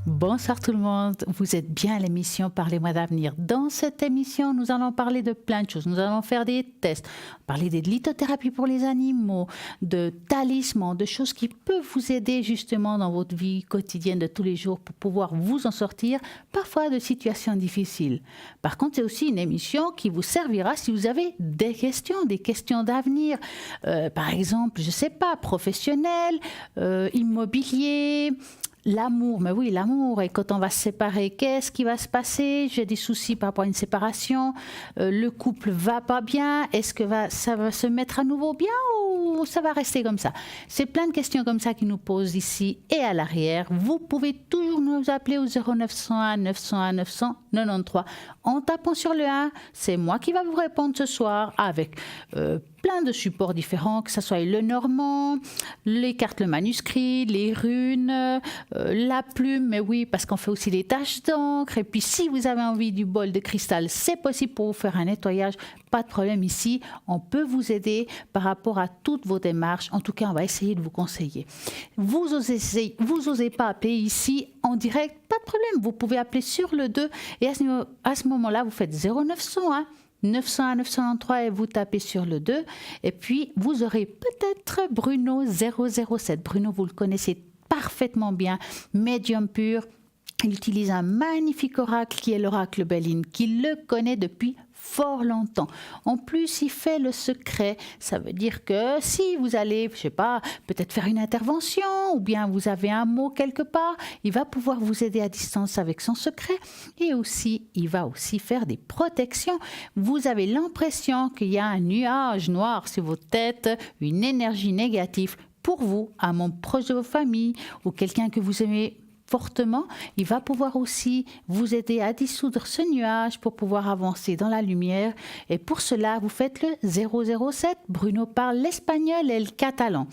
Bonsoir tout le monde, vous êtes bien à l'émission Parlez-moi d'avenir. Dans cette émission, nous allons parler de plein de choses. Nous allons faire des tests, parler des lithothérapies pour les animaux, de talismans, de choses qui peuvent vous aider justement dans votre vie quotidienne de tous les jours pour pouvoir vous en sortir, parfois de situations difficiles. Par contre, c'est aussi une émission qui vous servira si vous avez des questions d'avenir. Par exemple, je ne sais pas, professionnel, immobilier. L'amour, mais oui, l'amour. Et quand on va se séparer, qu'est-ce qui va se passer? J'ai des soucis par rapport à une séparation. Le couple va pas bien. Est-ce que ça va se mettre à nouveau bien ou ça va rester comme ça? C'est plein de questions comme ça qui nous posent ici et à l'arrière. Vous pouvez toujours nous appeler au 0901 901 993 en tapant sur le 1. C'est moi qui va vous répondre ce soir avec plein de supports différents, que ce soit le normand, les cartes, le manuscrit, les runes, la plume, mais oui, parce qu'on fait aussi des taches d'encre. Et puis, si vous avez envie du bol de cristal, c'est possible pour vous faire un nettoyage. Pas de problème ici. On peut vous aider par rapport à toutes vos démarches. En tout cas, on va essayer de vous conseiller. Vous osez pas appeler ici en direct, pas de problème. Vous pouvez appeler sur le 2 et à ce moment-là, vous faites 0901 901 993 et vous tapez sur le 2 et puis vous aurez peut-être Bruno 007. Bruno, vous le connaissez parfaitement bien, médium pur. Il utilise un magnifique oracle qui est l'oracle Béline, qui le connaît depuis fort longtemps. En plus, il fait le secret. Ça veut dire que si vous allez, je sais pas, peut-être faire une intervention ou bien vous avez un mot quelque part, il va pouvoir vous aider à distance avec son secret et aussi, il va aussi faire des protections. Vous avez l'impression qu'il y a un nuage noir sur votre tête, une énergie négative pour vous, un membre proche de votre famille ou quelqu'un que vous aimez fortement, il va pouvoir aussi vous aider à dissoudre ce nuage pour pouvoir avancer dans la lumière. Et pour cela, vous faites le 007. Bruno parle l'espagnol et le catalan.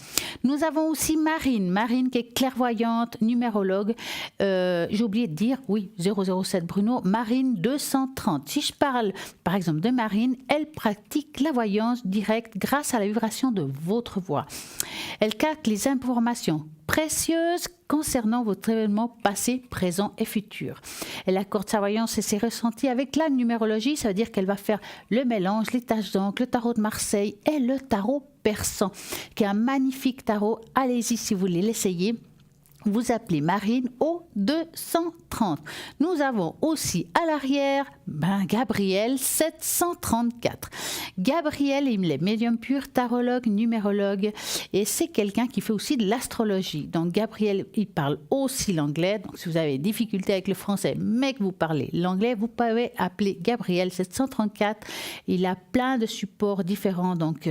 Nous avons aussi Marine qui est clairvoyante, numérologue. J'ai oublié de dire, oui, 007 Bruno, Marine 230. Si je parle, par exemple, de Marine, elle pratique la voyance directe grâce à la vibration de votre voix. Elle capte les informations précieuses concernant votre événement passé, présent et futur. Elle accorde sa voyance et ses ressentis avec la numérologie, ça veut dire qu'elle va faire le mélange, les taches d'encre, le tarot de Marseille et le tarot persan, qui est un magnifique tarot. Allez-y si vous voulez l'essayer. Vous appelez Marine au 230. Nous avons aussi à l'arrière Gabriel 734. Gabriel, il est médium pur, tarologue, numérologue et c'est quelqu'un qui fait aussi de l'astrologie. Donc Gabriel, il parle aussi l'anglais. Donc si vous avez des difficultés avec le français mais que vous parlez l'anglais, vous pouvez appeler Gabriel 734. Il a plein de supports différents. Donc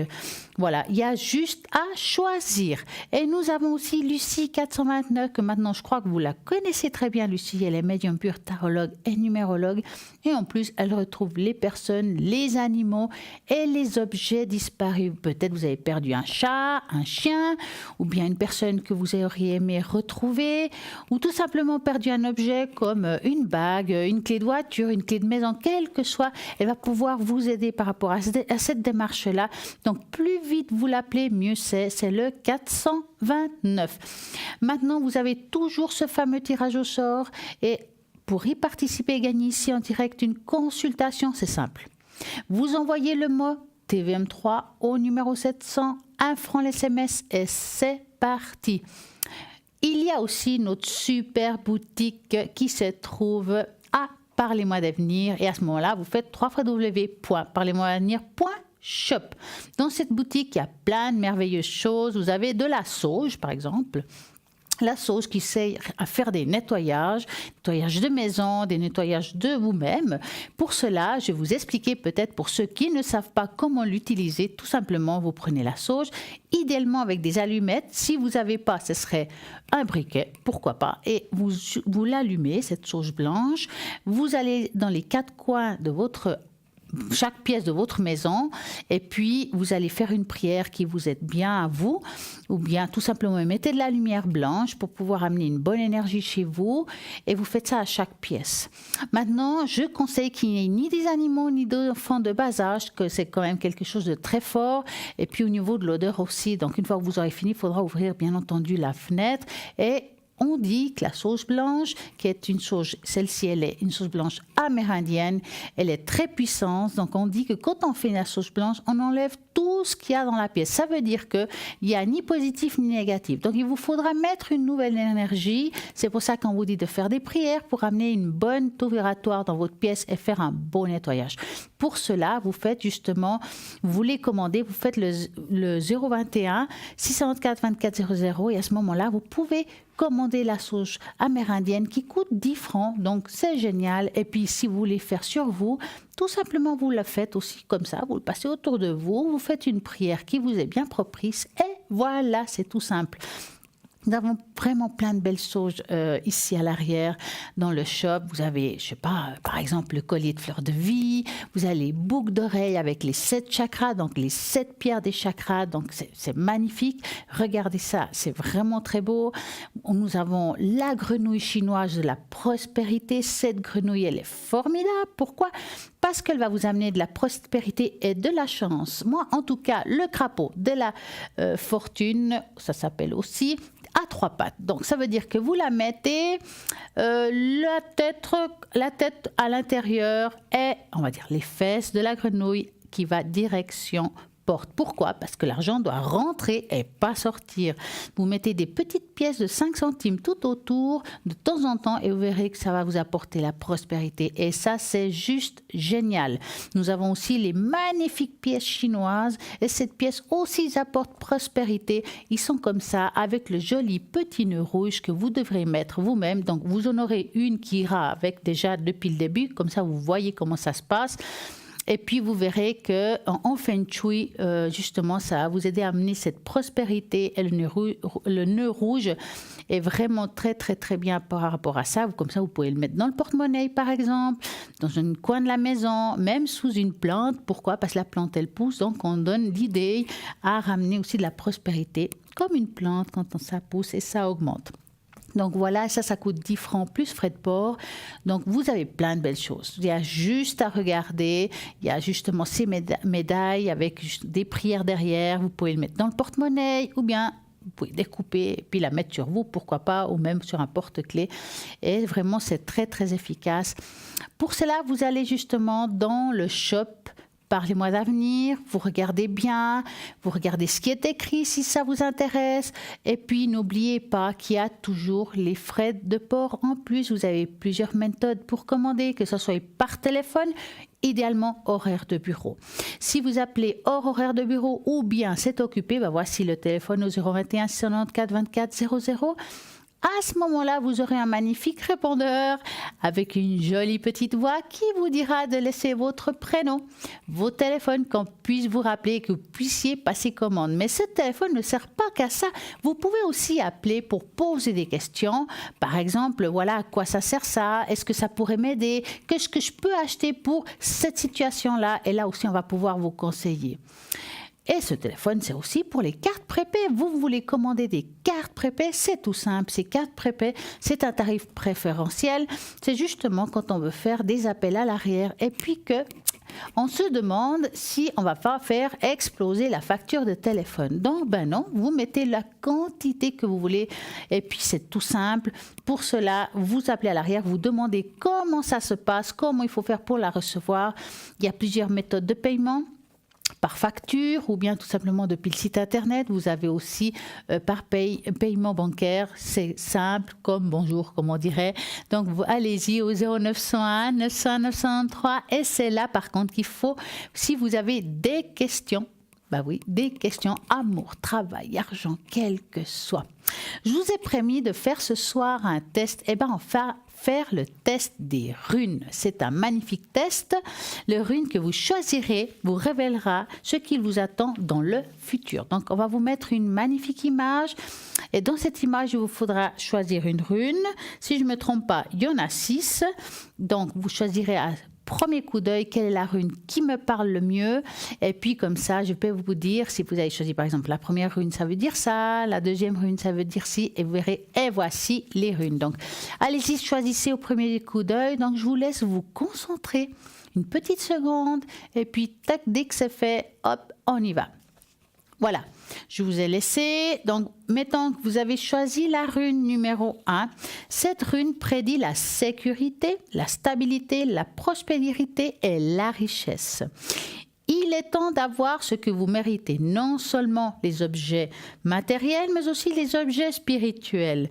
voilà, il y a juste à choisir. Et nous avons aussi Lucie 429 que maintenant je crois que vous la connaissez très bien, Lucie. Elle est médium pure, tarologue et numérologue. Et en plus, elle retrouve les personnes, les animaux et les objets disparus. Peut-être vous avez perdu un chat, un chien, ou bien une personne que vous auriez aimé retrouver, ou tout simplement perdu un objet comme une bague, une clé de voiture, une clé de maison, quelle que soit. Elle va pouvoir vous aider par rapport à cette démarche-là. Donc, plus vite vous l'appelez, mieux c'est. C'est le 429. Maintenant, vous avez toujours ce fameux tirage au sort et pour y participer et gagner ici en direct une consultation, c'est simple. Vous envoyez le mot TVM3 au numéro 700, 1 franc l'SMS et c'est parti. Il y a aussi notre super boutique qui se trouve à Parlez-moi d'avenir et à ce moment-là, vous faites www.parlez-moi-d'avenir.shop. Dans cette boutique, il y a plein de merveilleuses choses. Vous avez de la sauge, par exemple. La sauge qui sert à faire des nettoyages de maison, des nettoyages de vous-même. Pour cela, je vais vous expliquer peut-être pour ceux qui ne savent pas comment l'utiliser. Tout simplement, vous prenez la sauge, idéalement avec des allumettes. Si vous n'avez pas, ce serait un briquet, pourquoi pas. Et vous l'allumez, cette sauge blanche. Vous allez dans les quatre coins de chaque pièce de votre maison et puis vous allez faire une prière qui vous aide bien à vous ou bien tout simplement mettez de la lumière blanche pour pouvoir amener une bonne énergie chez vous et vous faites ça à chaque pièce. Maintenant, je conseille qu'il n'y ait ni des animaux ni d'enfants de bas âge, que c'est quand même quelque chose de très fort et puis au niveau de l'odeur aussi. Donc une fois que vous aurez fini, il faudra ouvrir bien entendu la fenêtre et On dit que la sauge blanche, qui est une sauge, celle-ci, elle est une sauge blanche amérindienne, elle est très puissante. Donc, on dit que quand on fait la sauge blanche, on enlève tout ce qu'il y a dans la pièce. Ça veut dire qu'il n'y a ni positif ni négatif. Donc, il vous faudra mettre une nouvelle énergie. C'est pour ça qu'on vous dit de faire des prières pour amener une bonne taux vibratoire dans votre pièce et faire un beau nettoyage. Pour cela, vous faites justement, vous les commandez, vous faites le 021 604 24 00 et à ce moment-là, vous pouvez commander la sauge amérindienne qui coûte 10 francs, donc c'est génial. Et puis si vous voulez faire sur vous, tout simplement vous la faites aussi comme ça, vous le passez autour de vous, vous faites une prière qui vous est bien propice et voilà, c'est tout simple. Nous avons vraiment plein de belles sauges ici à l'arrière dans le shop. Vous avez, je sais pas, par exemple le collier de fleurs de vie. Vous avez les boucles d'oreilles avec les 7 chakras, donc les 7 pierres des chakras. Donc c'est magnifique. Regardez ça, c'est vraiment très beau. Nous avons la grenouille chinoise de la prospérité. Cette grenouille, elle est formidable. Pourquoi ? Parce qu'elle va vous amener de la prospérité et de la chance. Moi, en tout cas, le crapaud de la fortune, ça s'appelle aussi à 3 pattes. Donc, ça veut dire que vous la mettez la tête à l'intérieur et, on va dire, les fesses de la grenouille qui va direction porte. Pourquoi ? Parce que l'argent doit rentrer et pas sortir. Vous mettez des petites pièces de 5 centimes tout autour de temps en temps et vous verrez que ça va vous apporter la prospérité. Et ça, c'est juste génial. Nous avons aussi les magnifiques pièces chinoises et cette pièce aussi apporte prospérité. Ils sont comme ça avec le joli petit nœud rouge que vous devrez mettre vous-même. Donc, vous en aurez une qui ira avec déjà depuis le début. Comme ça, vous voyez comment ça se passe. Et puis, vous verrez qu'en Feng Shui, justement, ça va vous aider à amener cette prospérité. Et le nœud rouge est vraiment très, très, très bien par rapport à ça. Comme ça, vous pouvez le mettre dans le porte-monnaie, par exemple, dans un coin de la maison, même sous une plante. Pourquoi ? Parce que la plante, elle pousse. Donc, on donne l'idée à ramener aussi de la prospérité, comme une plante, quand ça pousse et ça augmente. Donc voilà, ça coûte 10 francs plus frais de port. Donc vous avez plein de belles choses. Il y a juste à regarder. Il y a justement ces médailles avec des prières derrière. Vous pouvez le mettre dans le porte-monnaie ou bien vous pouvez découper et puis la mettre sur vous, pourquoi pas, ou même sur un porte-clés. Et vraiment, c'est très, très efficace. Pour cela, vous allez justement dans le shop Parlez-moi d'avenir, vous regardez bien, vous regardez ce qui est écrit si ça vous intéresse. Et puis, n'oubliez pas qu'il y a toujours les frais de port. En plus, vous avez plusieurs méthodes pour commander, que ce soit par téléphone, idéalement horaire de bureau. Si vous appelez hors horaire de bureau ou bien c'est occupé, voici le téléphone au 021 694 24 00. À ce moment-là, vous aurez un magnifique répondeur avec une jolie petite voix qui vous dira de laisser votre prénom, vos téléphones, qu'on puisse vous rappeler, que vous puissiez passer commande. Mais ce téléphone ne sert pas qu'à ça. Vous pouvez aussi appeler pour poser des questions. Par exemple, voilà, à quoi ça sert ça? Est-ce que ça pourrait m'aider? Qu'est-ce que je peux acheter pour cette situation-là? Et là aussi, on va pouvoir vous conseiller. Et ce téléphone, c'est aussi pour les cartes prépay. Vous voulez commander des cartes prépay, c'est tout simple. Ces cartes prépay, c'est un tarif préférentiel. C'est justement quand on veut faire des appels à l'arrière et puis que on se demande si on va pas faire exploser la facture de téléphone. Donc, non, vous mettez la quantité que vous voulez et puis c'est tout simple. Pour cela, vous appelez à l'arrière, vous demandez comment ça se passe, comment il faut faire pour la recevoir. Il y a plusieurs méthodes de paiement. Par facture ou bien tout simplement depuis le site internet. Vous avez aussi par paiement bancaire. C'est simple comme bonjour, comme on dirait. Donc, allez-y au 0901 900 903 et c'est là par contre qu'il faut, si vous avez des questions, des questions amour, travail, argent, quel que soit. Je vous ai promis de faire ce soir un test. On va faire le test des runes. C'est un magnifique test. Le rune que vous choisirez vous révélera ce qu'il vous attend dans le futur. Donc, on va vous mettre une magnifique image. Et dans cette image, il vous faudra choisir une rune. Si je ne me trompe pas, il y en a 6. Donc, vous choisirez à premier coup d'œil, quelle est la rune qui me parle le mieux. Et puis comme ça, je peux vous dire, si vous avez choisi par exemple la première rune, ça veut dire ça, la deuxième rune, ça veut dire ci, et vous verrez, et voici les runes. Donc, allez-y, choisissez au premier coup d'œil. Donc, je vous laisse vous concentrer une petite seconde, et puis tac, dès que c'est fait, hop, on y va. Voilà. Je vous ai laissé, donc mettons que vous avez choisi la rune numéro 1. Cette rune prédit la sécurité, la stabilité, la prospérité et la richesse. Il est temps d'avoir ce que vous méritez, non seulement les objets matériels, mais aussi les objets spirituels.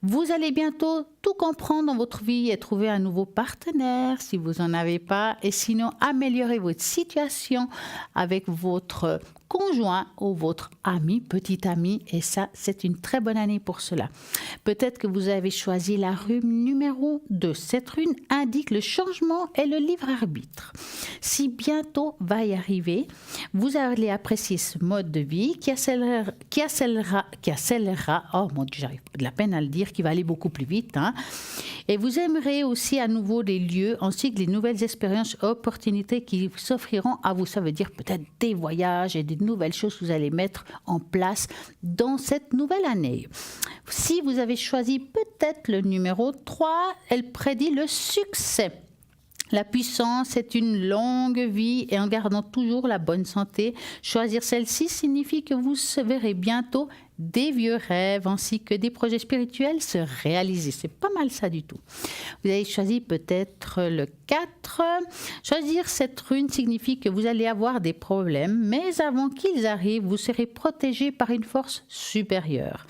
Vous allez bientôt tout comprendre dans votre vie et trouver un nouveau partenaire si vous n'en avez pas, et sinon améliorer votre situation avec votre conjoint ou votre ami, petit ami, et ça, c'est une très bonne année pour cela. Peut-être que vous avez choisi la rune numéro 2. Cette rune indique le changement et le libre arbitre. Si bientôt va y arriver, vous allez apprécier ce mode de vie qui accélérera, oh mon Dieu, j'arrive de la peine à le dire, qui va aller beaucoup plus vite, hein. Et vous aimerez aussi à nouveau les lieux ainsi que les nouvelles expériences et opportunités qui s'offriront à vous. Ça veut dire peut-être des voyages et des nouvelles choses que vous allez mettre en place dans cette nouvelle année. Si vous avez choisi peut-être le numéro 3, elle prédit le succès. La puissance est une longue vie et en gardant toujours la bonne santé. Choisir celle-ci signifie que vous verrez bientôt des vieux rêves ainsi que des projets spirituels se réaliser. C'est pas mal ça du tout. Vous avez choisi peut-être le 4. Choisir cette rune signifie que vous allez avoir des problèmes, mais avant qu'ils arrivent, vous serez protégé par une force supérieure.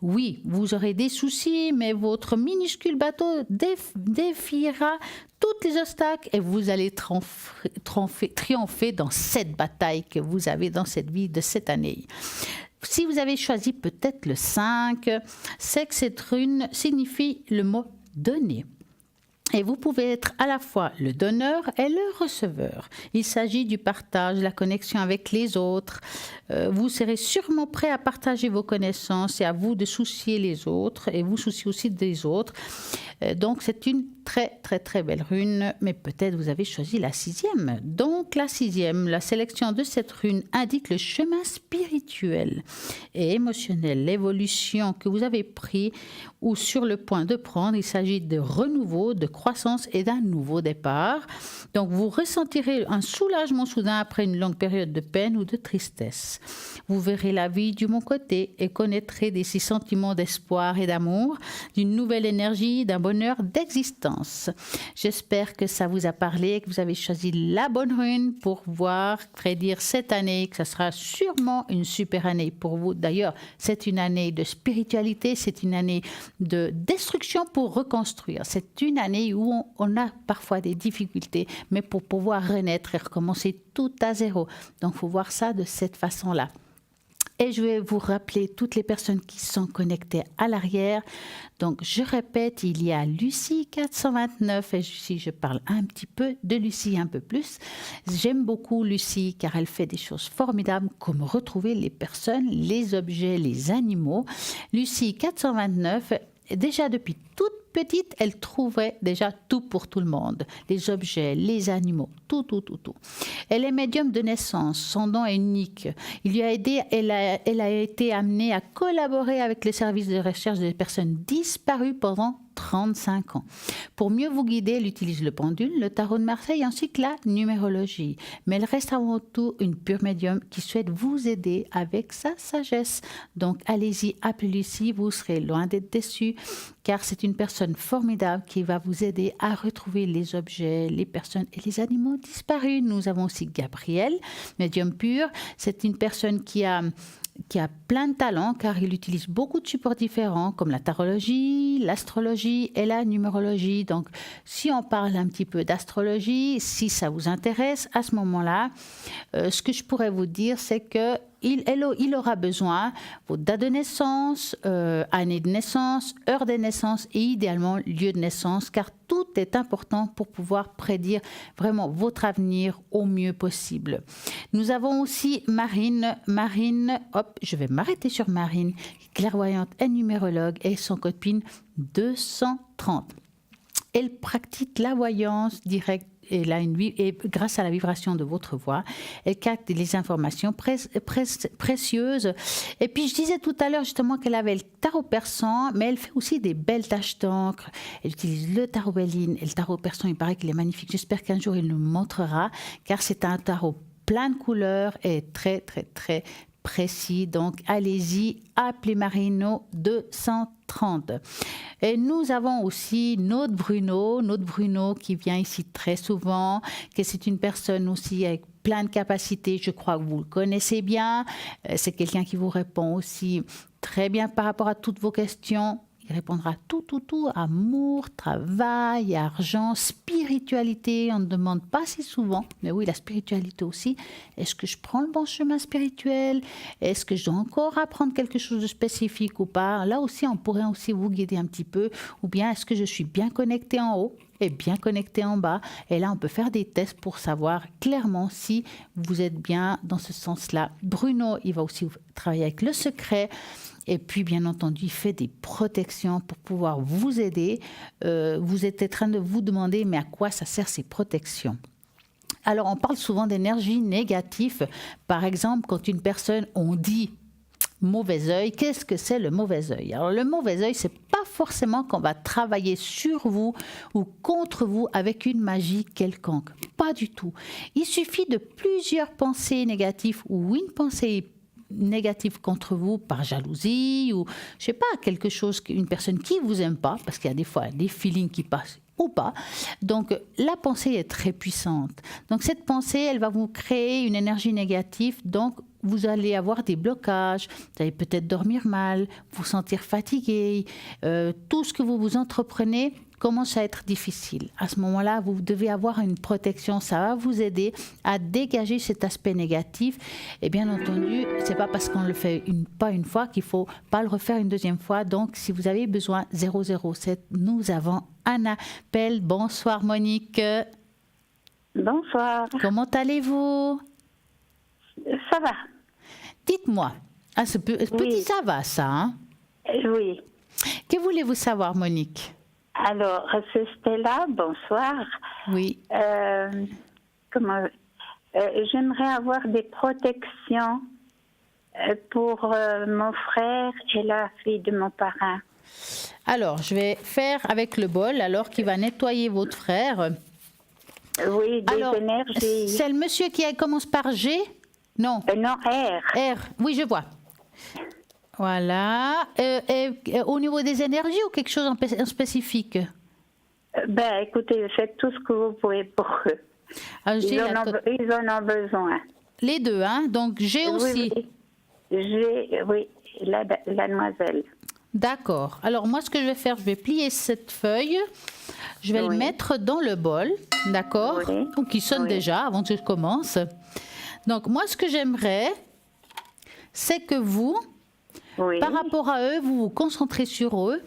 Oui, vous aurez des soucis, mais votre minuscule bateau défiera tous les obstacles et vous allez triompher dans cette bataille que vous avez dans cette vie de cette année. Si vous avez choisi peut-être le 5, c'est que cette rune signifie le mot « donner ». Et vous pouvez être à la fois le donneur et le receveur. Il s'agit du partage, la connexion avec les autres. Vous serez sûrement prêt à partager vos connaissances et à vous de soucier les autres et vous soucier aussi des autres. Donc c'est une très très très belle rune, mais peut-être vous avez choisi la 6e. Donc la 6e, la sélection de cette rune indique le chemin spirituel et émotionnel, l'évolution que vous avez pris ou sur le point de prendre. Il s'agit de renouveau, de croissance et d'un nouveau départ. Donc vous ressentirez un soulagement soudain après une longue période de peine ou de tristesse. Vous verrez la vie du bon côté et connaîtrez des sentiments d'espoir et d'amour, d'une nouvelle énergie, d'un bonheur d'existence. J'espère que ça vous a parlé, que vous avez choisi la bonne rune pour prédire cette année, que ça sera sûrement une super année pour vous. D'ailleurs, c'est une année de spiritualité, c'est une année de destruction pour reconstruire. C'est une année où on a parfois des difficultés, mais pour pouvoir renaître et recommencer tout à zéro. Donc, il faut voir ça de cette façon-là. Et je vais vous rappeler toutes les personnes qui sont connectées à l'arrière. Donc, je répète, il y a Lucie 429, et si je parle un petit peu de Lucie un peu plus. J'aime beaucoup Lucie car elle fait des choses formidables comme retrouver les personnes, les objets, les animaux. Lucie 429, déjà depuis toute petite, elle trouvait déjà tout pour tout le monde. Les objets, les animaux, tout. Elle est médium de naissance. Son don est unique. Il lui a aidé, elle a été amenée à collaborer avec les services de recherche des personnes disparues pendant 35 ans. Pour mieux vous guider, elle utilise le pendule, le tarot de Marseille ainsi que la numérologie. Mais elle reste avant tout une pure médium qui souhaite vous aider avec sa sagesse. Donc allez-y, appelez Lucie, vous serez loin d'être déçus car c'est une personne formidable qui va vous aider à retrouver les objets, les personnes et les animaux disparus. Nous avons aussi Gabriel, médium pur. C'est une personne qui a plein de talents car il utilise beaucoup de supports différents comme la tarologie, l'astrologie et la numérologie. Donc, si on parle un petit peu d'astrologie, si ça vous intéresse, à ce moment-là, ce que je pourrais vous dire, c'est que il aura besoin votre date de naissance, année de naissance, heure de naissance et idéalement lieu de naissance, car tout est important pour pouvoir prédire vraiment votre avenir au mieux possible. Nous avons aussi Marine, je vais m'arrêter sur Marine, clairvoyante et numérologue, et son code PIN 230. Elle pratique la voyance directe. Et grâce à la vibration de votre voix, elle capte les informations précieuses. Et puis, je disais tout à l'heure justement qu'elle avait le tarot persan, mais elle fait aussi des belles taches d'encre. Elle utilise le tarot Béline et le tarot persan, il paraît qu'il est magnifique. J'espère qu'un jour, il nous montrera, car c'est un tarot plein de couleurs et très, très, très précis. Donc, allez-y, appelez Marino 230. Et nous avons aussi notre Bruno qui vient ici très souvent, que c'est une personne aussi avec plein de capacités. Je crois que vous le connaissez bien. C'est quelqu'un qui vous répond aussi très bien par rapport à toutes vos questions. Il répondra tout, amour, travail, argent, spiritualité. On ne demande pas si souvent, mais oui, la spiritualité aussi. Est-ce que je prends le bon chemin spirituel? Est-ce que je dois encore apprendre quelque chose de spécifique ou pas? Là aussi, on pourrait aussi vous guider un petit peu. Ou bien, est-ce que je suis bien connectée en haut et bien connecté en bas? Et là, on peut faire des tests pour savoir clairement si vous êtes bien dans ce sens-là. Bruno, il va aussi travailler avec le secret. Et puis, bien entendu, il fait des protections pour pouvoir vous aider. Vous êtes en train de vous demander, mais à quoi ça sert ces protections? Alors, on parle souvent d'énergie négative. Par exemple, quand une personne, on dit mauvais œil, qu'est-ce que c'est le mauvais œil? Alors, le mauvais œil, c'est pas forcément qu'on va travailler sur vous ou contre vous avec une magie quelconque. Pas du tout. Il suffit de plusieurs pensées négatives ou une pensée négative contre vous par jalousie ou, je sais pas, quelque chose, une personne qui vous aime pas, parce qu'il y a des fois des feelings qui passent ou pas. Donc, la pensée est très puissante. Donc, cette pensée, elle va vous créer une énergie négative. Donc, vous allez avoir des blocages, vous allez peut-être dormir mal, vous sentir fatigué. Tout ce que vous entreprenez commence à être difficile. À ce moment-là, vous devez avoir une protection. Ça va vous aider à dégager cet aspect négatif. Et bien entendu, c'est pas parce qu'on le fait pas une fois qu'il faut pas le refaire une deuxième fois. Donc, si vous avez besoin, 007, nous avons un appel. Bonsoir Monique. Bonsoir. Comment allez-vous? Ça va. Dites-moi, ce petit ça va, ça, hein? Oui. Que voulez-vous savoir, Monique? Alors, c'est Stella, bonsoir. Oui. J'aimerais avoir des protections pour mon frère et la fille de mon parrain. Alors, je vais faire avec le bol, alors qui va nettoyer votre frère. Oui, des énergies. C'est le monsieur qui commence par G? Non. Non, R. R, oui, je vois. Voilà. Et au niveau des énergies ou quelque chose en spécifique? Écoutez, faites tout ce que vous pouvez pour eux. Alors, ils en ont besoin. Les deux, hein? Donc, j'ai aussi. Oui, la demoiselle. D'accord. Alors, moi, ce que je vais faire, je vais plier cette feuille. Je vais le mettre dans le bol, d'accord? Oui. Ou qui sonne déjà avant que je commence. Donc, moi, ce que j'aimerais, c'est que vous, par rapport à eux, vous vous concentrez sur eux.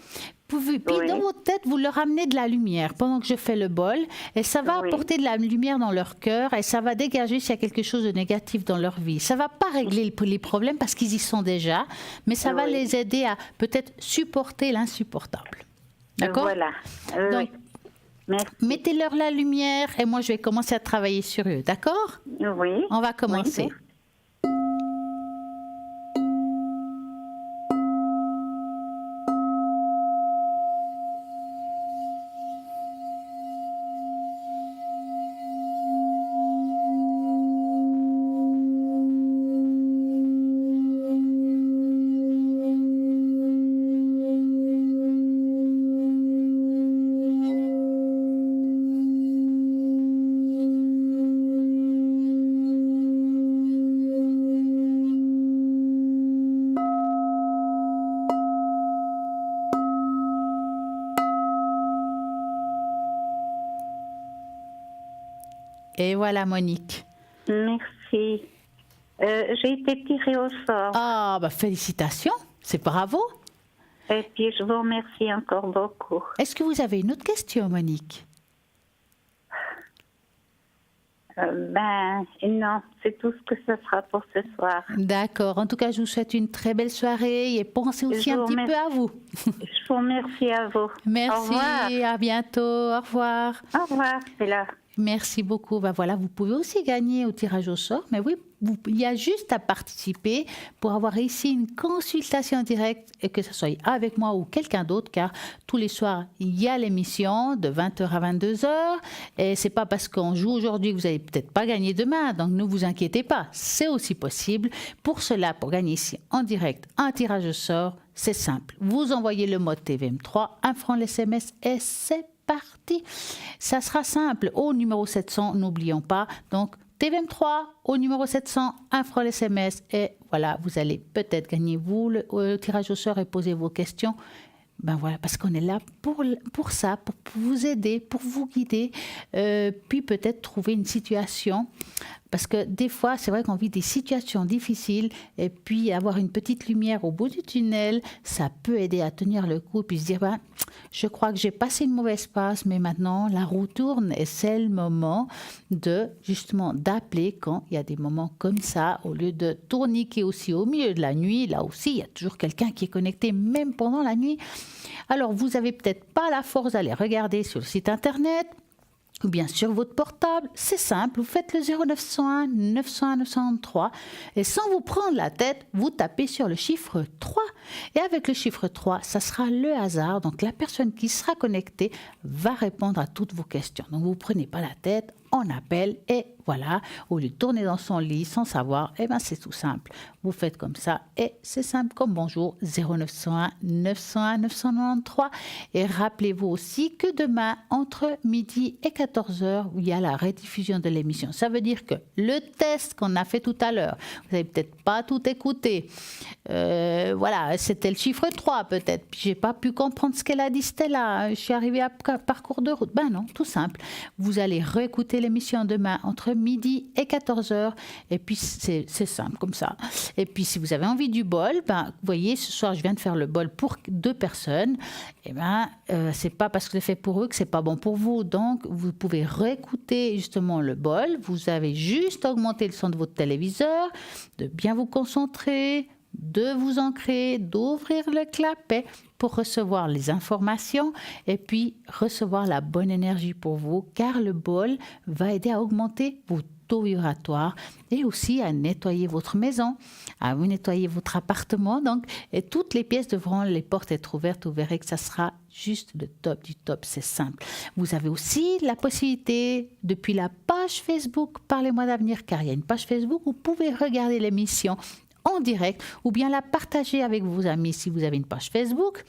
Puis dans votre tête, vous leur amenez de la lumière pendant que je fais le bol. Et ça va apporter de la lumière dans leur cœur et ça va dégager s'il y a quelque chose de négatif dans leur vie. Ça ne va pas régler les problèmes parce qu'ils y sont déjà, mais ça va les aider à peut-être supporter l'insupportable. D'accord? Voilà. Donc, mettez-leur la lumière et moi, je vais commencer à travailler sur eux. D'accord? Oui. On va commencer. Oui. Et voilà, Monique. Merci. J'ai été tirée au sort. Ah, félicitations. C'est bravo. Et puis, je vous remercie encore beaucoup. Est-ce que vous avez une autre question, Monique? Non, c'est tout ce que ce sera pour ce soir. D'accord. En tout cas, je vous souhaite une très belle soirée et pensez aussi un petit peu à vous. Je vous remercie à vous. Merci, Au revoir. à bientôt. Au revoir. Au revoir, c'est là. Merci beaucoup. Ben voilà, vous pouvez aussi gagner au tirage au sort. Mais oui, il y a juste à participer pour avoir ici une consultation directe, et que ce soit avec moi ou quelqu'un d'autre, car tous les soirs, il y a l'émission de 20h à 22h. Et c'est pas parce qu'on joue aujourd'hui que vous n'allez peut-être pas gagner demain. Donc ne vous inquiétez pas, c'est aussi possible. Pour cela, pour gagner ici en direct un tirage au sort, c'est simple. Vous envoyez le mot TVM3, 1 franc l'SMS et c'est parti. Ça sera simple. Au numéro 700, n'oublions pas. Donc, TVM3 au numéro 700, 1 franc l'SMS. Et voilà, vous allez peut-être gagner, vous, le tirage au sort et poser vos questions. Ben voilà, parce qu'on est là pour ça, pour vous aider, pour vous guider, puis peut-être trouver une situation. Parce que des fois, c'est vrai qu'on vit des situations difficiles et puis avoir une petite lumière au bout du tunnel, ça peut aider à tenir le coup et puis se dire, ben, je crois que j'ai passé une mauvaise passe, mais maintenant la roue tourne et c'est le moment de justement d'appeler quand il y a des moments comme ça, au lieu de tourniquer aussi au milieu de la nuit. Là aussi, il y a toujours quelqu'un qui est connecté même pendant la nuit. Alors, vous n'avez peut-être pas la force d'aller regarder sur le site internet, ou bien sur votre portable, c'est simple, vous faites le 0901 901 903 et sans vous prendre la tête, vous tapez sur le chiffre 3. Et avec le chiffre 3, ça sera le hasard. Donc la personne qui sera connectée va répondre à toutes vos questions. Donc vous ne prenez pas la tête, on appelle et voilà, au lieu de tourner dans son lit sans savoir, eh ben c'est tout simple. Vous faites comme ça et c'est simple comme bonjour, 0901 901 993. Et rappelez-vous aussi que demain, entre midi et 14h, il y a la rediffusion de l'émission. Ça veut dire que le test qu'on a fait tout à l'heure, vous n'avez peut-être pas tout écouté. Voilà, c'était le chiffre 3 peut-être. Puis j'ai pas pu comprendre ce qu'elle a dit, Stella. Je suis arrivée à parcours de route. Ben non, tout simple. Vous allez réécouter l'émission demain entre midi et 14h. Et puis, c'est simple comme ça. Et puis, si vous avez envie du bol, ben, vous voyez, ce soir, je viens de faire le bol pour 2 personnes. Et ben, c'est pas parce que c'est fait pour eux que c'est pas bon pour vous. Donc, vous pouvez réécouter justement le bol. Vous avez juste augmenté le son de votre téléviseur, de bien vous concentrer, de vous ancrer, d'ouvrir le clapet pour recevoir les informations et puis recevoir la bonne énergie pour vous, car le bol va aider à augmenter vos taux vibratoires et aussi à nettoyer votre maison, à vous nettoyer votre appartement. Donc, et toutes les pièces devront les portes être ouvertes. Vous verrez que ça sera juste le top du top, c'est simple. Vous avez aussi la possibilité, depuis la page Facebook Parlez-moi d'avenir, car il y a une page Facebook, vous pouvez regarder l'émission en direct ou bien la partager avec vos amis si vous avez une page Facebook.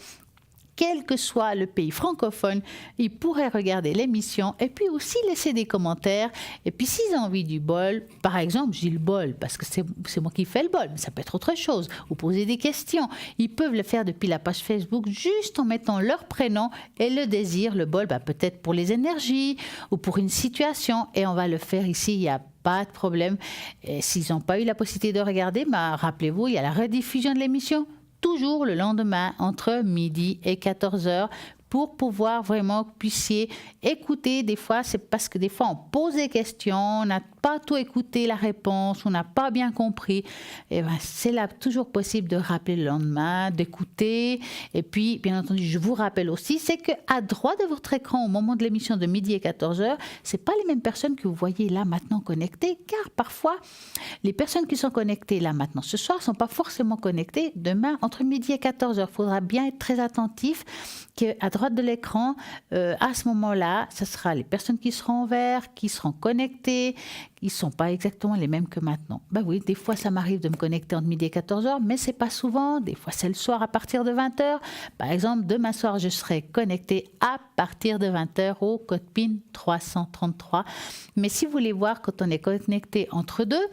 Quel que soit le pays francophone, ils pourraient regarder l'émission et puis aussi laisser des commentaires. Et puis s'ils ont envie du bol, par exemple, j'ai le bol parce que c'est moi qui fais le bol, mais ça peut être autre chose, ou poser des questions. Ils peuvent le faire depuis la page Facebook juste en mettant leur prénom et le désir, le bol, peut-être pour les énergies ou pour une situation. Et on va le faire ici, il n'y a pas de problème. Et s'ils n'ont pas eu la possibilité de regarder, rappelez-vous, il y a la rediffusion de l'émission toujours le lendemain entre midi et 14h pour pouvoir vraiment que vous puissiez écouter. Des fois, c'est parce que des fois, on pose des questions, on n'a pas tout écouté la réponse, on n'a pas bien compris. Et c'est là toujours possible de rappeler le lendemain, d'écouter. Et puis, bien entendu, je vous rappelle aussi, c'est qu'à droite de votre écran, au moment de l'émission de midi et 14h, c'est pas les mêmes personnes que vous voyez là maintenant connectées, car parfois, les personnes qui sont connectées là maintenant ce soir ne sont pas forcément connectées demain entre midi et 14h. Il faudra bien être très attentif qu'à droite de l'écran, à ce moment-là, ce sera les personnes qui seront en vert, qui seront connectées, ils ne sont pas exactement les mêmes que maintenant. Oui, des fois, ça m'arrive de me connecter entre midi et 14h, mais ce n'est pas souvent. Des fois, c'est le soir à partir de 20h. Par exemple, demain soir, je serai connectée à partir de 20h au code PIN 333. Mais si vous voulez voir quand on est connecté entre deux,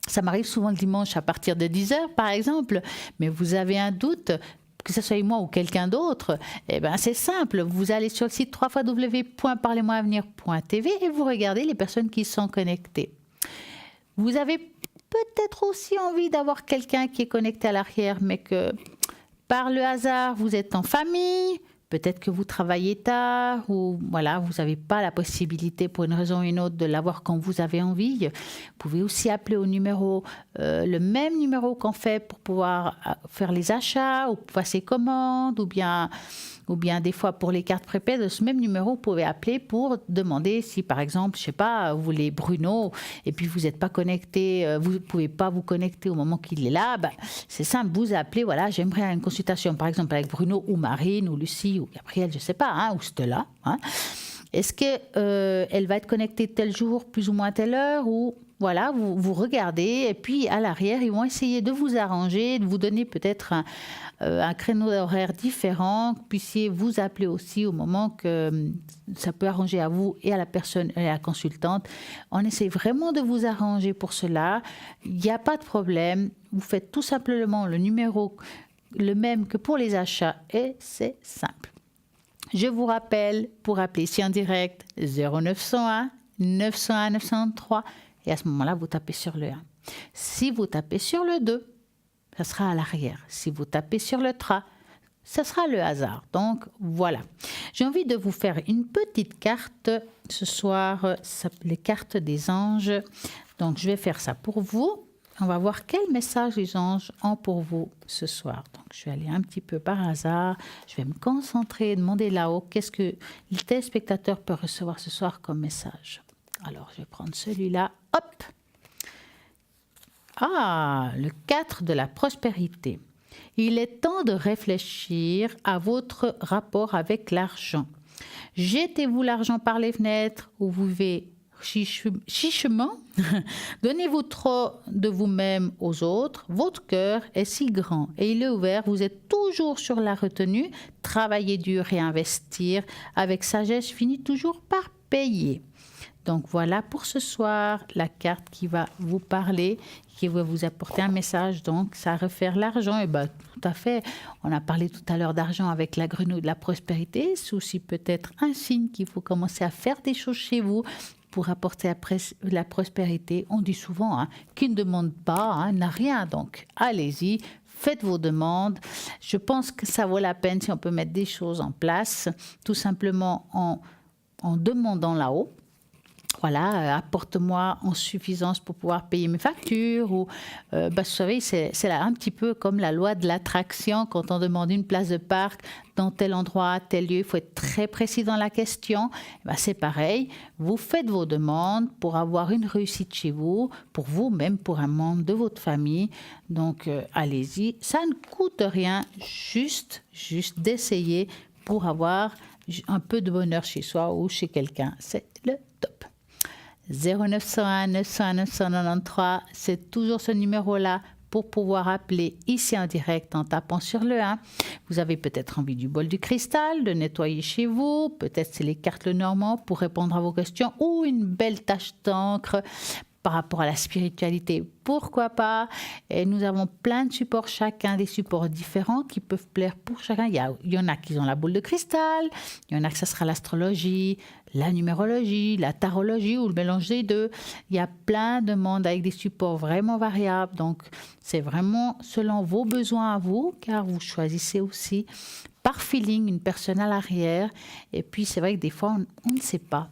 ça m'arrive souvent le dimanche à partir de 10h, par exemple, mais vous avez un doute, que ce soit moi ou quelqu'un d'autre, c'est simple. Vous allez sur le site www.parlez-moi-avenir.tv et vous regardez les personnes qui sont connectées. Vous avez peut-être aussi envie d'avoir quelqu'un qui est connecté à l'arrière, mais que par le hasard, vous êtes en famille, Peut-être que vous travaillez tard ou voilà, vous n'avez pas la possibilité pour une raison ou une autre de l'avoir quand vous avez envie. Vous pouvez aussi appeler au numéro, le même numéro qu'on fait pour pouvoir faire les achats ou passer commande ou bien des fois pour les cartes prépaid, de ce même numéro, vous pouvez appeler pour demander si, par exemple, je sais pas, vous voulez Bruno et puis vous n'êtes pas connecté, vous ne pouvez pas vous connecter au moment qu'il est là, c'est simple, vous appelez, voilà, j'aimerais une consultation, par exemple, avec Bruno ou Marine ou Lucie ou Gabriel, je ne sais pas, ou Stella. Est-ce qu'elle va être connectée tel jour, plus ou moins à telle heure ou... Voilà, vous regardez et puis à l'arrière, ils vont essayer de vous arranger, de vous donner peut-être un créneau horaire différent, que vous puissiez vous appeler aussi au moment que ça peut arranger à vous et à la personne et à la consultante. On essaie vraiment de vous arranger pour cela. Il n'y a pas de problème. Vous faites tout simplement le numéro, le même que pour les achats et c'est simple. Je vous rappelle, pour appeler ici en direct, 0901 901 903. Et à ce moment-là, vous tapez sur le 1. Si vous tapez sur le 2, ça sera à l'arrière. Si vous tapez sur le 3, ça sera le hasard. Donc, voilà. J'ai envie de vous faire une petite carte ce soir, les cartes des anges. Donc, je vais faire ça pour vous. On va voir quel message les anges ont pour vous ce soir. Donc, je vais aller un petit peu par hasard. Je vais me concentrer, demander là-haut qu'est-ce que le téléspectateur peut recevoir ce soir comme message. Alors, je vais prendre celui-là. Hop! Ah, le 4 de la prospérité. Il est temps de réfléchir à votre rapport avec l'argent. Jetez-vous l'argent par les fenêtres ou vous vivez chichement. Donnez-vous trop de vous-même aux autres. Votre cœur est si grand et il est ouvert. Vous êtes toujours sur la retenue. Travaillez dur et investir avec sagesse finit toujours par payer. Donc voilà pour ce soir la carte qui va vous parler, qui va vous apporter un message. Donc ça réfère l'argent. Et tout à fait, on a parlé tout à l'heure d'argent avec la grenouille de la prospérité. C'est aussi peut-être un signe qu'il faut commencer à faire des choses chez vous pour apporter la prospérité. On dit souvent, qui ne demande pas n'a rien. Donc allez-y. Faites vos demandes. Je pense que ça vaut la peine si on peut mettre des choses en place, tout simplement en demandant là-haut. Voilà, apporte-moi en suffisance pour pouvoir payer mes factures. Ou, vous savez, c'est là un petit peu comme la loi de l'attraction. Quand on demande une place de parc dans tel endroit, tel lieu, il faut être très précis dans la question. C'est pareil, vous faites vos demandes pour avoir une réussite chez vous, pour vous, même pour un membre de votre famille. Donc, allez-y, ça ne coûte rien, juste d'essayer pour avoir un peu de bonheur chez soi ou chez quelqu'un. C'est le top. 0901 901 993, c'est toujours ce numéro-là pour pouvoir appeler ici en direct en tapant sur le 1. Vous avez peut-être envie du bol du cristal, de nettoyer chez vous, peut-être c'est les cartes Lenormand pour répondre à vos questions ou une belle tache d'encre par rapport à la spiritualité, pourquoi pas. Et nous avons plein de supports, chacun des supports différents qui peuvent plaire pour chacun. Il y en a qui ont la boule de cristal, il y en a que ça sera l'astrologie, la numérologie, la tarologie ou le mélange des deux. Il y a plein de monde avec des supports vraiment variables. Donc, c'est vraiment selon vos besoins à vous, car vous choisissez aussi par feeling une personne à l'arrière. Et puis, c'est vrai que des fois, on ne sait pas.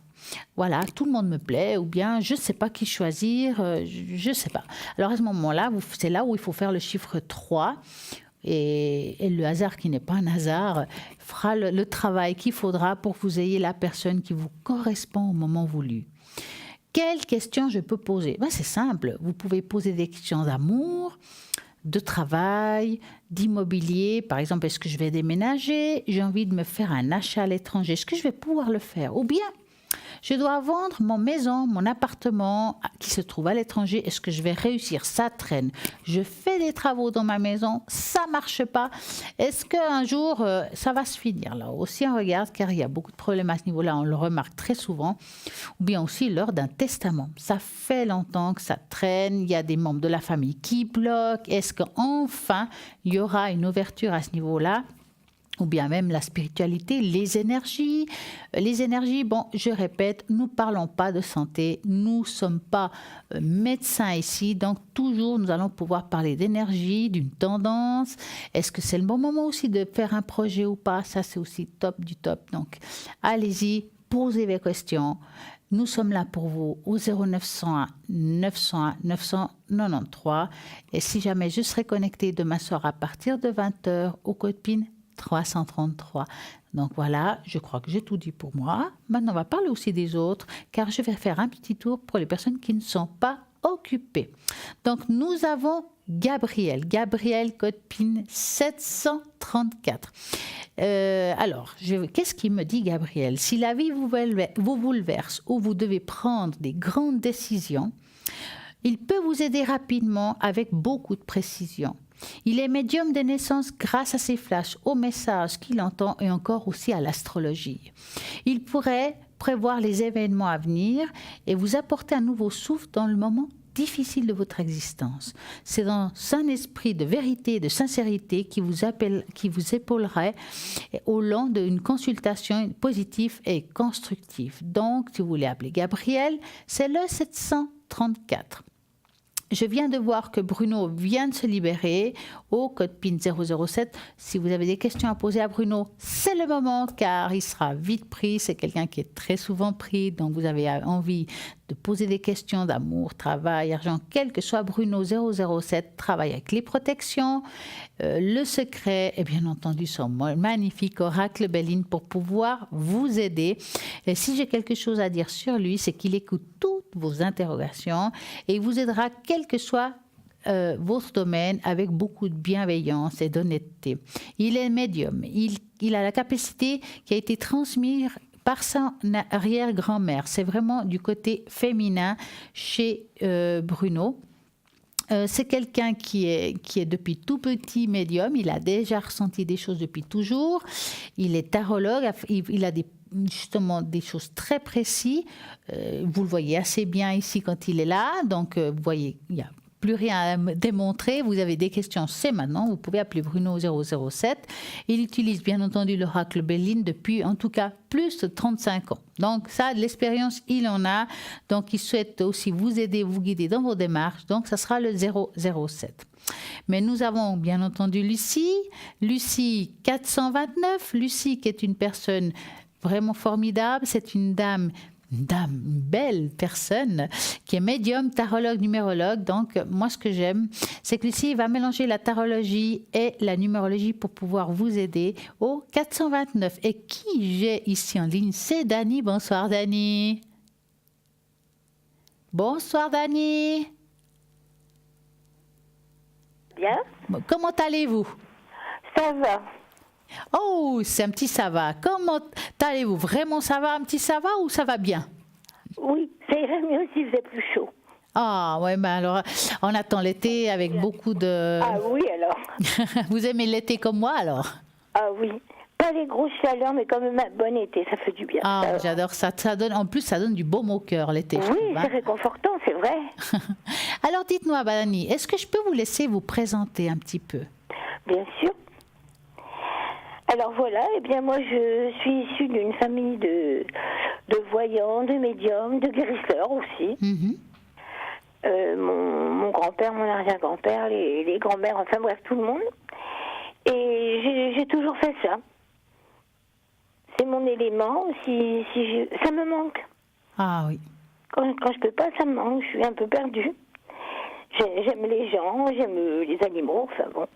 Voilà, tout le monde me plaît, ou bien je ne sais pas qui choisir, je ne sais pas. Alors à ce moment-là, c'est là où il faut faire le chiffre 3. Et le hasard, qui n'est pas un hasard, fera le travail qu'il faudra pour que vous ayez la personne qui vous correspond au moment voulu. Quelles questions je peux poser ? C'est simple, vous pouvez poser des questions d'amour, de travail, d'immobilier. Par exemple, est-ce que je vais déménager ? J'ai envie de me faire un achat à l'étranger. Est-ce que je vais pouvoir le faire ? Ou bien, je dois vendre mon maison, mon appartement qui se trouve à l'étranger. Est-ce que je vais réussir ? Ça traîne. Je fais des travaux dans ma maison, ça ne marche pas. Est-ce qu'un jour, ça va se finir ? Là aussi, on regarde, car il y a beaucoup de problèmes à ce niveau-là. On le remarque très souvent. Ou bien aussi lors d'un testament. Ça fait longtemps que ça traîne. Il y a des membres de la famille qui bloquent. Est-ce qu'enfin, il y aura une ouverture à ce niveau-là ? ou bien même la spiritualité, les énergies. Les énergies, bon, je répète, nous ne parlons pas de santé, nous ne sommes pas médecins ici, donc toujours nous allons pouvoir parler d'énergie, d'une tendance. Est-ce que c'est le bon moment aussi de faire un projet ou pas? Ça, c'est aussi top du top. Donc, allez-y, posez vos questions. Nous sommes là pour vous au 0901 901 993. Et si jamais je serai connectée demain soir à partir de 20h au code PIN 333. Donc voilà, je crois que j'ai tout dit pour moi. Maintenant, on va parler aussi des autres, car je vais faire un petit tour pour les personnes qui ne sont pas occupées. Donc, nous avons Gabriel, code PIN 734. Alors, qu'est-ce qu'il me dit, Gabriel? Si la vie vous bouleverse ou vous devez prendre des grandes décisions, il peut vous aider rapidement avec beaucoup de précision. Il est médium de naissance grâce à ses flashs, aux messages qu'il entend et encore aussi à l'astrologie. Il pourrait prévoir les événements à venir et vous apporter un nouveau souffle dans le moment difficile de votre existence. C'est dans un esprit de vérité et de sincérité qui vous épaulerait au long d'une consultation positive et constructive. Donc, si vous voulez appeler Gabriel, c'est le 734. Je viens de voir que Bruno vient de se libérer au code PIN 007. Si vous avez des questions à poser à Bruno, c'est le moment car il sera vite pris. C'est quelqu'un qui est très souvent pris. Donc, vous avez envie de poser des questions d'amour, travail, argent, quel que soit Bruno 007, travaille avec les protections, le secret et bien entendu son magnifique oracle Béline pour pouvoir vous aider. Et si j'ai quelque chose à dire sur lui, c'est qu'il écoute toutes vos interrogations et il vous aidera quel que soit votre domaine avec beaucoup de bienveillance et d'honnêteté. Il est médium, il a la capacité qui a été transmise par son arrière-grand-mère. C'est vraiment du côté féminin chez Bruno. C'est quelqu'un qui est depuis tout petit médium. Il a déjà ressenti des choses depuis toujours. Il est tarologue. Il a justement des choses très précises. Vous le voyez assez bien ici quand il est là. Donc, vous voyez, il y a plus rien à démontrer. Vous avez des questions, c'est maintenant. Vous pouvez appeler Bruno 007. Il utilise bien entendu l'oracle Béline depuis en tout cas plus de 35 ans. Donc ça, de l'expérience, il en a. Donc il souhaite aussi vous aider, vous guider dans vos démarches. Donc ça sera le 007. Mais nous avons bien entendu Lucie 429. Lucie qui est une personne vraiment formidable. C'est une belle personne qui est médium, tarologue, numérologue. Donc, moi, ce que j'aime, c'est que Lucie va mélanger la tarologie et la numérologie pour pouvoir vous aider au 429. Et qui j'ai ici en ligne, c'est Dani. Bonsoir, Dani. Bonsoir, Dani. Bien. Comment allez-vous? Ça va. Oh, c'est un petit ça va. Comment allez-vous? Vraiment ça va, un petit ça va ou ça va bien? Oui, ça irait mieux s'il faisait plus chaud. Ah, ouais, ben alors, on attend l'été avec beaucoup de... Ah oui, alors. Vous aimez l'été comme moi, alors? Ah oui. Pas les grosses chaleurs, mais quand même un bon été, ça fait du bien. Ah, j'adore ça. En plus, ça donne du baume au cœur, l'été. Oui, c'est réconfortant, c'est vrai. Alors, dites-moi, Dani, est-ce que je peux vous laisser vous présenter un petit peu? Bien sûr. Alors voilà, eh bien moi je suis issue d'une famille de voyants, de médiums, de guérisseurs aussi. Mm-hmm. Mon grand-père, mon arrière-grand-père, les grands-mères, enfin bref, tout le monde. Et j'ai toujours fait ça. C'est mon élément. Ça me manque. Ah oui. Quand je peux pas, ça me manque. Je suis un peu perdue. J'aime les gens, j'aime les animaux, enfin bon.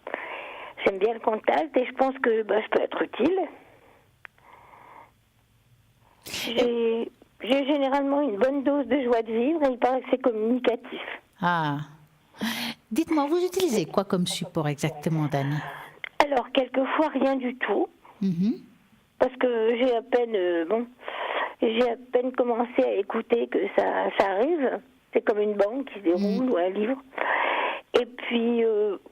J'aime bien le contact et je pense que je peux être utile. J'ai généralement une bonne dose de joie de vivre et il paraît que c'est communicatif. Ah. Dites-moi, vous utilisez quoi comme support exactement, Dani? Alors, quelquefois, rien du tout. Mm-hmm. Parce que j'ai à peine commencé à écouter que ça arrive. C'est comme une banque qui se déroule ou un livre. Et puis,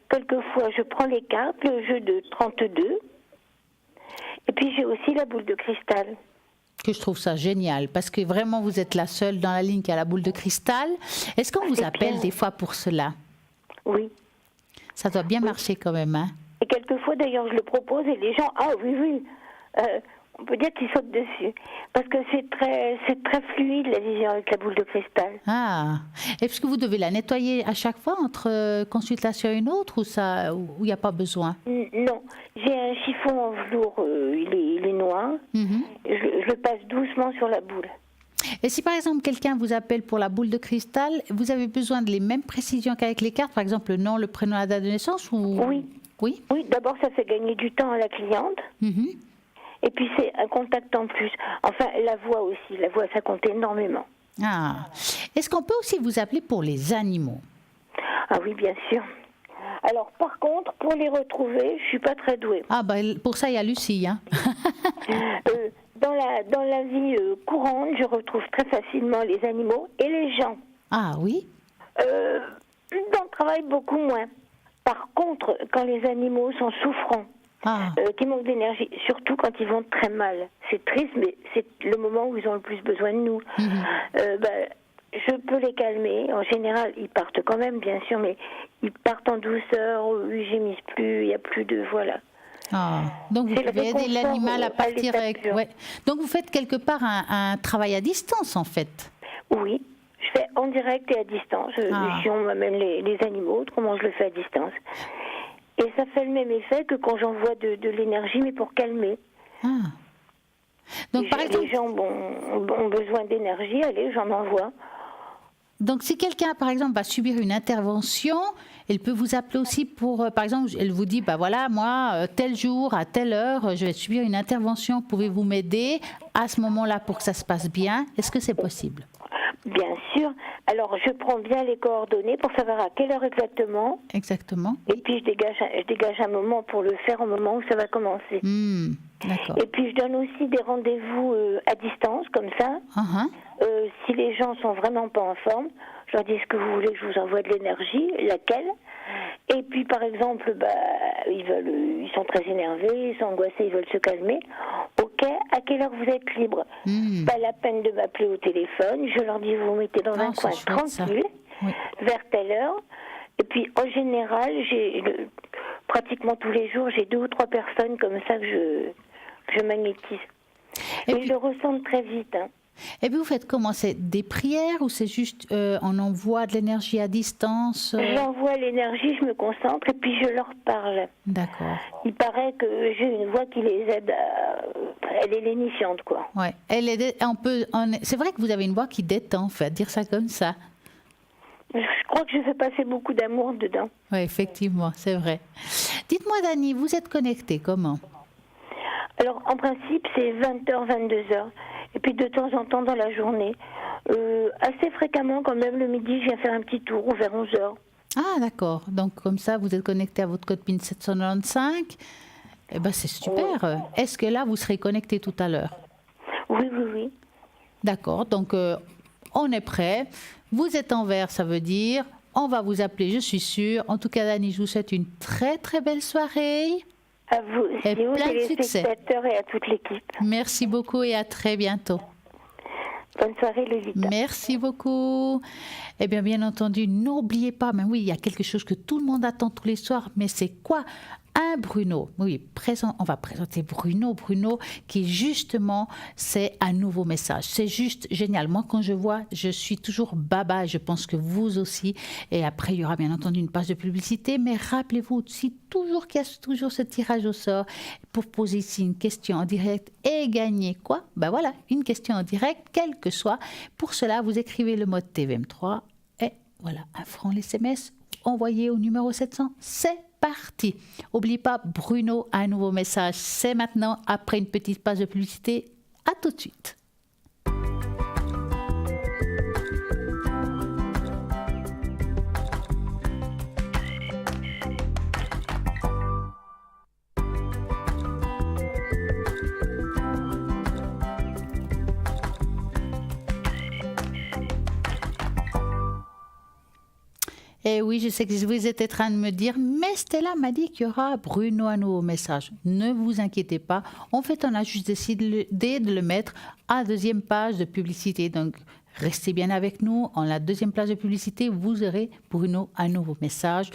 quelquefois, je prends les cartes, le jeu de 32. Et puis, j'ai aussi la boule de cristal. Que je trouve ça génial, parce que vraiment, vous êtes la seule dans la ligne qui a la boule de cristal. Est-ce qu'on vous appelle des fois pour cela? Oui. Ça doit bien marcher quand même, hein? Et Et quelquefois, d'ailleurs, je le propose et les gens, ah oui, oui, on peut dire qu'ils sautent dessus. Parce que c'est très fluide, la vision avec la boule de cristal. Ah, est-ce que vous devez la nettoyer à chaque fois entre consultation et une autre ou il n'y a pas besoin? Non, j'ai un chiffon en velours, il est noir. Je le passe doucement sur la boule. Et si par exemple quelqu'un vous appelle pour la boule de cristal, vous avez besoin de les mêmes précisions qu'avec les cartes, par exemple le nom, le prénom, la date de naissance ou... Oui. Oui. Oui, d'abord ça fait gagner du temps à la cliente. Et puis c'est un contact en plus. Enfin, la voix aussi. La voix, ça compte énormément. Ah. Est-ce qu'on peut aussi vous appeler pour les animaux? Ah oui, bien sûr. Alors, par contre, pour les retrouver, je suis pas très douée. Ah, pour ça, il y a Lucie. Hein. Dans la vie courante, je retrouve très facilement les animaux et les gens. Ah oui? Dans le travail, beaucoup moins. Par contre, quand les animaux sont souffrants, qui manquent d'énergie, surtout quand ils vont très mal. C'est triste, mais c'est le moment où ils ont le plus besoin de nous. Je peux les calmer. En général, ils partent quand même, bien sûr, mais ils partent en douceur, ils gémissent plus, il n'y a plus de... Voilà. Ah, donc vous pouvez aider l'animal à partir avec... Ouais. Donc vous faites quelque part un travail à distance, en fait. Oui, je fais en direct et à distance. Si on m'amène les animaux, autrement je le fais à distance. Et ça fait le même effet que quand j'envoie de l'énergie, mais pour calmer. Donc, par exemple, les gens ont besoin d'énergie, allez, j'en envoie. Donc, si quelqu'un, par exemple, va subir une intervention, elle peut vous appeler aussi pour, par exemple, elle vous dit, voilà, moi, tel jour, à telle heure, je vais subir une intervention, pouvez-vous m'aider à ce moment-là pour que ça se passe bien? Est-ce que c'est possible? Bien sûr. Alors, je prends bien les coordonnées pour savoir à quelle heure exactement. Exactement. Et puis, je dégage un moment pour le faire au moment où ça va commencer. D'accord. Et puis, je donne aussi des rendez-vous à distance, comme ça. Si les gens sont vraiment pas en forme, je leur dis, est-ce que vous voulez que je vous envoie de l'énergie? Laquelle? Et puis, par exemple, ils sont très énervés, ils sont angoissés, ils veulent se calmer. Ok, à quelle heure vous êtes libre? Pas la peine de m'appeler au téléphone. Je leur dis, vous vous mettez dans un coin tranquille, vers telle heure. Et puis, en général, pratiquement tous les jours, j'ai 2 ou 3 personnes comme ça que je magnétise. Et puis, je le ressens très vite. Et puis vous faites comment? C'est des prières ou c'est juste on envoie de l'énergie à distance? J'envoie l'énergie, je me concentre et puis je leur parle. D'accord. Il paraît que j'ai une voix qui les aide elle est lénifiante, quoi. Ouais. C'est vrai que vous avez une voix qui détend, en fait, dire ça comme ça. Je crois que je fais passer beaucoup d'amour dedans. Oui, effectivement, c'est vrai. Dites-moi, Dani, vous êtes connectée comment? Alors, en principe, c'est 20h, 22h. Et puis, de temps en temps, dans la journée. Assez fréquemment, quand même, le midi, je viens faire un petit tour, ou vers 11h. Ah, d'accord. Donc, comme ça, vous êtes connecté à votre code PIN 795. Eh bien, c'est super. Ouais. Est-ce que là, vous serez connecté tout à l'heure? Oui, oui, oui. D'accord. Donc, on est prêt. Vous êtes en vert, ça veut dire on va vous appeler, je suis sûre. En tout cas, Dani, je vous souhaite une très, très belle soirée. À vous aussi, et plein de succès. Spectateurs et à toute l'équipe. Merci beaucoup et à très bientôt. Bonne soirée, Lolita. Merci beaucoup. Eh bien, bien entendu, n'oubliez pas, mais oui, il y a quelque chose que tout le monde attend tous les soirs, mais c'est quoi? Un Bruno. Oui, on va présenter Bruno. Bruno, qui justement, c'est un nouveau message. C'est juste génial. Moi, quand je vois, je suis toujours baba. Je pense que vous aussi. Et après, il y aura bien entendu une page de publicité. Mais rappelez-vous aussi toujours qu'il y a toujours ce tirage au sort pour poser ici une question en direct et gagner quoi? Ben voilà, une question en direct, quelle que soit. Pour cela, vous écrivez le mode TVM3 et voilà, 1 franc l'SMS. Envoyez au numéro 700. C'est parti. N'oubliez pas, Bruno a un nouveau message. C'est maintenant, après une petite page de publicité. À tout de suite. Et oui, je sais que vous êtes en train de me dire, mais Stella m'a dit qu'il y aura Bruno un nouveau message. Ne vous inquiétez pas. En fait, on a juste décidé de le mettre à 2e page de publicité. Donc, Restez bien avec nous. En la deuxième place de publicité, vous aurez Bruno un nouveau message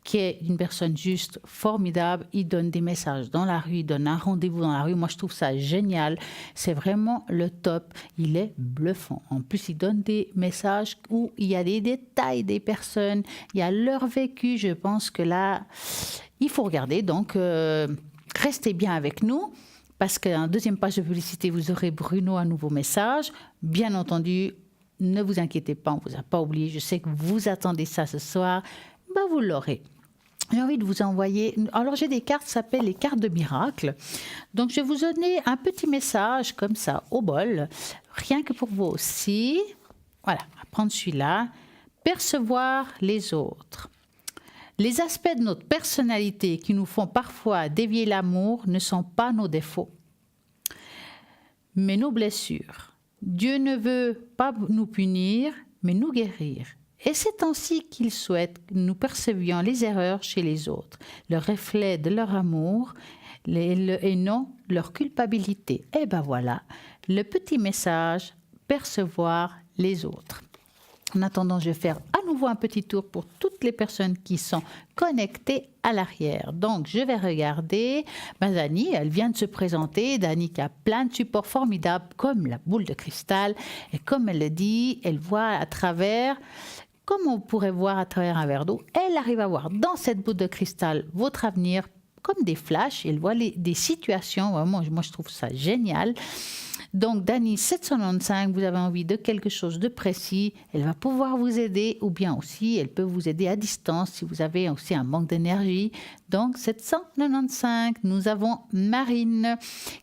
qui est une personne juste formidable. Il donne des messages dans la rue, il donne un rendez-vous dans la rue. Moi, je trouve ça génial. C'est vraiment le top. Il est bluffant. En plus, il donne des messages où il y a des détails des personnes, il y a leur vécu. Je pense que là, il faut regarder. Donc, restez bien avec nous. Parce qu'en deuxième page de publicité, vous aurez Bruno un nouveau message. Bien entendu, ne vous inquiétez pas, on ne vous a pas oublié. Je sais que vous attendez ça ce soir. Ben, vous l'aurez. J'ai envie de vous envoyer... Alors, j'ai des cartes qui s'appellent les cartes de miracle. Donc, je vais vous donner un petit message comme ça, au bol. Rien que pour vous aussi. Voilà, on va prendre celui-là. Percevoir les autres. Les aspects de notre personnalité qui nous font parfois dévier l'amour ne sont pas nos défauts, mais nos blessures. Dieu ne veut pas nous punir, mais nous guérir. Et c'est ainsi qu'il souhaite que nous percevions les erreurs chez les autres, le reflet de leur amour et non leur culpabilité. Et ben voilà, le petit message, percevoir les autres. En attendant, je vais faire à nouveau un petit tour pour toutes les personnes qui sont connectées à l'arrière. Donc, je vais regarder. Dani, elle vient de se présenter. Dani qui a plein de supports formidables comme la boule de cristal. Et comme elle le dit, elle voit à travers, comme on pourrait voir à travers un verre d'eau, elle arrive à voir dans cette boule de cristal votre avenir comme des flashs. Elle voit des situations. Vraiment, moi, je trouve ça génial. Donc, Dani 795, vous avez envie de quelque chose de précis, elle va pouvoir vous aider, ou bien aussi, elle peut vous aider à distance si vous avez aussi un manque d'énergie. Donc, 795, nous avons Marine,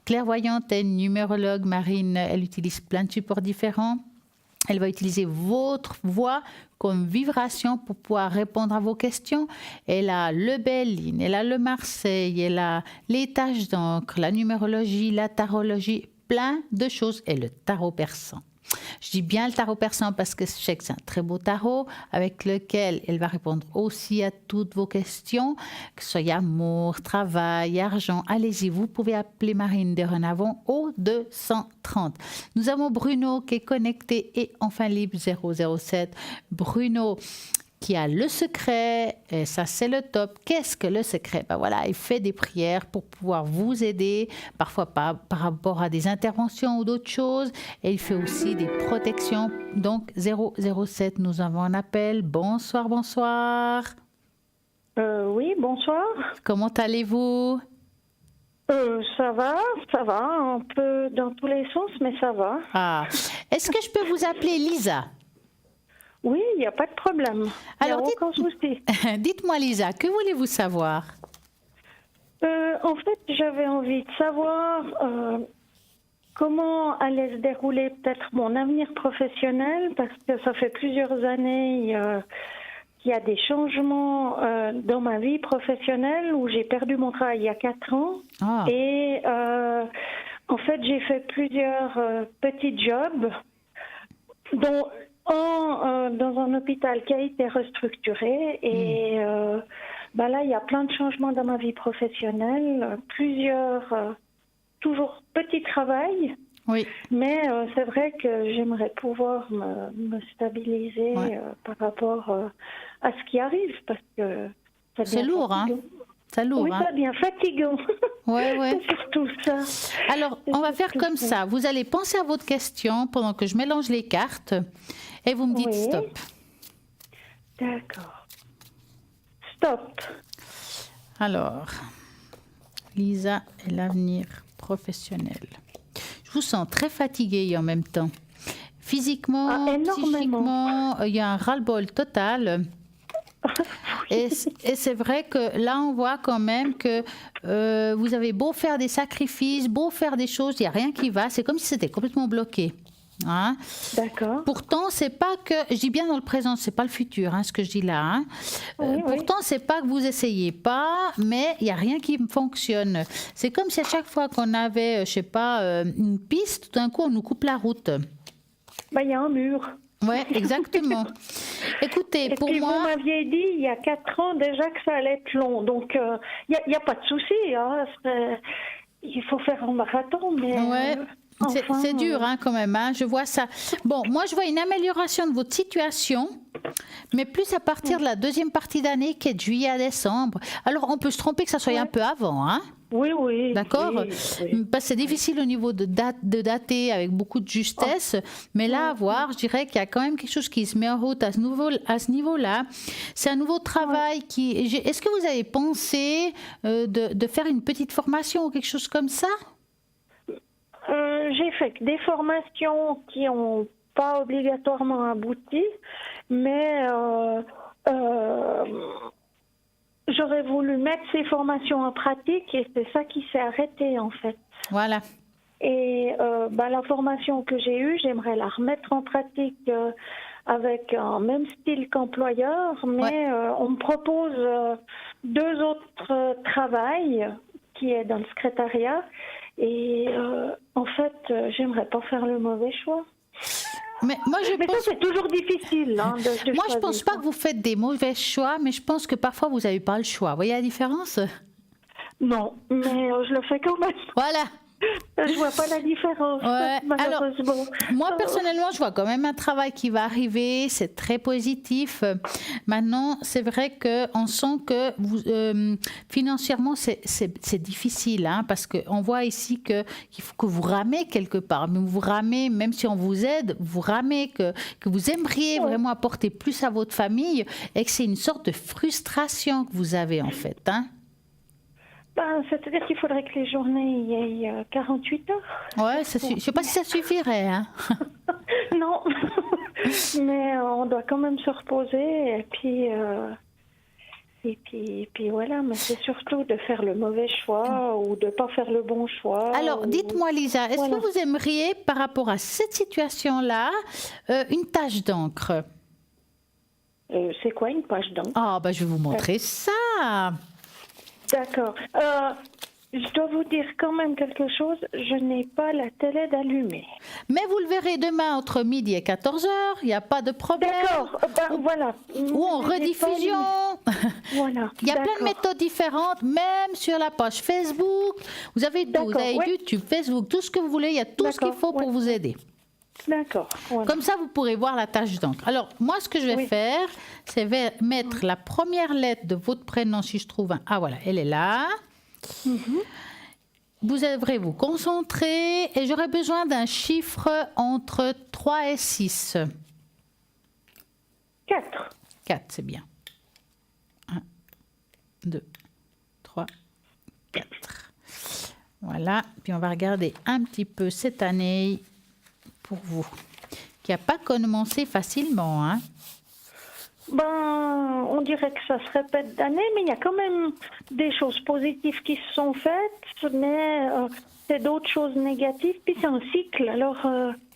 clairvoyante et numérologue. Marine, elle utilise plein de supports différents. Elle va utiliser votre voix comme vibration pour pouvoir répondre à vos questions. Elle a le Béline, elle a le Marseille, elle a les taches d'encre, la numérologie, la tarologie, plein de choses, et le tarot persan. Je dis bien le tarot persan parce que je sais que c'est un très beau tarot avec lequel elle va répondre aussi à toutes vos questions, que ce soit amour, travail, argent. Allez-y, vous pouvez appeler Marine dorénavant au 230. Nous avons Bruno qui est connecté et enfin libre 007. Bruno qui a le secret, et ça c'est le top. Qu'est-ce que le secret? Ben voilà, il fait des prières pour pouvoir vous aider, parfois pas par rapport à des interventions ou d'autres choses, et il fait aussi des protections. Donc 007, nous avons un appel. Bonsoir, bonsoir. Oui, bonsoir. Comment allez-vous? Ça va, un peu dans tous les sens, mais ça va. Ah, est-ce que je peux vous appeler Lisa? Oui, il n'y a pas de problème. Alors, aucun souci. Dites-moi Lisa, que voulez-vous savoir? En fait, j'avais envie de savoir comment allait se dérouler peut-être mon avenir professionnel, parce que ça fait plusieurs années qu'il y a des changements dans ma vie professionnelle où j'ai perdu mon travail il y a 4 ans. Ah. Et en fait, j'ai fait plusieurs petits jobs, dont dans un hôpital qui a été restructuré. Et là, il y a plein de changements dans ma vie professionnelle, plusieurs, toujours petits travail. Oui. Mais c'est vrai que j'aimerais pouvoir me stabiliser par rapport à ce qui arrive, parce que c'est lourd, hein? C'est lourd, oui, ça devient fatigant. Ouais. C'est surtout ça. Alors, on va faire comme ça. Vous allez penser à votre question pendant que je mélange les cartes et vous me dites stop. D'accord. Stop. Alors, Lisa et l'avenir professionnel. Je vous sens très fatiguée et en même temps. Physiquement, psychiquement, il y a un ras-le-bol total. Et c'est vrai que là, on voit quand même que vous avez beau faire des sacrifices, beau faire des choses, il n'y a rien qui va. C'est comme si c'était complètement bloqué. Hein? D'accord. Pourtant, c'est pas que, je dis bien dans le présent, c'est pas le futur, hein, ce que je dis là. Hein. Pourtant, c'est pas que vous essayez pas, mais il n'y a rien qui fonctionne. C'est comme si à chaque fois qu'on avait, je sais pas, une piste, tout d'un coup, on nous coupe la route. Il y a un mur. Oui, exactement. Écoutez, pour puis moi... vous m'aviez dit il y a 4 ans déjà que ça allait être long. Donc, il n'y a pas de souci. Hein. Il faut faire un marathon, mais... C'est dur quand même, hein, je vois ça. Bon, moi je vois une amélioration de votre situation, mais plus à partir de la deuxième partie d'année, qui est de juillet à décembre. Alors on peut se tromper que ça soit un peu avant, hein. Oui. D'accord. Oui. Parce que c'est difficile au niveau de dater avec beaucoup de justesse, mais là, à voir, je dirais qu'il y a quand même quelque chose qui se met en route à ce niveau-là. C'est un nouveau travail qui... Est-ce que vous avez pensé de faire une petite formation ou quelque chose comme ça? J'ai fait des formations qui n'ont pas obligatoirement abouti, mais j'aurais voulu mettre ces formations en pratique et c'est ça qui s'est arrêté en fait. Voilà. Et la formation que j'ai eue, j'aimerais la remettre en pratique avec un même style qu'employeur, mais on me propose 2 autres travails qui est dans le secrétariat. Et en fait, j'aimerais pas faire le mauvais choix. Mais moi, ça, c'est toujours difficile. De moi, choisir. je pense pas que vous faites des mauvais choix, mais je pense que parfois, vous n'avez pas le choix. Vous voyez la différence? Non, mais je le fais quand même. Voilà. Je vois pas la différence, malheureusement. Alors, moi, personnellement, je vois quand même un travail qui va arriver. C'est très positif. Maintenant, c'est vrai qu'on sent que vous, financièrement, c'est difficile. Hein, parce qu'on voit ici qu'il faut que vous ramez quelque part. Mais vous ramez, même si on vous aide, vous ramez que vous aimeriez vraiment apporter plus à votre famille et que c'est une sorte de frustration que vous avez, en fait. Hein. C'est-à-dire qu'il faudrait que les journées y aient 48 heures. Ouais, je ne sais pas si ça suffirait. Hein. Non, mais on doit quand même se reposer et puis voilà, mais c'est surtout de faire le mauvais choix ou de ne pas faire le bon choix. Alors, dites-moi Lisa, est-ce que vous aimeriez, par rapport à cette situation-là, une tache d'encre? C'est quoi une tache d'encre? Ah, je vais vous montrer ça. D'accord. Je dois vous dire quand même quelque chose. Je n'ai pas la télé d'allumée. Mais vous le verrez demain entre midi et 14h. Il n'y a pas de problème. D'accord. Voilà. Ou en rediffusion. Voilà. Il y a plein de méthodes différentes, même sur la page Facebook. Vous avez tout. Vous avez YouTube, Facebook, tout ce que vous voulez. Il y a tout ce qu'il faut pour vous aider. D'accord. Voilà. Comme ça, vous pourrez voir la tache d'encre. Alors, moi, ce que je vais faire, c'est mettre la première lettre de votre prénom, si je trouve un... Ah, voilà, elle est là. Vous devrez vous concentrer et j'aurai besoin d'un chiffre entre 3 et 6. 4. 4, c'est bien. 1, 2, 3, 4. Voilà. Puis, on va regarder un petit peu cette année... pour vous, qui n'a pas commencé facilement. Hein. On dirait que ça se répète d'année, mais il y a quand même des choses positives qui se sont faites, mais c'est d'autres choses négatives, puis c'est un cycle. Alors,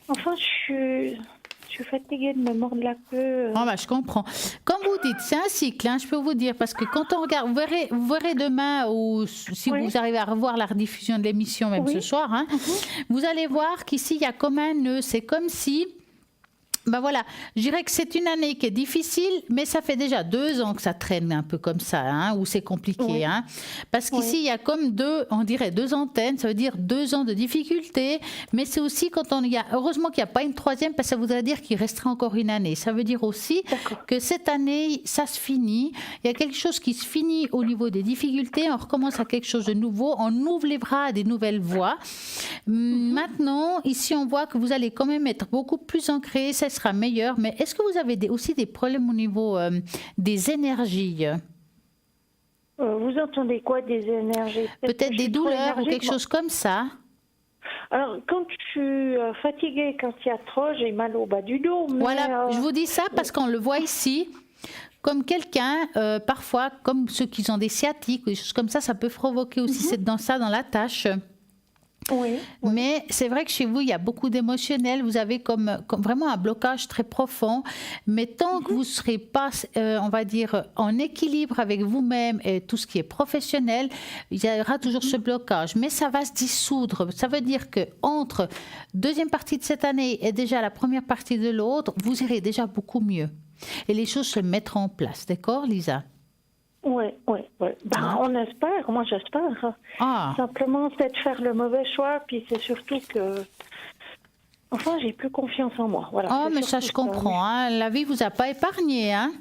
enfin, je suis fatiguée de me mordre la queue. Je comprends. Comme vous dites, c'est un cycle, hein, je peux vous dire, parce que quand on regarde, vous verrez demain, ou si vous arrivez à revoir la rediffusion de l'émission, même ce soir, hein, vous allez voir qu'ici, il y a comme un nœud. C'est comme si... voilà, je dirais que c'est une année qui est difficile, mais ça fait déjà 2 ans que ça traîne un peu comme ça, hein, où c'est compliqué. Hein, parce qu'ici, il y a comme 2 antennes, ça veut dire 2 ans de difficulté, mais c'est aussi heureusement qu'il n'y a pas une 3e, parce que ça voudrait dire qu'il restera encore une année. Ça veut dire aussi que cette année, ça se finit. Il y a quelque chose qui se finit au niveau des difficultés, on recommence à quelque chose de nouveau, on ouvre les bras à des nouvelles voies. Maintenant, ici, on voit que vous allez quand même être beaucoup plus ancré, ça sera meilleur, mais est-ce que vous avez aussi des problèmes au niveau des énergies? Vous entendez quoi des énergies? Peut-être des douleurs ou quelque chose comme ça? Alors, quand je suis fatiguée, quand il y a trop, j'ai mal au bas du dos. Mais voilà, je vous dis ça parce qu'on le voit ici. Comme quelqu'un, parfois, comme ceux qui ont des sciatiques ou des choses comme ça peut provoquer aussi dans la tâche. Oui. Mais c'est vrai que chez vous, il y a beaucoup d'émotionnel. Vous avez comme vraiment un blocage très profond. Mais tant que vous ne serez pas, on va dire, en équilibre avec vous-même et tout ce qui est professionnel, il y aura toujours ce blocage. Mais ça va se dissoudre. Ça veut dire qu'entre deuxième partie de cette année et déjà la première partie de l'autre, vous irez déjà beaucoup mieux. Et les choses se mettront en place. D'accord, Lisa ? Oui. On espère, moi j'espère. Simplement, c'est de faire le mauvais choix, puis c'est surtout que Enfin, j'ai plus confiance en moi. Voilà. Oh, c'est mais ça, surtout je comprends. Hein. La vie vous a pas épargné. Hein.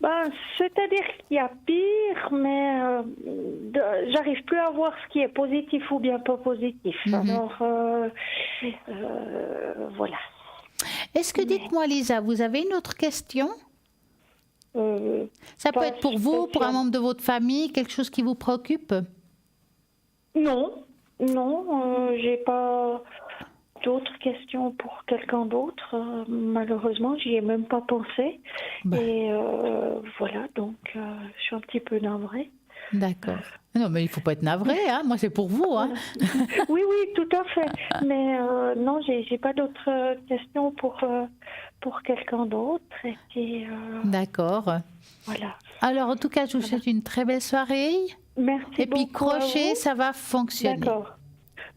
Ben, c'est-à-dire qu'il y a pire, mais j'arrive plus à voir ce qui est positif ou bien pas positif. Alors, voilà. Est-ce que, dites-moi, Lisa, vous avez une autre question? Ça peut pas être pour vous, pour un membre de votre famille, quelque chose qui vous préoccupe? Non, j'ai pas d'autres questions pour quelqu'un d'autre. Malheureusement, j'y ai même pas pensé. Et voilà, donc je suis un petit peu navrée. D'accord. Non, mais il faut pas être navré, hein. Moi, c'est pour vous. Hein. Oui, tout à fait. Mais non, j'ai pas d'autres questions pour quelqu'un d'autre. Et puis, d'accord. voilà. Alors, en tout cas, je vous souhaite une très belle soirée. Merci Et puis, beaucoup à crochet, vous. ça va fonctionner. D'accord.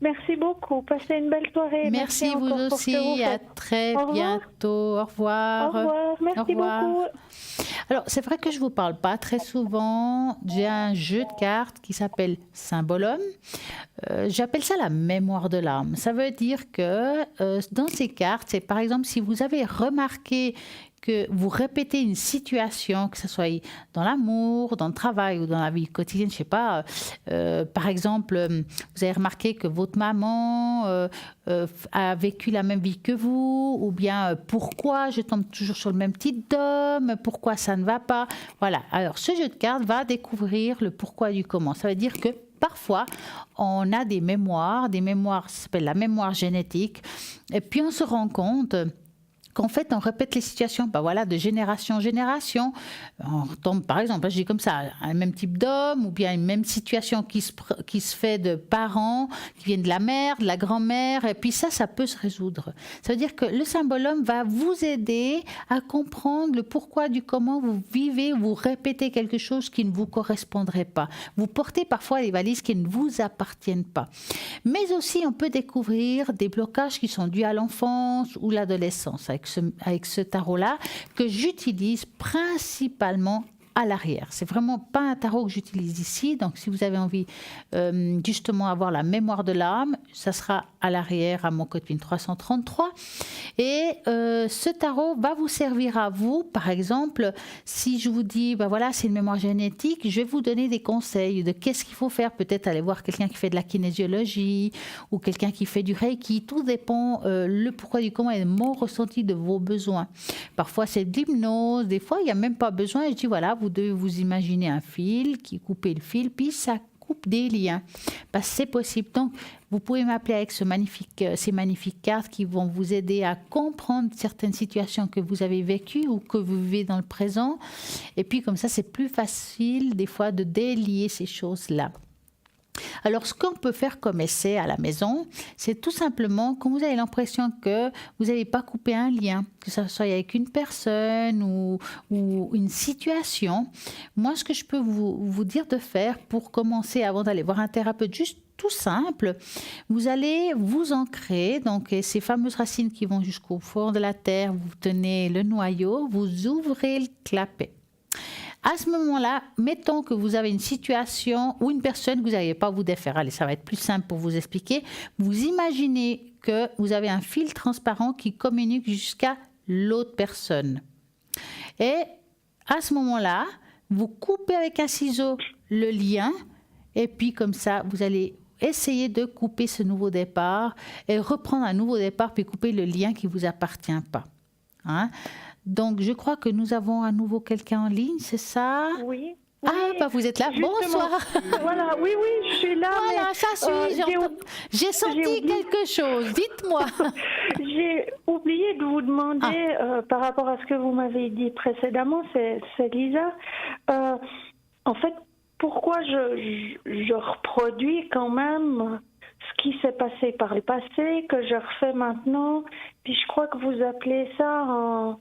Merci beaucoup. Passez une belle soirée. Merci vous encore pour ce que vous aussi. À faites. très Au revoir. bientôt. Au revoir. Au revoir. Merci Au revoir. beaucoup. Alors, c'est vrai que je ne vous parle pas très souvent. J'ai un jeu de cartes qui s'appelle Symbolum. J'appelle ça la mémoire de l'âme. Ça veut dire que dans ces cartes, c'est par exemple si vous avez remarqué que vous répétez une situation, que ce soit dans l'amour, dans le travail ou dans la vie quotidienne, je ne sais pas, par exemple, vous avez remarqué que votre maman a vécu la même vie que vous, ou bien pourquoi je tombe toujours sur le même type d'homme, pourquoi ça ne va pas. Voilà, alors ce jeu de cartes va découvrir le pourquoi du comment. Ça veut dire que parfois, on a des mémoires, ça s'appelle la mémoire génétique, et puis on se rend compte qu'en fait, on répète les situations de génération en génération. On tombe, par exemple, je dis comme ça, un même type d'homme ou bien une même situation qui se fait de parents qui viennent de la mère, de la grand-mère, et puis ça peut se résoudre. Ça veut dire que le symbolum va vous aider à comprendre le pourquoi du comment vous vivez, vous répétez quelque chose qui ne vous correspondrait pas. Vous portez parfois des valises qui ne vous appartiennent pas. Mais aussi, on peut découvrir des blocages qui sont dus à l'enfance ou l'adolescence. Avec ce tarot-là, que j'utilise principalement à l'arrière. C'est vraiment pas un tarot que j'utilise ici. Donc, si vous avez envie justement avoir la mémoire de l'âme, ça sera à l'arrière à mon code PIN 333. Et ce tarot va vous servir à vous. Par exemple, si je vous dis, c'est une mémoire génétique, je vais vous donner des conseils de qu'est-ce qu'il faut faire. Peut-être aller voir quelqu'un qui fait de la kinésiologie ou quelqu'un qui fait du reiki. Tout dépend le pourquoi du comment et mon ressenti de vos besoins. Parfois, c'est de l'hypnose. Des fois, il n'y a même pas besoin. Et je dis, vous devez vous imaginer un fil, coupez le fil, puis ça coupe des liens. C'est possible. Donc, vous pouvez m'appeler avec ces magnifiques cartes qui vont vous aider à comprendre certaines situations que vous avez vécues ou que vous vivez dans le présent. Et puis, comme ça, c'est plus facile, des fois, de délier ces choses-là. Alors, ce qu'on peut faire comme essai à la maison, c'est tout simplement quand vous avez l'impression que vous n'avez pas coupé un lien, que ce soit avec une personne ou une situation. Moi, ce que je peux vous dire de faire pour commencer avant d'aller voir un thérapeute, juste tout simple, vous allez vous ancrer, donc ces fameuses racines qui vont jusqu'au fond de la terre, vous tenez le noyau, vous ouvrez le clapet. À ce moment-là, mettons que vous avez une situation ou une personne que vous n'arrivez pas à vous défaire. Allez, ça va être plus simple pour vous expliquer. Vous imaginez que vous avez un fil transparent qui communique jusqu'à l'autre personne. Et à ce moment-là, vous coupez avec un ciseau le lien et puis comme ça, vous allez essayer de couper ce nouveau départ et reprendre un nouveau départ puis couper le lien qui ne vous appartient pas. Hein? Donc, je crois que nous avons à nouveau quelqu'un en ligne, c'est ça? Oui. Ah, vous êtes là. Justement. Bonsoir. Voilà, oui, je suis là. Voilà, mais, ça suit. J'ai senti quelque chose. Dites-moi. J'ai oublié de vous demander, par rapport à ce que vous m'avez dit précédemment, c'est Lisa. En fait, pourquoi je reproduis quand même ce qui s'est passé par le passé, que je refais maintenant, puis je crois que vous appelez ça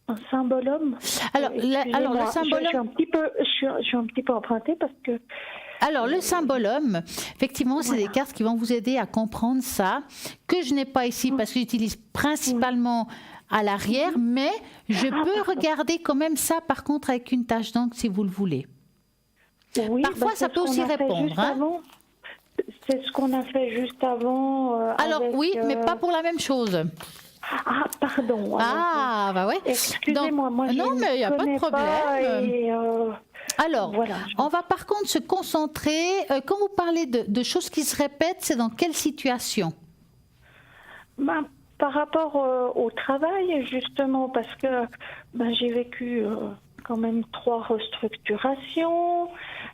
un symbolum. Alors, le symbolum... Je suis un petit peu empruntée parce que... Alors, le symbolum, effectivement, c'est des cartes qui vont vous aider à comprendre ça, que je n'ai pas ici parce que j'utilise principalement à l'arrière, mais je peux regarder quand même ça, par contre, avec une tache d'encre si vous le voulez. Oui, parfois, ça peut aussi répondre. c'est ce qu'on a fait juste avant. Alors avec, oui, mais pas pour la même chose. Ah, pardon. Ah, bah ouais. Excusez-moi, moi je non, mais il n'y a pas de connais problème. et, Alors, voilà. on va par contre se concentrer. Quand vous parlez de choses qui se répètent, c'est dans quelle situation? Par rapport au travail, justement, parce que j'ai vécu quand même 3 restructurations.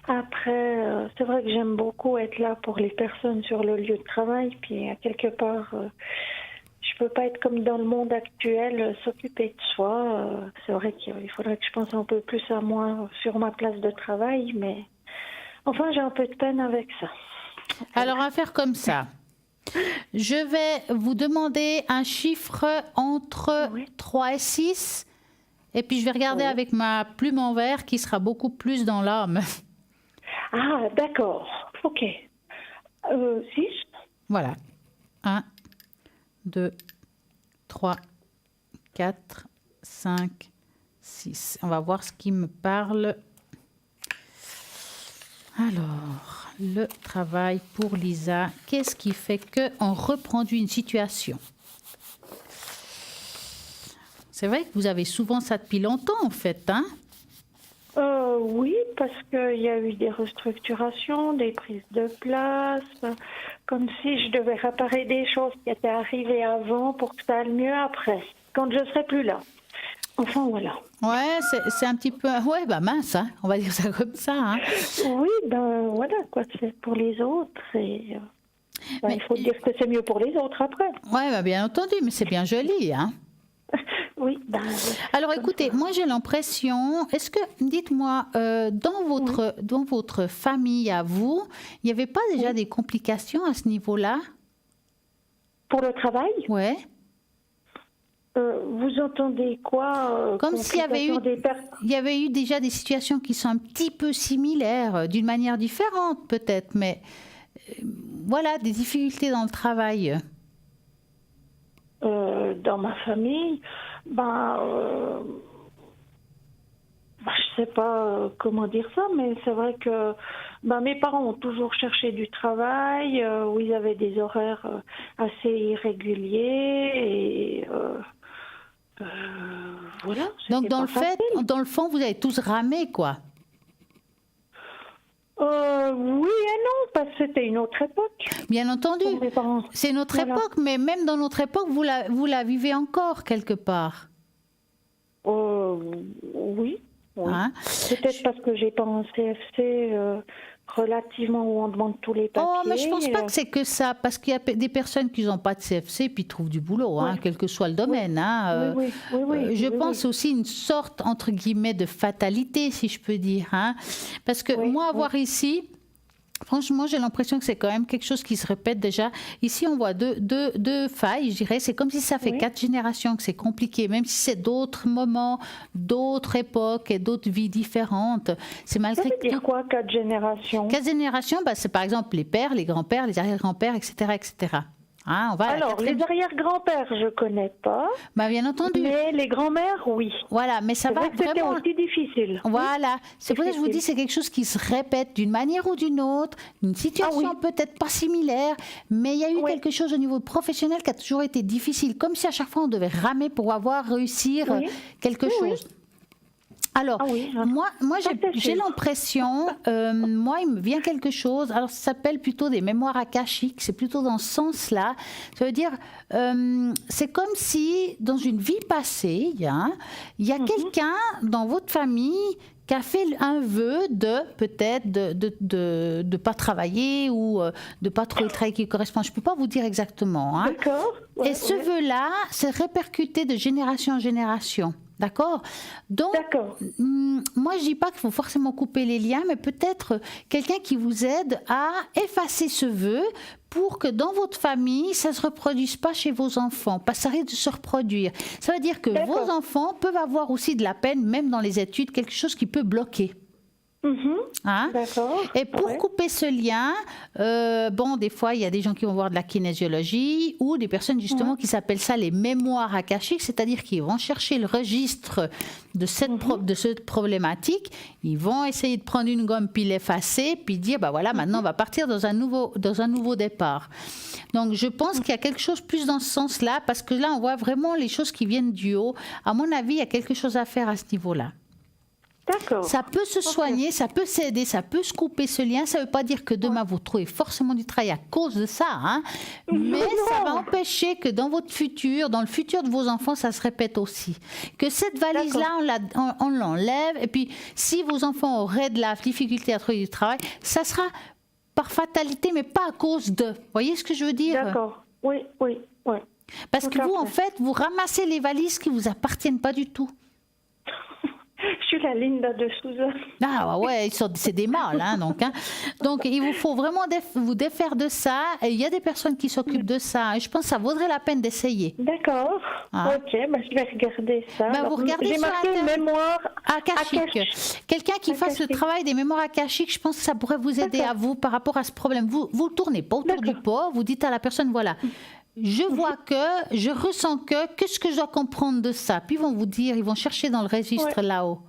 Après, c'est vrai que j'aime beaucoup être là pour les personnes sur le lieu de travail. Puis, quelque part, je peux pas être comme dans le monde actuel, s'occuper de soi. C'est vrai qu'il faudrait que je pense un peu plus à moi sur ma place de travail. Mais enfin, j'ai un peu de peine avec ça. Alors, on va faire comme ça. Je vais vous demander un chiffre entre 3 et 6. Et puis, je vais regarder avec ma plume en verre qui sera beaucoup plus dans l'âme. Ah, d'accord. OK. 6. Voilà. 1, 2, 3, 4, 5, 6. On va voir ce qui me parle. Alors, le travail pour Lisa. Qu'est-ce qui fait qu'on reproduit une situation? C'est vrai que vous avez souvent ça depuis longtemps, en fait, hein? Oui, parce qu'il y a eu des restructurations, des prises de place, comme si je devais réparer des choses qui étaient arrivées avant pour que ça aille mieux après, quand je ne serai plus là. Enfin, voilà. Ouais, c'est un petit peu... Ouais, bah mince, hein, on va dire ça comme ça. Hein. Oui, voilà, quoi, c'est pour les autres. Et, il faut dire que c'est mieux pour les autres après. Ouais, bah, bien entendu, mais c'est bien joli, hein. Oui. Alors écoutez, moi j'ai l'impression, est-ce que, dites-moi, dans votre famille à vous, il n'y avait pas déjà des complications à ce niveau-là? Pour le travail? Ouais. Vous entendez quoi? Comme s'il y avait eu déjà des situations qui sont un petit peu similaires, d'une manière différente peut-être, mais voilà, des difficultés dans le travail. Dans ma famille, je sais pas comment dire ça, mais c'est vrai que mes parents ont toujours cherché du travail où ils avaient des horaires assez irréguliers et voilà. Donc dans le fond, vous avez tous ramé, quoi. Oui et non, parce que c'était une autre époque. Bien entendu, c'est notre époque, mais même dans notre époque, vous la vivez encore quelque part. Oui. Hein? Peut-être parce que j'ai pas un CFC relativement où on demande tous les papiers. Oh, mais je pense pas que c'est que ça, parce qu'il y a des personnes qui n'ont pas de CFC puis trouvent du boulot, hein, quel que soit le domaine. Hein. Je pense aussi une sorte, entre guillemets, de fatalité, si je peux dire. Hein. Parce que moi, avoir ici... Franchement, j'ai l'impression que c'est quand même quelque chose qui se répète déjà. Ici, on voit deux failles, je dirais. C'est comme si ça fait 4 générations que c'est compliqué, même si c'est d'autres moments, d'autres époques et d'autres vies différentes. C'est malgré ça veut dire quoi, 4 générations? 4 générations, c'est par exemple les pères, les grands-pères, les arrière-grands-pères, etc., etc. Hein, on va alors, les arrière-grands-pères, je ne connais pas. Bien entendu. Mais les grands-mères, oui. Voilà, mais ça va vraiment... C'était aussi difficile. Voilà, c'est pour ça que je vous dis, c'est quelque chose qui se répète d'une manière ou d'une autre, une situation peut-être pas similaire, mais il y a eu quelque chose au niveau professionnel qui a toujours été difficile, comme si à chaque fois on devait ramer pour réussir quelque chose. Alors, moi j'ai l'impression, il me vient quelque chose, alors ça s'appelle plutôt des mémoires akashiques, c'est plutôt dans ce sens-là. Ça veut dire, c'est comme si dans une vie passée, il y a quelqu'un dans votre famille qui a fait un vœu peut-être de pas travailler ou de pas trouver le travail qui correspond. Je peux pas vous dire exactement. Hein. D'accord. Et ce vœu-là, c'est répercuté de génération en génération. D'accord? Donc, moi, je dis pas qu'il faut forcément couper les liens, mais peut-être quelqu'un qui vous aide à effacer ce vœu pour que dans votre famille, ça ne se reproduise pas chez vos enfants, parce que ça risque de se reproduire. Ça veut dire que vos enfants peuvent avoir aussi de la peine, même dans les études, quelque chose qui peut bloquer. Hein? D'accord. Et pour Ouais. couper ce lien, des fois, il y a des gens qui vont voir de la kinésiologie ou des personnes justement qui s'appellent ça les mémoires akashiques, c'est-à-dire qu'ils vont chercher le registre de cette problématique, ils vont essayer de prendre une gomme puis l'effacer, puis dire, maintenant on va partir dans un nouveau départ. Donc je pense qu'il y a quelque chose plus dans ce sens-là, parce que là on voit vraiment les choses qui viennent du haut. À mon avis, il y a quelque chose à faire à ce niveau-là. D'accord. Ça peut se soigner, ça peut s'aider, ça peut se couper ce lien. Ça ne veut pas dire que demain vous trouvez forcément du travail à cause de ça, hein. Mais ça va empêcher que dans votre futur, dans le futur de vos enfants, ça se répète aussi. Que cette valise-là, on l'enlève. Et puis, si vos enfants auraient de la difficulté à trouver du travail, ça sera par fatalité, mais pas à cause de. Vous voyez ce que je veux dire? D'accord. Oui. Parce Tout que à vous, fait. en fait, vous ramassez les valises qui ne vous appartiennent pas du tout. Je suis la Linda de Souza. Ah ouais, c'est des mâles, hein, donc. Hein. Donc, il vous faut vraiment vous défaire de ça. Et il y a des personnes qui s'occupent de ça. Et je pense que ça vaudrait la peine d'essayer. D'accord. Ah. Ok, je vais regarder ça. Vous Alors, regardez j'ai sur marqué Internet. mémoire Akashique. Quelqu'un qui fasse le Akashique. travail des mémoires akashiques, je pense que ça pourrait vous aider à vous par rapport à ce problème. Vous ne tournez pas autour du pot, vous dites à la personne, voilà, je vois je ressens qu'est-ce que je dois comprendre de ça? Puis ils vont vous dire, ils vont chercher dans le registre là-haut.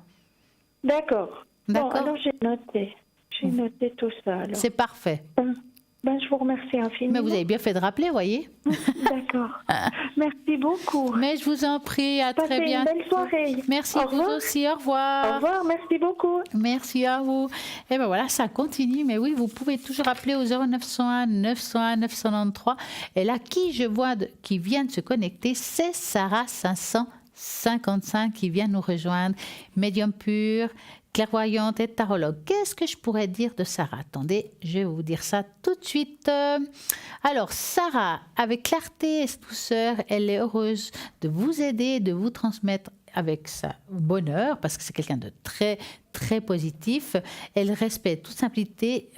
D'accord. D'accord. Bon, alors j'ai noté tout ça. Alors. C'est parfait. Je vous remercie infiniment. Mais vous avez bien fait de rappeler, voyez. D'accord. Merci beaucoup. Mais je vous en prie, à Passez très une bientôt. belle soirée. Merci Au vous revoir. aussi, au Au revoir. revoir, merci beaucoup. Merci à vous. Et ben voilà, ça continue. Mais oui, vous pouvez toujours appeler au 0901 901 993. Et là, qui je vois qui vient de se connecter, c'est Sarah 555 qui vient nous rejoindre. Médium pur, clairvoyante et tarologue. Qu'est-ce que je pourrais dire de Sarah? Attendez, je vais vous dire ça tout de suite. Alors, Sarah, avec clarté et douceur, elle est heureuse de vous aider, de vous transmettre avec sa bonheur, parce que c'est quelqu'un de très, très positif. Elle respecte toute simplicité.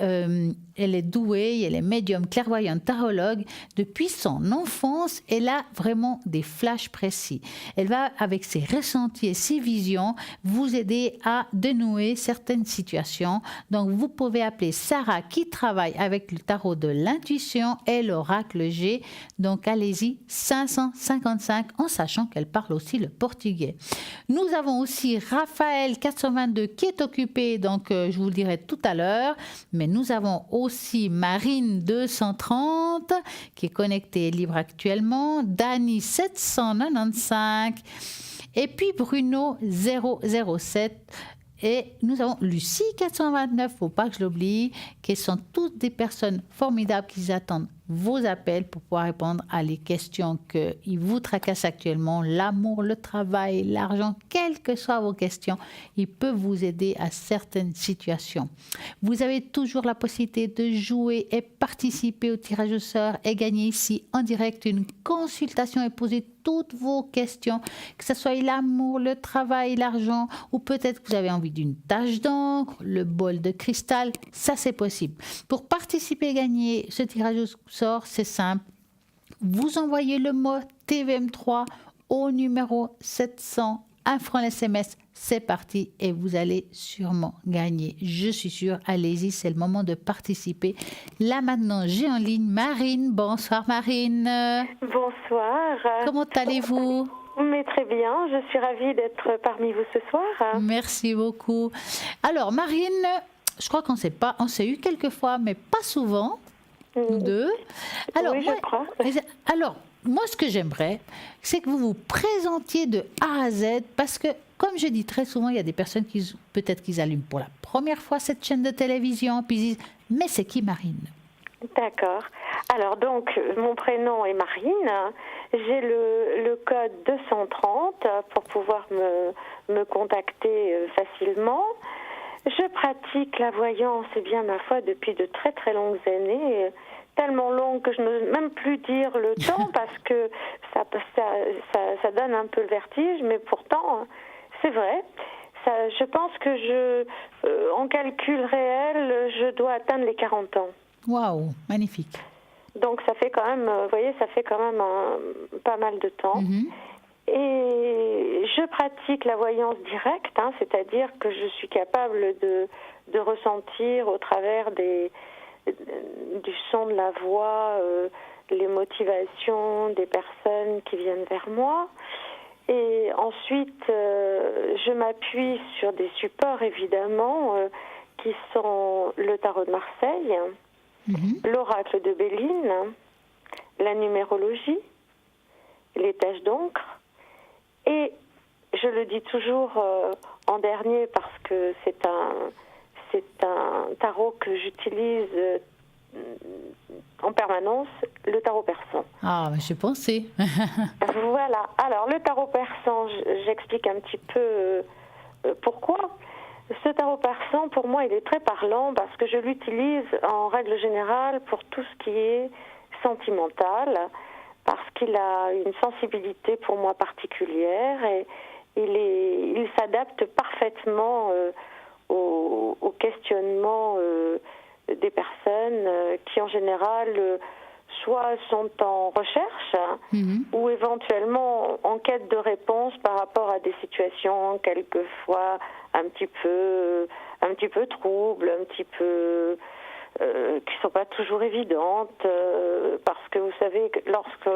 Elle est douée, elle est médium, clairvoyante, tarologue. Depuis son enfance, elle a vraiment des flashs précis. Elle va, avec ses ressentis et ses visions, vous aider à dénouer certaines situations. Donc, vous pouvez appeler Sarah qui travaille avec le tarot de l'intuition et l'oracle G. Donc, allez-y, 555, en sachant qu'elle parle aussi le portugais. Nous avons aussi Raphaël 422 qui est occupé, donc je vous le dirai tout à l'heure. Mais nous avons aussi Marine 230 qui est connectée et libre actuellement. Dani 795 et puis Bruno 007. Et nous avons Lucie 429, il ne faut pas que je l'oublie, qui sont toutes des personnes formidables qui attendent vos appels pour pouvoir répondre à les questions qui vous tracassent actuellement, l'amour, le travail, l'argent, quelles que soient vos questions, ils peuvent vous aider à certaines situations. Vous avez toujours la possibilité de jouer et participer au tirage au sort et gagner ici en direct une consultation et poser toutes vos questions, que ce soit l'amour, le travail, l'argent, ou peut-être que vous avez envie d'une tache d'encre, le bol de cristal, ça c'est possible. Pour participer et gagner ce tirage au sort, c'est simple. Vous envoyez le mot TVM3 au numéro 700, 1 franc SMS, c'est parti et vous allez sûrement gagner. Je suis sûre, allez-y, c'est le moment de participer. Là maintenant, j'ai en ligne Marine. Bonsoir Marine. Bonsoir. Comment allez-vous? Mais très bien, je suis ravie d'être parmi vous ce soir. Merci beaucoup. Alors Marine, je crois qu'on s'est eu quelques fois, mais pas souvent, nous deux. Alors, oui, je crois. Moi, ce que j'aimerais, c'est que vous vous présentiez de A à Z, parce que, comme je dis très souvent, il y a des personnes qui, peut-être qu'ils allument pour la première fois cette chaîne de télévision, puis ils disent, mais c'est qui Marine? D'accord. Alors donc, mon prénom est Marine. J'ai le code 230 pour pouvoir me contacter facilement. Je pratique la voyance, et bien ma foi, depuis de très très longues années, tellement longues que je n'ose même plus dire le temps parce que ça donne un peu le vertige, mais pourtant, c'est vrai. Je pense que en calcul réel, je dois atteindre les 40 ans. Waouh, magnifique. Donc ça fait quand même, vous voyez, ça fait quand même pas mal de temps. Mm-hmm. Et je pratique la voyance directe, c'est-à-dire que je suis capable de ressentir au travers du son de la voix les motivations des personnes qui viennent vers moi. Et ensuite, je m'appuie sur des supports, évidemment, qui sont le tarot de Marseille, l'oracle de Béline, la numérologie, les taches d'encre. Et je le dis toujours en dernier parce que c'est un tarot que j'utilise en permanence, le tarot persan. Ah, j'ai pensé. Voilà. Alors, le tarot persan, j'explique un petit peu pourquoi. Ce tarot persan, pour moi, il est très parlant parce que je l'utilise en règle générale pour tout ce qui est sentimental, parce qu'il a une sensibilité pour moi particulière et il s'adapte parfaitement au questionnement des personnes qui en général soit sont en recherche ou éventuellement en quête de réponse par rapport à des situations quelquefois un petit peu troubles, un petit peu qui sont pas toujours évidentes parce que vous savez que lorsque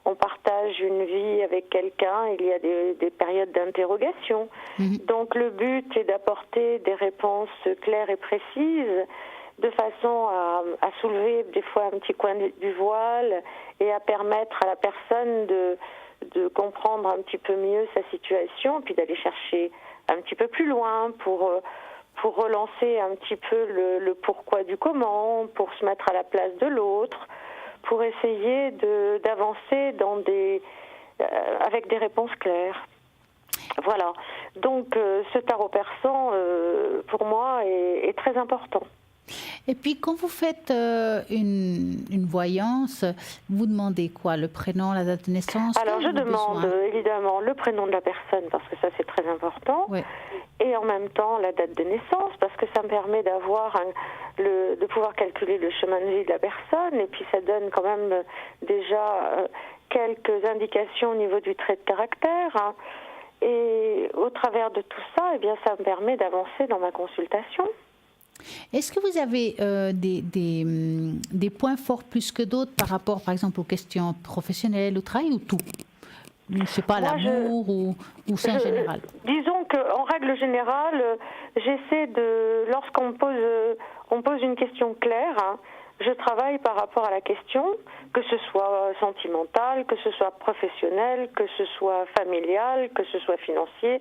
on partage une vie avec quelqu'un, il y a des périodes d'interrogation. Donc le but est d'apporter des réponses claires et précises de façon à soulever des fois un petit coin du voile et à permettre à la personne de comprendre un petit peu mieux sa situation, puis d'aller chercher un petit peu plus loin pour relancer un petit peu le pourquoi du comment, pour se mettre à la place de l'autre, pour essayer d'avancer avec des réponses claires. Voilà. Donc ce tarot persan, pour moi, est très important. Et puis, quand vous faites une voyance, vous demandez quoi? Le prénom, la date de naissance? Alors, je demande évidemment le prénom de la personne, parce que ça, c'est très important. Ouais. Et en même temps, la date de naissance, parce que ça me permet de pouvoir calculer le chemin de vie de la personne. Et puis, ça donne quand même déjà quelques indications au niveau du trait de caractère. Et au travers de tout ça, eh bien, ça me permet d'avancer dans ma consultation. Est-ce que vous avez des points forts plus que d'autres par rapport, par exemple, aux questions professionnelles, au travail ou tout? Je ne sais pas, l'amour ou c'est en général? Disons qu'en règle générale, j'essaie lorsqu'on on pose une question claire, je travaille par rapport à la question, que ce soit sentimental, que ce soit professionnel, que ce soit familial, que ce soit financier.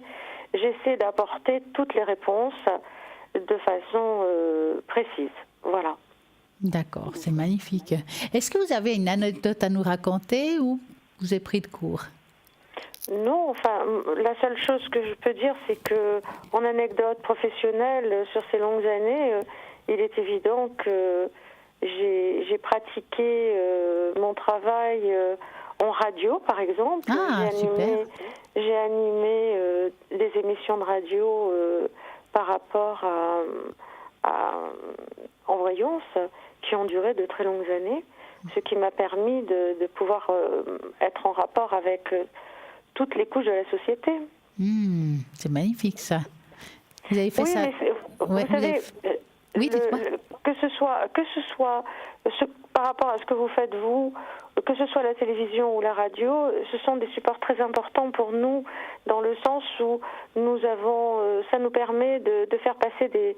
J'essaie d'apporter toutes les réponses de façon précise. Voilà. D'accord, c'est magnifique. Est-ce que vous avez une anecdote à nous raconter ou vous avez pris de court? Non, enfin, la seule chose que je peux dire, c'est que en anecdote professionnelle, sur ces longues années, il est évident que j'ai pratiqué mon travail en radio, par exemple. Ah, super. J'ai animé des émissions de radio par rapport en voyance qui ont duré de très longues années, ce qui m'a permis de pouvoir être en rapport avec toutes les couches de la société. C'est magnifique ça. Vous avez fait ça. Vous savez, oui, que ce soit par rapport à ce que vous faites vous, que ce soit la télévision ou la radio, ce sont des supports très importants pour nous, dans le sens où ça nous permet de faire passer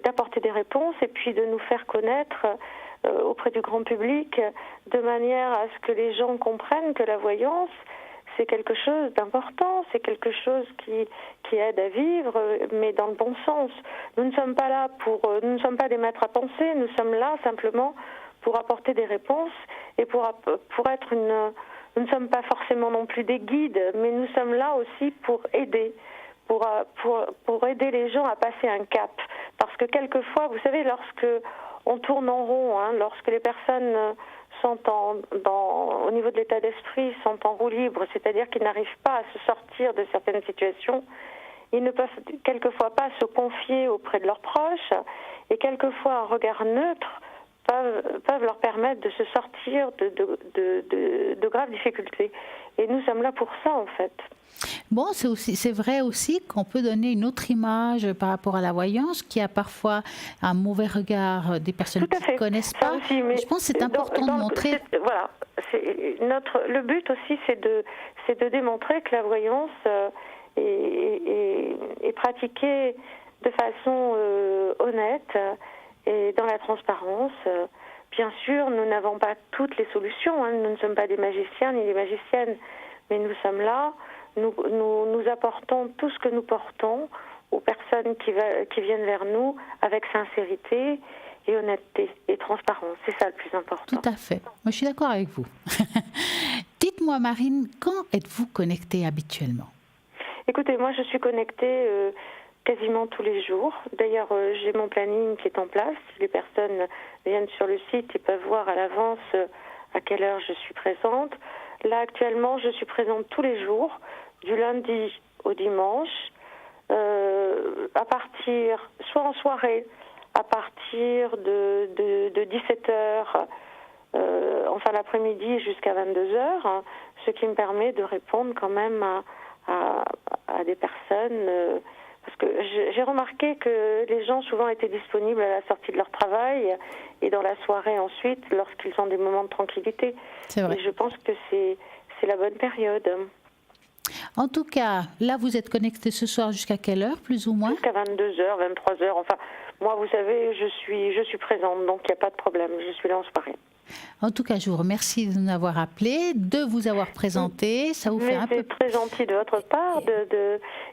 d'apporter des réponses et puis de nous faire connaître auprès du grand public, de manière à ce que les gens comprennent que la voyance, c'est quelque chose d'important, c'est quelque chose qui aide à vivre, mais dans le bon sens. Nous ne sommes pas là nous ne sommes pas des maîtres à penser, nous sommes là simplement pour apporter des réponses et pour être nous ne sommes pas forcément non plus des guides, mais nous sommes là aussi pour aider, pour aider les gens à passer un cap. Parce que quelquefois, vous savez, lorsque on tourne en rond, lorsque les personnes sont au niveau de l'état d'esprit, sont en roue libre, c'est-à-dire qu'ils n'arrivent pas à se sortir de certaines situations, ils ne peuvent quelquefois pas se confier auprès de leurs proches, et quelquefois un regard neutre peuvent leur permettre de se sortir de graves difficultés. Et nous sommes là pour ça, en fait. Bon, c'est vrai aussi qu'on peut donner une autre image par rapport à la voyance, qui a parfois un mauvais regard des personnes qui ne connaissent pas. Aussi, mais je pense que c'est important de montrer. Voilà, le but aussi, c'est de démontrer que la voyance est pratiquée de façon honnête et dans la transparence. Bien sûr, nous n'avons pas toutes les solutions. Nous ne sommes pas des magiciens ni des magiciennes, mais nous sommes là. Nous apportons tout ce que nous portons aux personnes qui viennent vers nous avec sincérité et honnêteté et transparence. C'est ça le plus important. Tout à fait. Moi, je suis d'accord avec vous. Dites-moi, Marine, quand êtes-vous connectée habituellement? Écoutez, moi, je suis connectée quasiment tous les jours. D'ailleurs, j'ai mon planning qui est en place. Si les personnes viennent sur le site, ils peuvent voir à l'avance à quelle heure je suis présente. Là, actuellement, je suis présente tous les jours, du lundi au dimanche, à partir, soit en soirée, à partir de 17h, en fin d'après-midi jusqu'à 22h, ce qui me permet de répondre quand même à des personnes... parce que j'ai remarqué que les gens souvent étaient disponibles à la sortie de leur travail et dans la soirée ensuite, lorsqu'ils ont des moments de tranquillité. C'est vrai. Et je pense que c'est la bonne période. En tout cas, là, vous êtes connecté ce soir jusqu'à quelle heure, plus ou moins? Jusqu'à 22h, 23h. Enfin, moi, vous savez, je suis présente, donc il n'y a pas de problème. Je suis là en soirée. En tout cas, je vous remercie de nous avoir appelé, de vous avoir présenté. Ça vous fait un peu... C'est très gentil de votre part.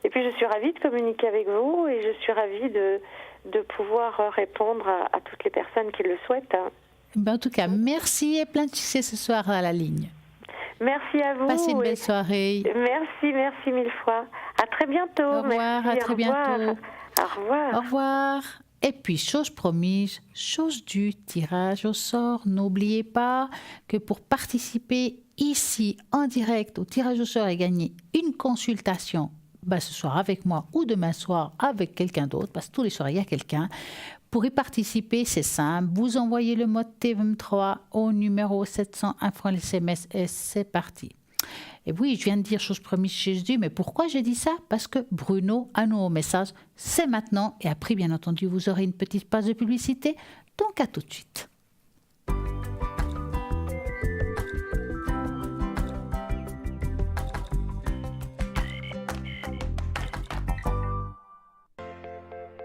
Et puis, je suis ravie de communiquer avec vous et je suis ravie de pouvoir répondre à toutes les personnes qui le souhaitent. Ben, en tout cas, merci et plein de succès ce soir à la ligne. Merci à vous. Passez une belle soirée. Merci mille fois. À très bientôt. Au revoir, merci, à très bientôt. Au revoir. Au revoir. Et puis, chose promise, chose due, tirage au sort. N'oubliez pas que pour participer ici en direct au tirage au sort et gagner une consultation, ce soir avec moi ou demain soir avec quelqu'un d'autre, parce que tous les soirs il y a quelqu'un. Pour y participer, c'est simple. Vous envoyez le mot TVM3 au numéro 701 francs SMS et c'est parti. Et oui, je viens de dire chose promise, chose due, mais pourquoi j'ai dit ça? Parce que Bruno a nos messages, c'est maintenant. Et après, bien entendu, vous aurez une petite page de publicité. Donc, à tout de suite.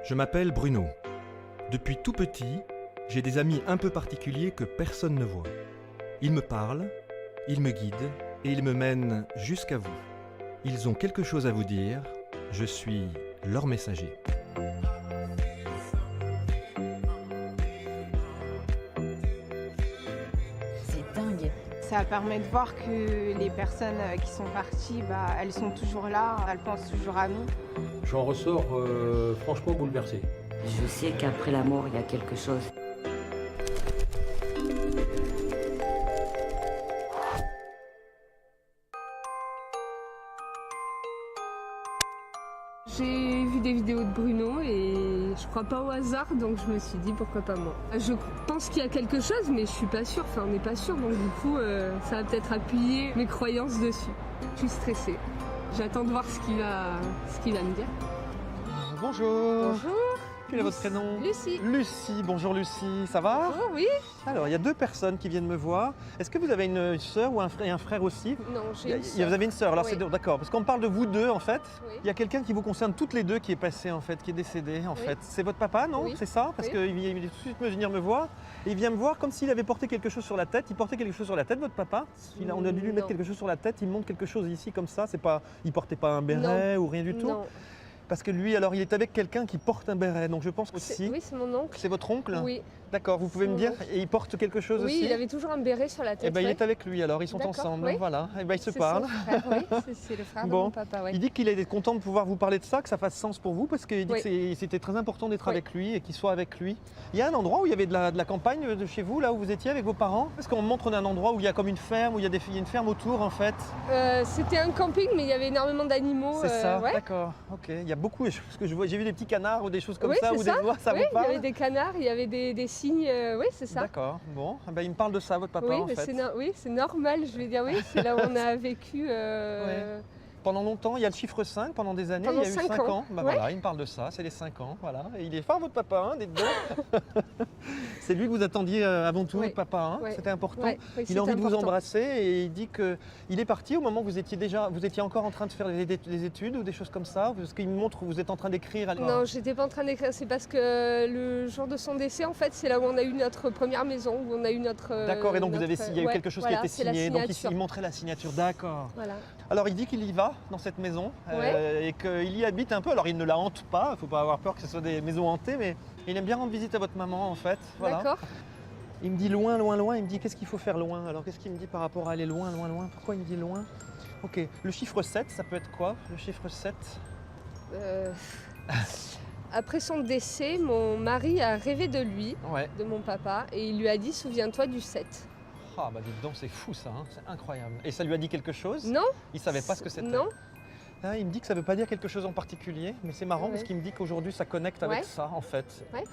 Je m'appelle Bruno. Depuis tout petit, j'ai des amis un peu particuliers que personne ne voit. Ils me parlent, ils me guident et ils me mènent jusqu'à vous. Ils ont quelque chose à vous dire, je suis leur messager. C'est dingue. Ça permet de voir que les personnes qui sont parties, elles sont toujours là, elles pensent toujours à nous. J'en ressors franchement bouleversé. Je sais qu'après la mort, il y a quelque chose. J'ai vu des vidéos de Bruno et je crois pas au hasard, donc je me suis dit pourquoi pas moi. Je pense qu'il y a quelque chose, mais je suis pas sûre, on n'est pas sûr, donc du coup ça va peut-être appuyer mes croyances dessus. Je suis stressée. J'attends de voir ce qu'il va me dire. Bonjour. Bonjour. Quel est votre prénom? Lucie. Lucie, bonjour Lucie, ça va? Bonjour, oui. Alors, il y a deux personnes qui viennent me voir. Est-ce que vous avez une sœur ou un frère aussi? Non, j'ai une sœur. Vous avez une sœur, alors Oui. c'est d'accord. Parce qu'on parle de vous deux en fait. Oui. Il y a quelqu'un qui vous concerne toutes les deux qui est passé en fait, qui est décédé en fait. C'est votre papa, non? Oui. C'est ça? Parce Oui. qu'il vient tout de suite venir me voir. Et il vient me voir comme s'il avait porté quelque chose sur la tête. Il portait quelque chose sur la tête, votre papa? On a dû lui mettre Non. quelque chose sur la tête. Il monte quelque chose ici comme ça. C'est pas, il portait pas un béret ou rien du tout? Non. Parce que lui, alors, il est avec quelqu'un qui porte un béret. Donc je pense aussi. Oui, c'est mon oncle. C'est votre oncle? Oui. D'accord, vous pouvez C'est me mon dire? oncle. Et il porte quelque chose Oui, aussi? il avait toujours un béret sur la tête. Eh ben, il ouais. est avec lui alors, ils sont D'accord, ensemble. oui. Voilà, et ben, ils se C'est parlent. son frère, oui. C'est le frère de Bon. mon papa, ouais. Il dit qu'il est content de pouvoir vous parler de ça, que ça fasse sens pour vous, parce qu'il dit Oui. que c'était très important d'être Oui. avec lui et qu'il soit avec lui. Il y a un endroit où il y avait de la campagne de chez vous, là où vous étiez avec vos parents? Parce qu'on me montre un endroit où il y a comme une ferme, où il y a une ferme autour en fait. C'était un camping, mais il y avait énormément d'animaux. C'est ça, ouais. d'accord. Ok, il y a beaucoup, parce que j'ai vu des petits canards ou des choses comme Oui, ça, c'est ou ça. des oies, ça Oui, vous il y parle? avait des canards, il y avait des cygnes. signe, oui, c'est ça. D'accord, bon. Ah ben, il me parle de ça, votre papa, Oui, en mais fait. oui, c'est normal, je vais dire, oui, c'est là où on a vécu. Ouais. Pendant longtemps, il y a le chiffre 5, pendant des années, Pendant il y a eu 5 5 ans. ans. Bah Ouais. voilà, il me parle de ça, c'est les 5 ans, voilà. Et il est fort, votre papa, hein, dites donc. C'est lui que vous attendiez avant tout, Ouais. votre papa, hein. Ouais. C'était important. Ouais, oui, Il a envie c'était de vous important. embrasser et il dit qu'il est parti au moment où vous étiez encore en train de faire des études ou des choses comme ça, parce qu'il me montre que vous êtes en train d'écrire. Non, j'étais pas en train d'écrire, c'est parce que le jour de son décès, en fait, c'est là où on a eu notre première maison, où on a eu notre. D'accord, et donc notre- il y a eu ouais, quelque chose voilà, qui a été c'est la signé, donc signature. il montrait la signature, d'accord. Voilà. Alors il dit qu'il y va dans cette maison et qu'il y habite un peu. Alors il ne la hante pas, il ne faut pas avoir peur que ce soit des maisons hantées, mais il aime bien rendre visite à votre maman en fait. Voilà. D'accord. Il me dit loin, loin, loin, il me dit qu'est-ce qu'il faut faire loin. Alors qu'est-ce qu'il me dit par rapport à aller loin, loin, loin? Pourquoi il me dit loin? Ok, le chiffre 7, ça peut être quoi? Le chiffre 7? Après son décès, mon mari a rêvé de lui, Ouais. de mon papa, et il lui a dit souviens-toi du 7. Ah bah dites donc, c'est fou ça, hein, c'est incroyable. Et ça lui a dit quelque chose? Non. Il savait pas ce que c'était? Non. Ah, il me dit que ça ne veut pas dire quelque chose en particulier, mais c'est marrant Ouais. parce qu'il me dit qu'aujourd'hui ça connecte avec Ouais. ça en fait. Ouais.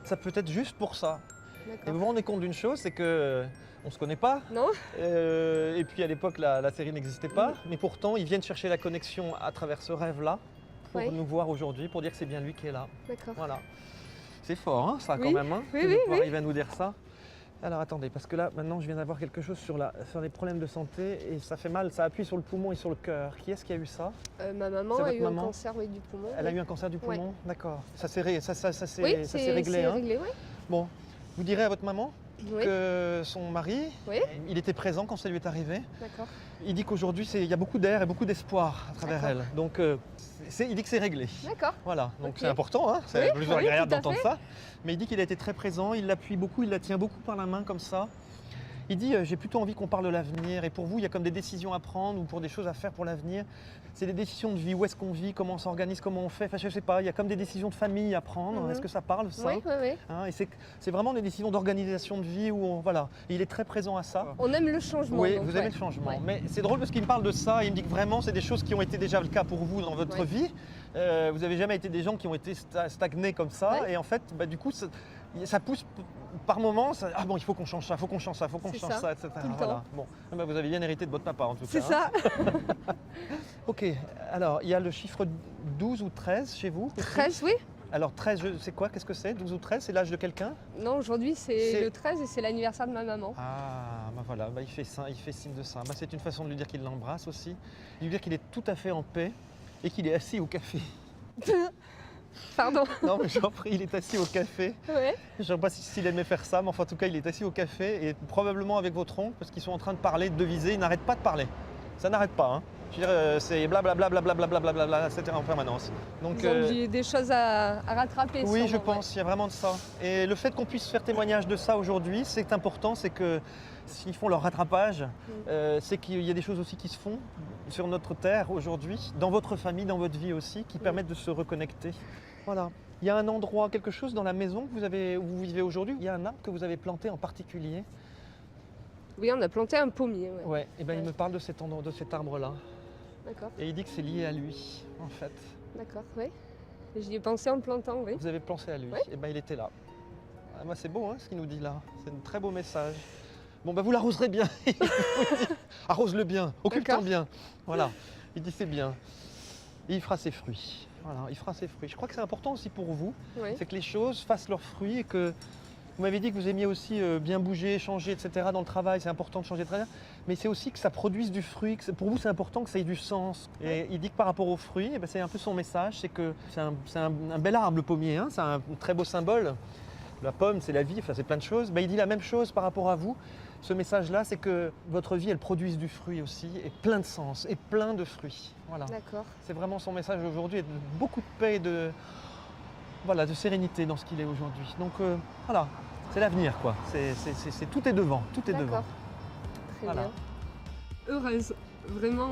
Ça peut être juste pour ça. Et D'accord. vous vous rendez compte d'une chose, c'est que on se connaît pas. Non. Et puis à l'époque la série n'existait pas, mais pourtant ils viennent chercher la connexion à travers ce rêve-là pour Ouais. nous voir aujourd'hui, pour dire que c'est bien lui qui est là. D'accord. Voilà. C'est fort, hein, ça Oui. quand même, hein, Oui, de oui, pouvoir oui. arriver à nous dire ça. Alors attendez, parce que là maintenant je viens d'avoir quelque chose sur les problèmes de santé et ça fait mal, ça appuie sur le poumon et sur le cœur. Qui est-ce qui a eu ça? Ma maman C'est a votre eu maman un cancer du poumon. Elle a eu un cancer du Ouais. poumon? D'accord. Ça s'est réglé, Oui, ça s'est réglé. c'est Hein. réglé, oui. Bon, vous direz à votre maman Oui. que son mari, Oui. il était présent quand ça lui est arrivé. D'accord. Il dit qu'aujourd'hui, il y a beaucoup d'air et beaucoup d'espoir à travers D'accord. elle. Donc, il dit que c'est réglé. D'accord. Voilà, donc Ok. c'est important, hein, c'est Oui, plus oui, agréable tout à d'entendre fait. ça. Mais il dit qu'il a été très présent, il l'appuie beaucoup, il la tient beaucoup par la main comme ça. Il dit j'ai plutôt envie qu'on parle de l'avenir et pour vous il y a comme des décisions à prendre ou pour des choses à faire pour l'avenir. C'est des décisions de vie, où est-ce qu'on vit, comment on s'organise, comment on fait, enfin je sais pas, il y a comme des décisions de famille à prendre. Mhm. Est-ce que ça parle ça? Oui, oui, oui. Hein, et c'est vraiment des décisions d'organisation de vie où voilà, et il est très présent à ça. On aime le changement. Oui, donc, vous aimez ouais. le changement. Ouais. Mais c'est drôle parce qu'il me parle de ça, il me dit que vraiment c'est des choses qui ont été déjà le cas pour vous dans votre Ouais. vie. Vous n'avez jamais été des gens qui ont été stagnés comme ça. Ouais. Et en fait, bah, du coup, ça pousse par moments, ah bon, il faut qu'on change ça, il faut qu'on change ça, il faut qu'on C'est change ça, ça, etc. tout le Voilà. temps. Bon, ah bah, vous avez bien hérité de votre papa en tout cas. C'est ça. Ok, alors il y a le chiffre 12 ou 13 chez vous? 13, oui. Alors 13, c'est quoi? Qu'est-ce que c'est? 12 ou 13, c'est l'âge de quelqu'un? Non, aujourd'hui C'est- c'est le 13 et c'est l'anniversaire de ma maman. Ah, bah voilà, bah il fait signe de ça. Bah, c'est une façon de lui dire qu'il l'embrasse aussi, de lui dire qu'il est tout à fait en paix et qu'il est assis au café. Pardon. Non, mais j'en prie, il est assis au café. Ouais. Je ne sais pas s'il aimait faire ça, mais enfin, en tout cas, il est assis au café et probablement avec votre oncle parce qu'ils sont en train de parler, de deviser. Ils n'arrêtent pas de parler. Ça n'arrête pas. Hein. Je veux dire, c'est blablabla, blablabla, blablabla, etc. en permanence. Donc, Ils ont des choses à rattraper. oui, je sûrement, pense, il y a vraiment de ça. Et le fait qu'on puisse faire témoignage de ça aujourd'hui, c'est important, c'est que s'ils font leur rattrapage, c'est qu'il y a des choses aussi qui se font sur notre terre aujourd'hui, dans votre famille, dans votre vie aussi, qui permettent de se reconnecter. Voilà. Il y a un endroit, quelque chose dans la maison que où vous vivez aujourd'hui, il y a un arbre que vous avez planté en particulier. ouais. Oui, on a planté un pommier. Ouais. Ouais, et ben il me parle de cet arbre-là. D'accord, Et il dit que c'est lié à lui, en fait. d'accord, oui. J'y ai pensé en le plantant, oui. Vous avez pensé à lui, Ouais. et ben il était là. Ah, bah, c'est beau hein, ce qu'il nous dit là, c'est un très beau message. Bon ben vous l'arroserez bien, il vous dit. Arrose-le bien, occupe-t'en D'accord. bien. Voilà, il dit c'est bien. Et il fera ses fruits. Voilà, il fera ses fruits. Je crois que c'est important aussi pour vous, Ouais. c'est que les choses fassent leurs fruits et que vous m'avez dit que vous aimiez aussi bien bouger, changer, etc. dans le travail, c'est important de changer de travail, mais c'est aussi que ça produise du fruit, pour vous c'est important que ça ait du sens. Et il dit que par rapport aux fruits, eh ben, c'est un peu son message, c'est que c'est un bel arbre le pommier, hein, c'est un très beau symbole. La pomme, c'est la vie, enfin, c'est plein de choses. Ben, il dit la même chose par rapport à vous. Ce message-là, c'est que votre vie, elle produise du fruit aussi, et plein de sens, et plein de fruits. Voilà. D'accord. C'est vraiment son message aujourd'hui, et de beaucoup de paix et de sérénité dans ce qu'il est aujourd'hui. Donc voilà, c'est l'avenir quoi. Tout est devant, tout est devant. D'accord. Très Voilà. bien. Heureuse, vraiment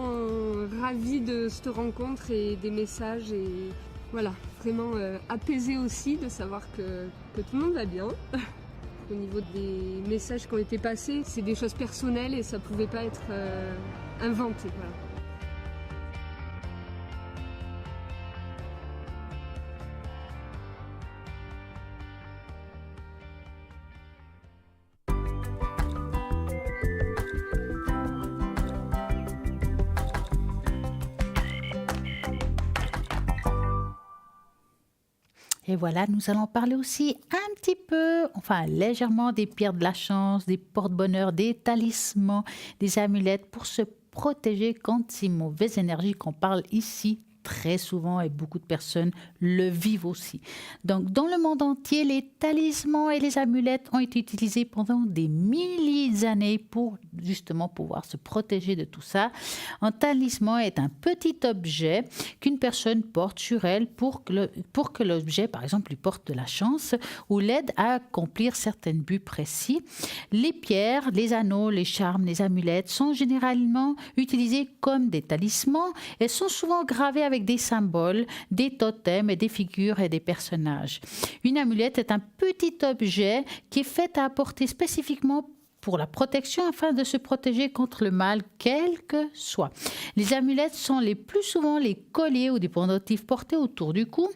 ravie de cette rencontre et des messages et voilà, vraiment apaisée aussi de savoir que tout le monde va bien. Au niveau des messages qui ont été passés, c'est des choses personnelles et ça ne pouvait pas être inventé. Voilà. Et voilà, nous allons parler aussi un petit peu, enfin légèrement, des pierres de la chance, des porte-bonheur, des talismans, des amulettes pour se protéger contre ces mauvaises énergies qu'on parle ici très souvent et beaucoup de personnes le vivent aussi. Donc, dans le monde entier, les talismans et les amulettes ont été utilisés pendant des milliers d'années pour justement pouvoir se protéger de tout ça. Un talisman est un petit objet qu'une personne porte sur elle pour que l'objet, par exemple, lui porte de la chance ou l'aide à accomplir certains buts précis. Les pierres, les anneaux, les charmes, les amulettes sont généralement utilisés comme des talismans et sont souvent gravés avec des symboles, des totems et des figures et des personnages. Une amulette est un petit objet qui est fait à apporter spécifiquement pour la protection afin de se protéger contre le mal, quel que soit. Les amulettes sont les plus souvent les colliers ou des pendentifs portés autour du cou,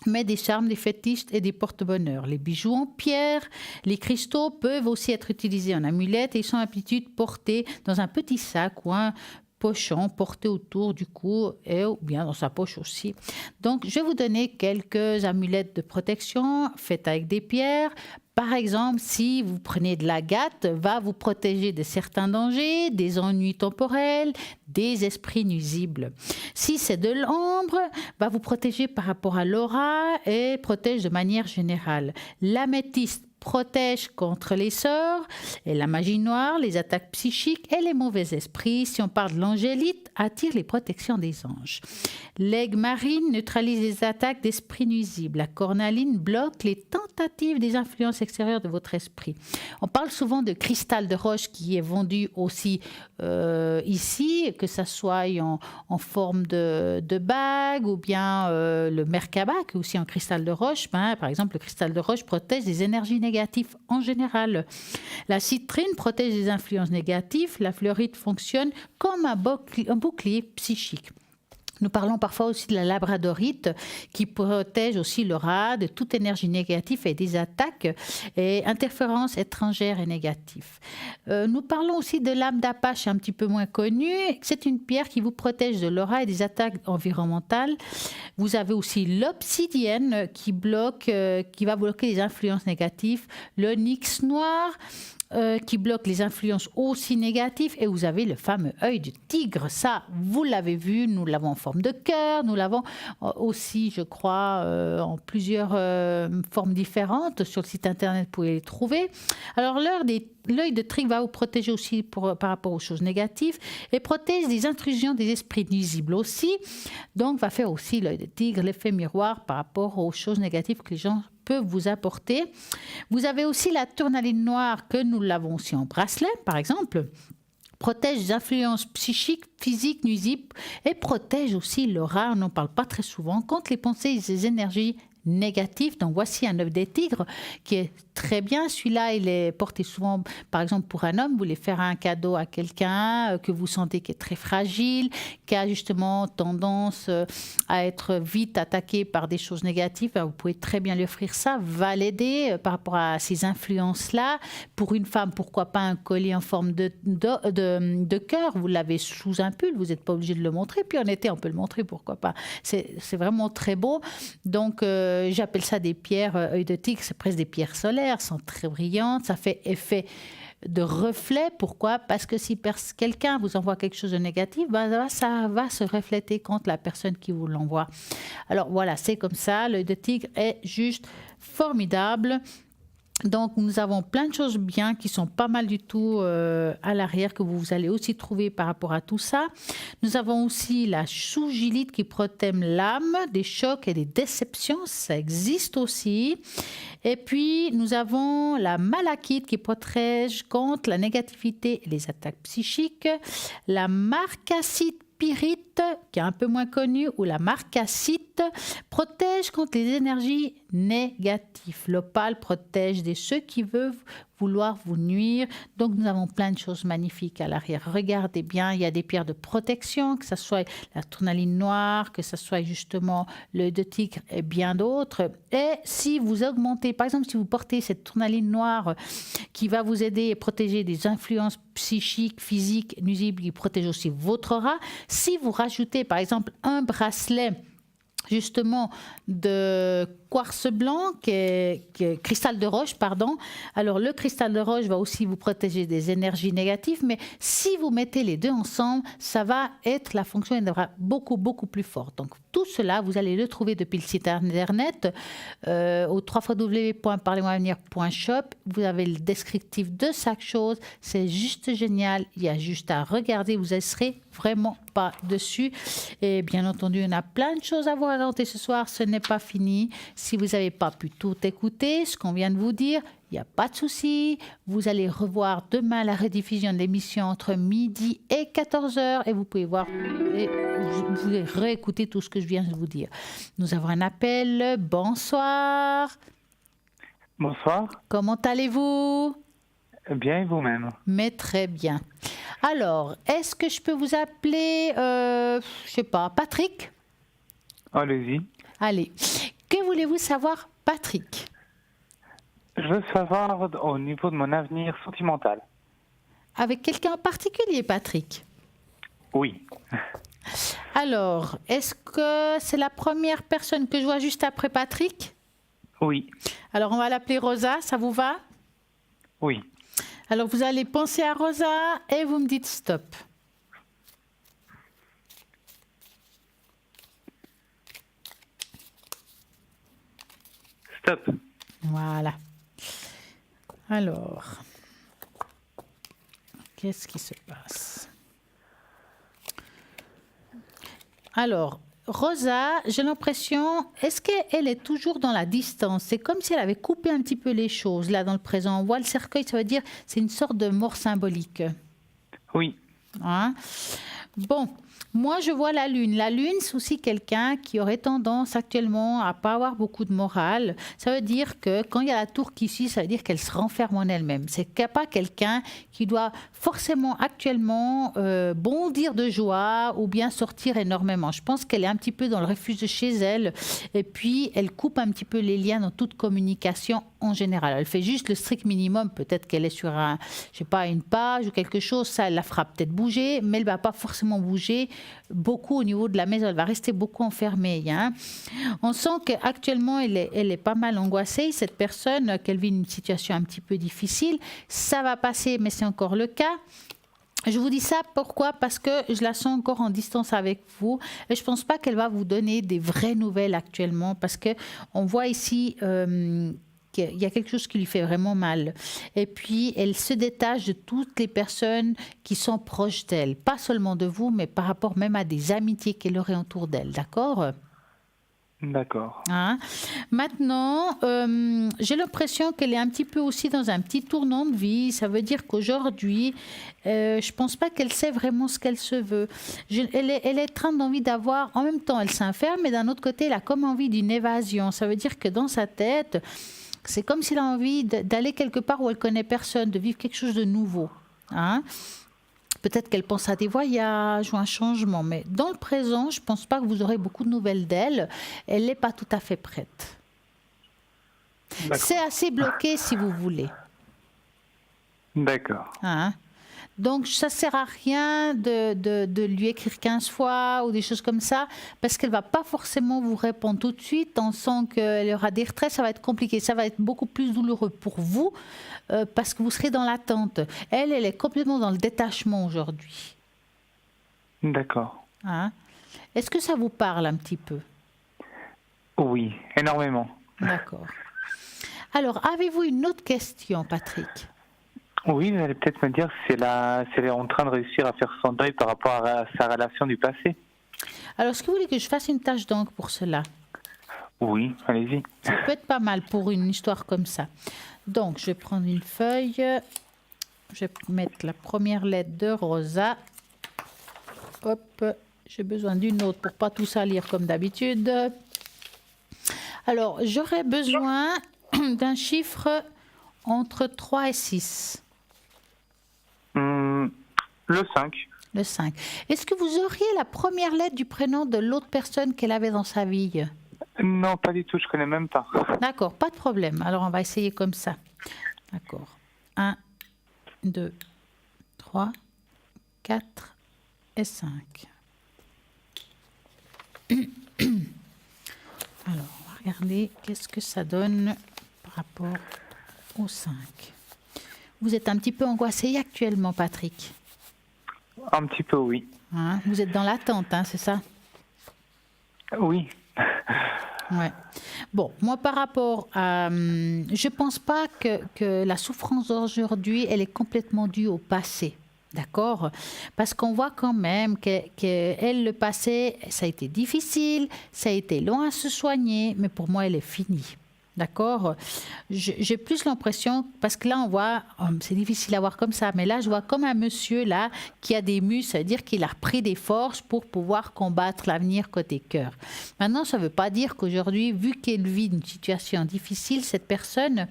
mais des charmes, des fétiches et des porte-bonheur. Les bijoux en pierre, les cristaux peuvent aussi être utilisés en amulettes et ils sont à l'habitude portés dans un petit sac ou un pochon porté autour du cou et ou bien dans sa poche aussi. Donc, je vais vous donner quelques amulettes de protection faites avec des pierres. Par exemple, si vous prenez de l'agate, va vous protéger de certains dangers, des ennuis temporels, des esprits nuisibles. Si c'est de l'ambre, va vous protéger par rapport à l'aura et protège de manière générale. L'améthyste protège contre les sorts et la magie noire, les attaques psychiques et les mauvais esprits. Si on parle de l'angélite, attire les protections des anges. L'aigle marine neutralise les attaques d'esprits nuisibles. La cornaline bloque les tentatives des influences extérieures de votre esprit. On parle souvent de cristal de roche qui est vendu aussi ici, que ça soit en forme de bague ou bien le Merkaba, qui est aussi un cristal de roche. Par exemple, le cristal de roche protège des énergies négatives en général. La citrine protège des influences négatives. La fluorite fonctionne comme un bouclier psychique. Nous parlons parfois aussi de la labradorite qui protège aussi l'aura de toute énergie négative et des attaques et interférences étrangères et négatives. Nous parlons aussi de l'âme d'Apache, un petit peu moins connue. C'est une pierre qui vous protège de l'aura et des attaques environnementales. Vous avez aussi l'obsidienne qui va bloquer les influences négatives. L'onyx noir qui bloque les influences aussi négatives. Et vous avez le fameux œil du tigre. Ça, vous l'avez vu, nous l'avons en forme de cœur. Nous l'avons aussi, je crois, en plusieurs formes différentes. Sur le site internet, vous pouvez les trouver. Alors, l'œil de tigre va vous protéger aussi par rapport aux choses négatives et protège des intrusions des esprits nuisibles aussi. Donc, va faire aussi l'œil de tigre, l'effet miroir par rapport aux choses négatives que les gens peuvent vous apporter. Vous avez aussi la tourmaline noire que nous l'avons aussi en bracelet, par exemple. Protège des influences psychiques, physiques, nuisibles et protège aussi l'aura, on n'en parle pas très souvent, contre les pensées et les énergies négatives. Donc voici un œuf des tigres qui est très bien. Celui-là, il est porté souvent, par exemple, pour un homme. Vous voulez faire un cadeau à quelqu'un que vous sentez qui est très fragile, qui a justement tendance à être vite attaqué par des choses négatives. Vous pouvez très bien lui offrir ça, va l'aider par rapport à ces influences-là. Pour une femme, pourquoi pas un collier en forme de cœur. Vous l'avez sous un pull, vous n'êtes pas obligé de le montrer. Puis en été, on peut le montrer, pourquoi pas. C'est vraiment très beau. Donc, j'appelle ça des pierres œil de tigre, c'est presque des pierres solaires, sont très brillantes, ça fait effet de reflet. Pourquoi ? Parce que si quelqu'un vous envoie quelque chose de négatif, ça va se refléter contre la personne qui vous l'envoie. Alors voilà, c'est comme ça, l'œil de tigre est juste formidable. Donc, nous avons plein de choses bien qui sont pas mal du tout à l'arrière que vous allez aussi trouver par rapport à tout ça. Nous avons aussi la sougilite qui protège l'âme des chocs et des déceptions. Ça existe aussi. Et puis, nous avons la malachite qui protège contre la négativité et les attaques psychiques. La marcasite pyrite, qui est un peu moins connue, ou la marcasite, protège contre les énergies négatives. L'opale protège de ceux qui veulent vouloir vous nuire. Donc, nous avons plein de choses magnifiques à l'arrière. Regardez bien, il y a des pierres de protection, que ce soit la tourmaline noire, que ce soit justement l'œil de tigre et bien d'autres. Et si vous augmentez, par exemple, si vous portez cette tourmaline noire qui va vous aider et protéger des influences psychiques, physiques, nuisibles, qui protège aussi votre aura, si vous rajoutez, par exemple, un bracelet justement de quartz blanc, cristal de roche, pardon. Alors, le cristal de roche va aussi vous protéger des énergies négatives, mais si vous mettez les deux ensemble, ça va être, la fonction sera beaucoup, beaucoup plus forte. Donc, tout cela, vous allez le trouver depuis le site internet, au www.parlez-moi-avenir.shop. Vous avez le descriptif de chaque chose. C'est juste génial. Il y a juste à regarder. Vous ne serez vraiment pas dessus. Et bien entendu, on a plein de choses à vous raconter ce soir. Ce n'est pas fini. Si vous n'avez pas pu tout écouter, ce qu'on vient de vous dire, il n'y a pas de souci. Vous allez revoir demain la rediffusion de l'émission entre midi et 14h et vous pouvez voir et vous pouvez réécouter tout ce que je viens de vous dire. Nous avons un appel. Bonsoir. Bonsoir. Comment allez-vous? Bien et vous-même? Mais très bien. Alors, est-ce que je peux vous appeler, je sais pas, Patrick? Allez-y. Allez. Que voulez-vous savoir, Patrick? Je veux savoir au niveau de mon avenir sentimental. Avec quelqu'un en particulier, Patrick? Oui. Alors, est-ce que c'est la première personne que je vois juste après Patrick? Oui. Alors, on va l'appeler Rosa, ça vous va? Oui. Alors, vous allez penser à Rosa et vous me dites stop. Stop. Voilà. Alors, qu'est-ce qui se passe? Alors, Rosa, j'ai l'impression, est-ce qu'elle est toujours dans la distance? C'est comme si elle avait coupé un petit peu les choses, là, dans le présent. On voit le cercueil, ça veut dire c'est une sorte de mort symbolique. Oui. Hein? Bon, moi, je vois la Lune. La Lune, c'est aussi quelqu'un qui aurait tendance actuellement à pas avoir beaucoup de morale. Ça veut dire que quand il y a la tour qui suit, ça veut dire qu'elle se renferme en elle-même. C'est pas quelqu'un qui doit forcément actuellement bondir de joie ou bien sortir énormément. Je pense qu'elle est un petit peu dans le refuge de chez elle et puis elle coupe un petit peu les liens dans toute communication en général. Elle fait juste le strict minimum. Peut-être qu'elle est sur une page ou quelque chose. Ça, elle la fera peut-être bouger, mais elle ne va pas forcément bouger beaucoup au niveau de la maison. Elle va rester beaucoup enfermée. Hein. On sent qu'actuellement, elle est pas mal angoissée. Cette personne, qu'elle vit une situation un petit peu difficile. Ça va passer, mais c'est encore le cas. Je vous dis ça, pourquoi? Parce que je la sens encore en distance avec vous et je ne pense pas qu'elle va vous donner des vraies nouvelles actuellement parce qu'on voit ici qu'il y a quelque chose qui lui fait vraiment mal. Et puis, elle se détache de toutes les personnes qui sont proches d'elle. Pas seulement de vous, mais par rapport même à des amitiés qu'elle aurait autour d'elle. D'accord ? D'accord. Hein? Maintenant, j'ai l'impression qu'elle est un petit peu aussi dans un petit tournant de vie. Ça veut dire qu'aujourd'hui, je ne pense pas qu'elle sait vraiment ce qu'elle se veut. Elle est en train d'envie d'avoir, en même temps, elle s'enferme, mais d'un autre côté, elle a comme envie d'une évasion. Ça veut dire que dans sa tête, c'est comme s'il a envie d'aller quelque part où elle connaît personne, de vivre quelque chose de nouveau. Hein? Peut-être qu'elle pense à des voyages ou un changement, mais dans le présent, je ne pense pas que vous aurez beaucoup de nouvelles d'elle. Elle n'est pas tout à fait prête. C'est assez bloqué, si vous voulez. D'accord. Hein? Donc, ça ne sert à rien de lui écrire 15 fois ou des choses comme ça, parce qu'elle ne va pas forcément vous répondre tout de suite. On sent qu'elle aura des retraits, ça va être compliqué. Ça va être beaucoup plus douloureux pour vous, parce que vous serez dans l'attente. Elle est complètement dans le détachement aujourd'hui. D'accord. Hein? Est-ce que ça vous parle un petit peu? Oui, énormément. D'accord. Alors, avez-vous une autre question, Patrick? Oui, vous allez peut-être me dire si elle est en train de réussir à faire son deuil par rapport à sa relation du passé. Alors, est-ce que vous voulez que je fasse une tâche d'encre pour cela? Oui, allez-y. Ça peut être pas mal pour une histoire comme ça. Donc, je vais prendre une feuille. Je vais mettre la première lettre de Rosa. Hop, j'ai besoin d'une autre pour pas tout salir comme d'habitude. Alors, j'aurais besoin d'un chiffre entre 3 et 6. Le 5. Le 5. Est-ce que vous auriez la première lettre du prénom de l'autre personne qu'elle avait dans sa vie? Non, pas du tout, je connais même pas. D'accord, pas de problème. Alors, on va essayer comme ça. D'accord. 1, 2, 3, 4 et 5. Alors, on va parler. Qu'est-ce que ça donne par rapport au 5 ? Vous êtes un petit peu angoissé actuellement, Patrick ? Un petit peu, oui. Hein, vous êtes dans l'attente, hein, c'est ça ? Oui. Ouais. Bon, moi par rapport à... je ne pense pas que la souffrance d'aujourd'hui, elle est complètement due au passé. D'accord ? Parce qu'on voit quand même qu'elle, le passé, ça a été difficile, ça a été long à se soigner, mais pour moi, elle est finie. D'accord ? J'ai plus l'impression, parce que là, on voit, c'est difficile à voir comme ça, mais là, je vois comme un monsieur là qui a des muscles, ça veut dire qu'il a repris des forces pour pouvoir combattre l'avenir côté cœur. Maintenant, ça ne veut pas dire qu'aujourd'hui, vu qu'elle vit une situation difficile, cette personne,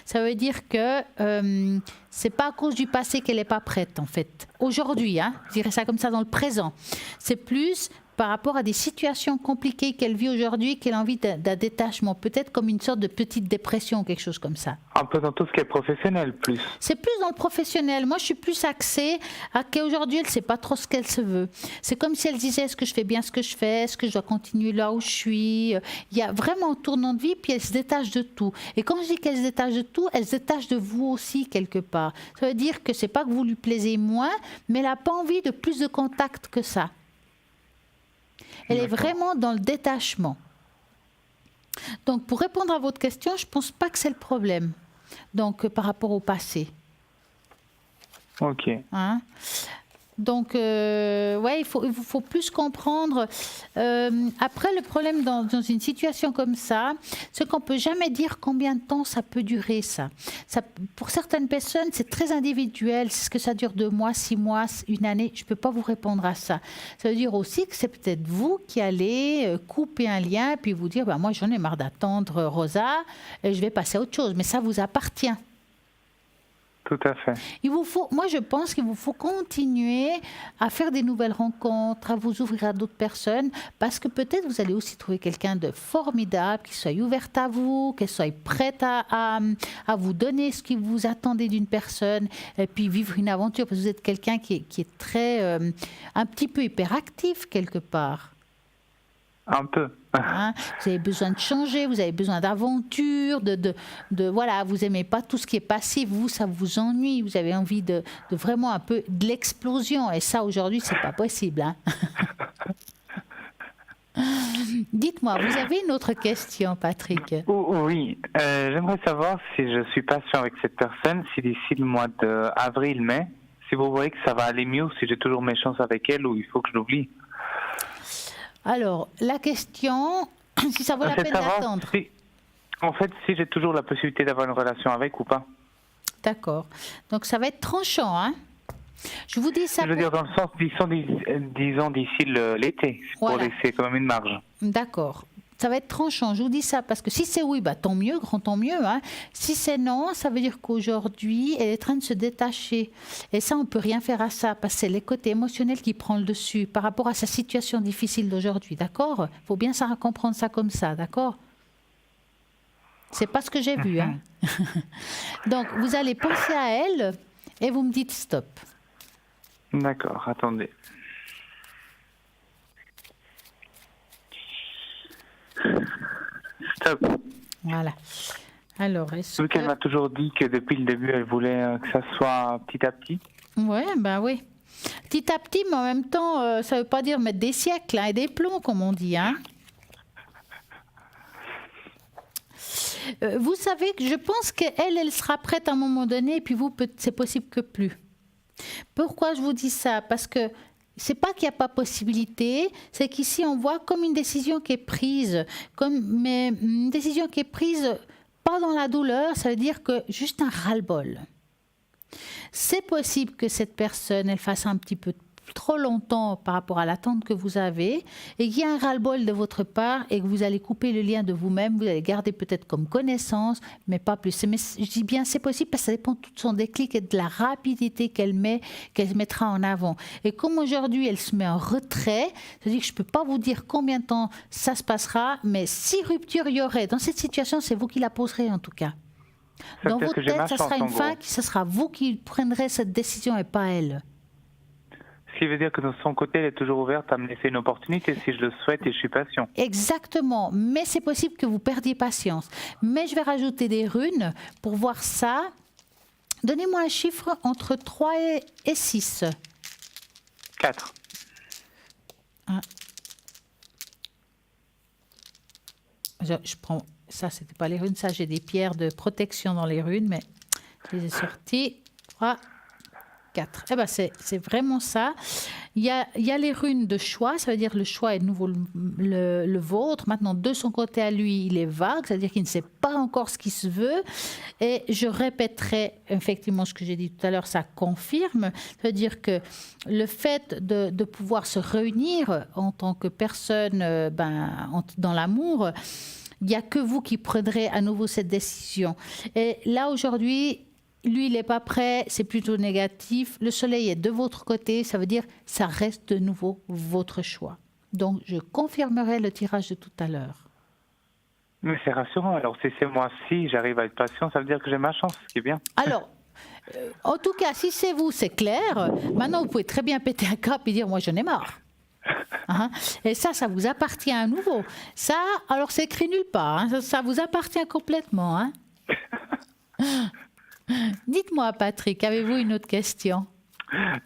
ça veut dire que c'est pas à cause du passé qu'elle n'est pas prête, en fait. Aujourd'hui, hein, je dirais ça comme ça dans le présent. C'est plus par rapport à des situations compliquées qu'elle vit aujourd'hui, qu'elle a envie d'un détachement, peut-être comme une sorte de petite dépression, quelque chose comme ça. Un peu dans tout ce qui est professionnel, plus. C'est plus dans le professionnel. Moi, je suis plus axée à qu'aujourd'hui, elle ne sait pas trop ce qu'elle se veut. C'est comme si elle disait, est-ce que je fais bien ce que je fais ? Est-ce que je dois continuer là où je suis ? Il y a vraiment un tournant de vie, puis elle se détache de tout. Et quand je dis qu'elle se détache de tout, elle se détache de vous aussi, quelque part. Ça veut dire que ce n'est pas que vous lui plaisez moins, mais elle n'a pas envie de plus de contact que ça. Elle est vraiment dans le détachement. Donc, pour répondre à votre question, je ne pense pas que c'est le problème. Donc, par rapport au passé. Ok. Hein ? Donc, ouais, il faut plus comprendre. Après, le problème dans une situation comme ça, c'est qu'on ne peut jamais dire combien de temps ça peut durer, ça. Pour certaines personnes, c'est très individuel. Est-ce que ça dure 2 mois, 6 mois, une année ? Je ne peux pas vous répondre à ça. Ça veut dire aussi que c'est peut-être vous qui allez couper un lien puis vous dire, moi, j'en ai marre d'attendre Rosa et je vais passer à autre chose. Mais ça vous appartient. Tout à fait. Moi, je pense qu'il vous faut continuer à faire des nouvelles rencontres, à vous ouvrir à d'autres personnes, parce que peut-être vous allez aussi trouver quelqu'un de formidable, qui soit ouverte à vous, qui soit prête à vous donner ce que vous attendez d'une personne, et puis vivre une aventure, parce que vous êtes quelqu'un qui est très, un petit peu hyperactif quelque part. Un peu. Hein, vous avez besoin de changer, vous avez besoin d'aventure, voilà, vous n'aimez pas tout ce qui est passif, vous, ça vous ennuie, vous avez envie de vraiment un peu de l'explosion, et ça, aujourd'hui, c'est pas possible. Hein. Dites-moi, vous avez une autre question, Patrick ? Oui, j'aimerais savoir si je suis patient avec cette personne, si d'ici le mois d'avril-mai, si vous voyez que ça va aller mieux, si j'ai toujours mes chances avec elle, ou il faut que je l'oublie. Alors, la question, si ça vaut la peine d'attendre. Si j'ai toujours la possibilité d'avoir une relation avec ou pas. D'accord. Donc, ça va être tranchant, hein ? Je vous dis ça. Je veux dire, dans le sens, disons d'ici l'été, pour laisser quand même une marge. D'accord. Ça va être tranchant, je vous dis ça, parce que si c'est oui, tant mieux, grand tant mieux. Hein. Si c'est non, ça veut dire qu'aujourd'hui, elle est en train de se détacher. Et ça, on ne peut rien faire à ça, parce que c'est les côtés émotionnels qui prennent le dessus par rapport à sa situation difficile d'aujourd'hui, d'accord ? Il faut bien comprendre ça comme ça, d'accord ? C'est pas ce que j'ai vu. Hein. Donc, vous allez penser à elle et vous me dites stop. D'accord, attendez. Stop. Voilà. Alors, vu qu'elle m'a toujours dit que depuis le début, elle voulait que ça soit petit à petit. Oui, oui. Petit à petit, mais en même temps, ça ne veut pas dire mettre des siècles et des plombs, comme on dit. Hein. Vous savez que je pense qu'elle sera prête à un moment donné, et puis vous, c'est possible que plus. Pourquoi je vous dis ça ? Parce que c'est pas qu'il n'y a pas possibilité, c'est qu'ici on voit comme une décision qui est prise, mais une décision qui est prise pas dans la douleur, ça veut dire que juste un ras-le-bol. C'est possible que cette personne, elle fasse un petit peu trop longtemps par rapport à l'attente que vous avez et qu'il y a un ras-le-bol de votre part et que vous allez couper le lien de vous-même, vous allez garder peut-être comme connaissance, mais pas plus. Mais je dis bien c'est possible parce que ça dépend de tout son déclic et de la rapidité qu'elle mettra en avant. Et comme aujourd'hui elle se met en retrait, c'est-à-dire que je ne peux pas vous dire combien de temps ça se passera, mais si rupture il y aurait dans cette situation, c'est vous qui la poserez en tout cas. Dans votre tête, ça sera une fin, ce sera vous qui prendrez cette décision et pas elle. Ce qui veut dire que de son côté, elle est toujours ouverte à me laisser une opportunité si je le souhaite et je suis patient. Exactement, mais c'est possible que vous perdiez patience. Mais je vais rajouter des runes pour voir ça. Donnez-moi un chiffre entre 3 et 6. 4. Je prends... Ça, c'était pas les runes. Ça, j'ai des pierres de protection dans les runes, mais je les ai sorties. 3, 4. Eh ben, c'est vraiment ça. Il y a les runes de choix. Ça veut dire que le choix est de nouveau le vôtre. Maintenant, de son côté à lui, il est vague. C'est-à-dire qu'il ne sait pas encore ce qu'il se veut. Et je répéterai effectivement ce que j'ai dit tout à l'heure. Ça confirme. Ça veut dire que le fait de pouvoir se réunir en tant que personne dans l'amour... Il n'y a que vous qui prendrez à nouveau cette décision. Et là, aujourd'hui, lui, il n'est pas prêt, c'est plutôt négatif. Le soleil est de votre côté, ça veut dire que ça reste de nouveau votre choix. Donc, je confirmerai le tirage de tout à l'heure. Mais c'est rassurant. Alors, si c'est moi-ci, j'arrive à être patient, ça veut dire que j'ai ma chance, ce qui est bien. Alors, en tout cas, si c'est vous, c'est clair. Maintenant, vous pouvez très bien péter un cap et dire « moi, j'en ai marre ». Hein? Et ça vous appartient à nouveau. Ça, alors c'est écrit nulle part. Hein? Ça vous appartient complètement. Hein? Dites-moi, Patrick, avez-vous une autre question?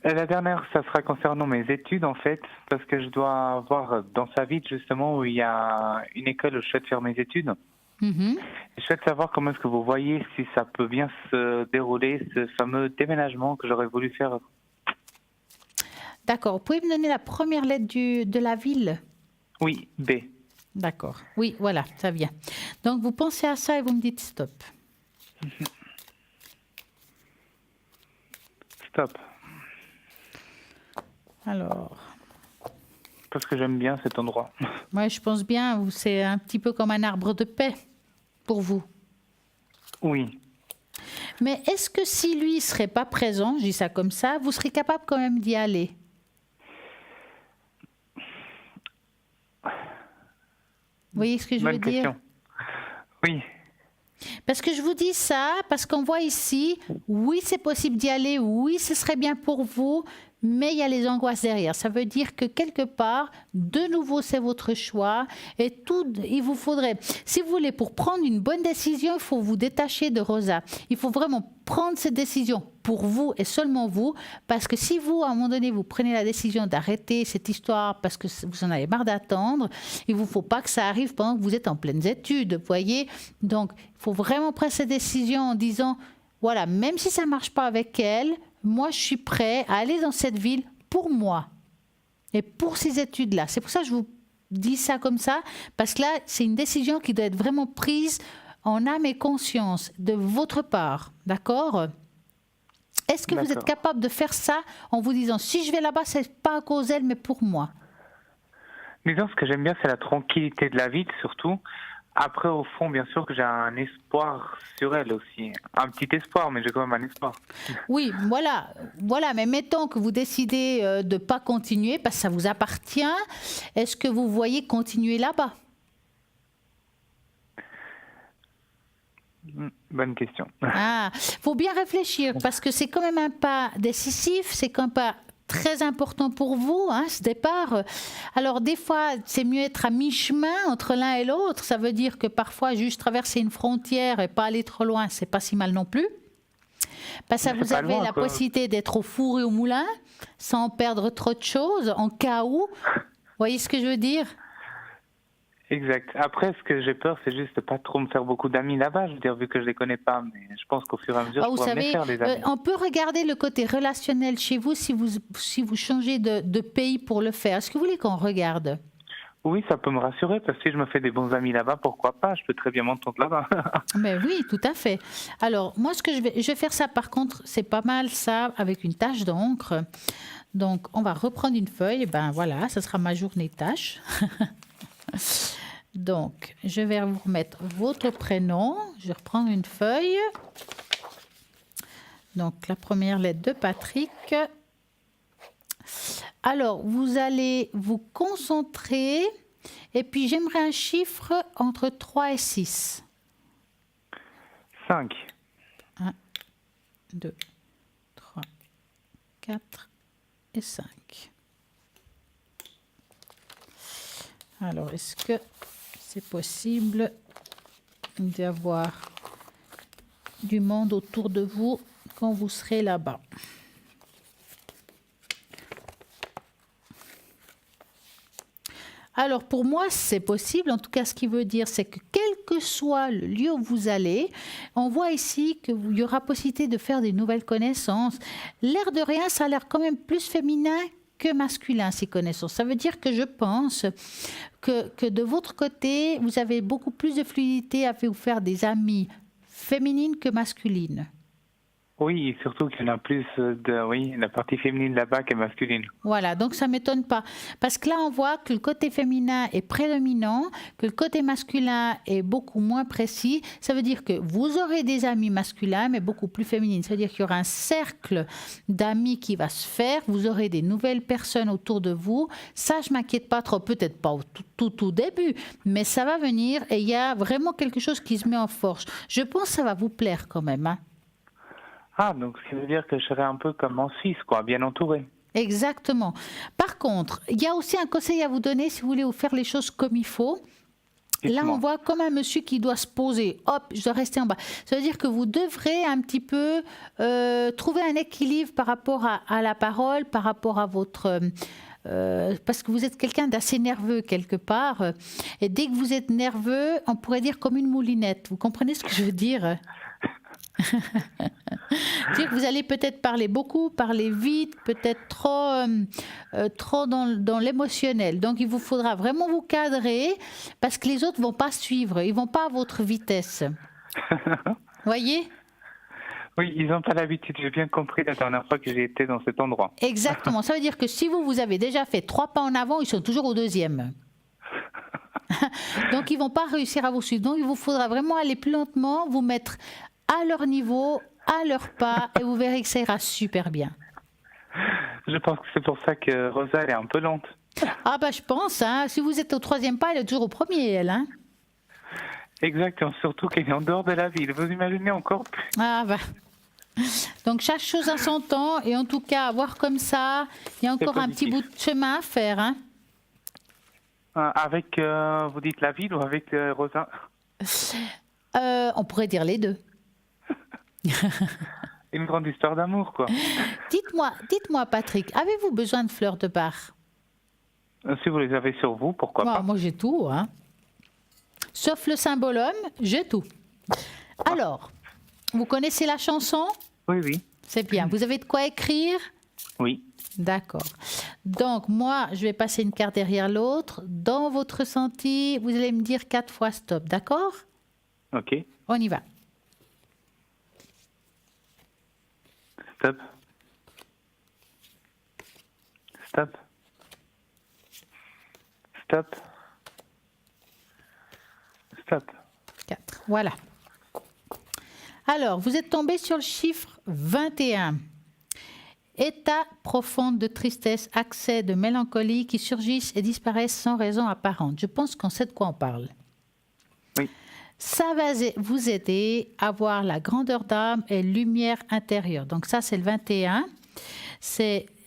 La dernière, ça sera concernant mes études, en fait, parce que je dois voir dans sa ville, justement, où il y a une école où je souhaite faire mes études. Mm-hmm. Je souhaite savoir comment est-ce que vous voyez si ça peut bien se dérouler, ce fameux déménagement que j'aurais voulu faire. D'accord. Vous pouvez me donner la première lettre de la ville? Oui, B. D'accord. Oui, voilà, ça vient. Donc, vous pensez à ça et vous me dites stop. Stop. Alors... Parce que j'aime bien cet endroit. Moi, je pense bien, c'est un petit peu comme un arbre de paix pour vous. Oui. Mais est-ce que si lui ne serait pas présent, je dis ça comme ça, vous serez capable quand même d'y aller? Vous voyez ce que je veux dire? Oui. Parce que je vous dis ça, parce qu'on voit ici, oui, c'est possible d'y aller, oui, ce serait bien pour vous, mais il y a les angoisses derrière. Ça veut dire que quelque part, de nouveau, c'est votre choix. Et tout, il vous faudrait, si vous voulez, pour prendre une bonne décision, il faut vous détacher de Rosa. Il faut vraiment prendre cette décision pour vous et seulement vous. Parce que si vous, à un moment donné, vous prenez la décision d'arrêter cette histoire parce que vous en avez marre d'attendre, il ne vous faut pas que ça arrive pendant que vous êtes en pleines études, vous voyez. Donc, il faut vraiment prendre cette décision en disant, voilà, même si ça ne marche pas avec elle, moi, je suis prêt à aller dans cette ville pour moi et pour ces études-là. C'est pour ça que je vous dis ça comme ça, parce que là, c'est une décision qui doit être vraiment prise en âme et conscience de votre part, d'accord? Est-ce que vous êtes capable de faire ça en vous disant, si je vais là-bas, c'est pas à cause d'elle, mais pour moi? Disons, ce que j'aime bien, c'est la tranquillité de la ville, surtout. Après, au fond, bien sûr que j'ai un espoir sur elle aussi. Un petit espoir, mais j'ai quand même un espoir. Oui, voilà. Mais mettons que vous décidez de ne pas continuer parce que ça vous appartient. Est-ce que vous voyez continuer là-bas? Bonne question. Faut bien réfléchir parce que c'est quand même un pas décisif, c'est quand même un pas très important pour vous, hein, ce départ. Alors, des fois, c'est mieux être à mi-chemin entre l'un et l'autre. Ça veut dire que parfois, juste traverser une frontière et pas aller trop loin, c'est pas si mal non plus. Parce que vous avez la possibilité d'être au four et au moulin sans perdre trop de choses, en cas où. Vous voyez ce que je veux dire? Exact. Après, ce que j'ai peur, c'est juste de pas trop me faire beaucoup d'amis là-bas. Je veux dire, vu que je les connais pas, mais je pense qu'au fur et à mesure, je pourrais me faire des amis. On peut regarder le côté relationnel chez vous si vous changez de pays pour le faire. Est-ce que vous voulez qu'on regarde? Oui, ça peut me rassurer, parce que si je me fais des bons amis là-bas, pourquoi pas? Je peux très bien m'entendre là-bas. Mais oui, tout à fait. Alors, moi, ce que je vais faire ça, par contre, c'est pas mal ça, avec une tache d'encre. Donc, on va reprendre une feuille. Ben voilà, ça sera ma journée tâche. Donc, je vais vous remettre votre prénom. Je vais reprendre une feuille. Donc, la première lettre de Patrick. Alors, vous allez vous concentrer. Et puis, j'aimerais un chiffre entre 3 et 6. 5. 1, 2, 3, 4, et 5. Alors, est-ce que c'est possible d'avoir du monde autour de vous quand vous serez là-bas? Alors, pour moi, c'est possible. En tout cas, ce qui veut dire, c'est que quel que soit le lieu où vous allez, on voit ici qu'il y aura possibilité de faire des nouvelles connaissances. L'air de rien, ça a l'air quand même plus féminin que masculin, ces connaissances. Ça veut dire que je pense que de votre côté, vous avez beaucoup plus de fluidité à vous faire des amis féminines que masculines. Oui, et surtout qu'il y en a plus la partie féminine là-bas que masculine. Voilà, donc ça ne m'étonne pas. Parce que là, on voit que le côté féminin est prédominant, que le côté masculin est beaucoup moins précis. Ça veut dire que vous aurez des amis masculins, mais beaucoup plus féminines. Ça veut dire qu'il y aura un cercle d'amis qui va se faire. Vous aurez des nouvelles personnes autour de vous. Ça, je ne m'inquiète pas trop. Peut-être pas au tout début, mais ça va venir et il y a vraiment quelque chose qui se met en force. Je pense que ça va vous plaire quand même, hein. Ah, donc ça veut dire que je serai un peu comme en Suisse, quoi, bien entouré. Exactement. Par contre, il y a aussi un conseil à vous donner si vous voulez vous faire les choses comme il faut. Là, on voit comme un monsieur qui doit se poser. Hop, je dois rester en bas. Ça veut dire que vous devrez un petit peu trouver un équilibre par rapport à la parole, par rapport à votre... parce que vous êtes quelqu'un d'assez nerveux quelque part. Et dès que vous êtes nerveux, on pourrait dire comme une moulinette. Vous comprenez ce que je veux dire ? Dire que vous allez peut-être parler beaucoup, parler vite, peut-être trop dans l'émotionnel. Donc, il vous faudra vraiment vous cadrer parce que les autres ne vont pas suivre. Ils ne vont pas à votre vitesse. Voyez ? Oui, ils n'ont pas l'habitude. J'ai bien compris la dernière fois que j'ai été dans cet endroit. Exactement. Ça veut dire que si vous avez déjà fait 3 pas en avant, ils sont toujours au 2e. Donc, ils ne vont pas réussir à vous suivre. Donc, il vous faudra vraiment aller plus lentement, vous mettre à leur niveau, à leur pas, et vous verrez que ça ira super bien. Je pense que c'est pour ça que Rosa, elle est un peu lente. Ah bah je pense, hein. Si vous êtes au 3e pas, elle est toujours au 1er, elle. Hein. Exactement, surtout qu'elle est en dehors de la ville. Vous imaginez encore plus. Ah bah. Donc chaque chose à son temps, et en tout cas, à voir comme ça, il y a encore un petit bout de chemin à faire. Hein. Avec, vous dites la ville ou avec Rosa? On pourrait dire les deux. Une grande histoire d'amour, quoi. Dites-moi, Patrick, avez-vous besoin de fleurs de bar? Si vous les avez sur vous, pourquoi pas? Moi, j'ai tout, hein. Sauf le symbolum, j'ai tout. Alors, vous connaissez la chanson? Oui. C'est bien. Vous avez de quoi écrire? Oui. D'accord. Donc, moi, je vais passer une carte derrière l'autre. Dans votre ressenti, vous allez me dire 4 fois stop, d'accord? Ok. On y va. Stop. Stop. Stop. Stop. 4. Voilà. Alors, vous êtes tombé sur le chiffre 21. État profond de tristesse, accès de mélancolie qui surgissent et disparaissent sans raison apparente. Je pense qu'on sait de quoi on parle. Oui. Ça va vous aider à voir la grandeur d'âme et lumière intérieure. Donc ça, c'est le 21.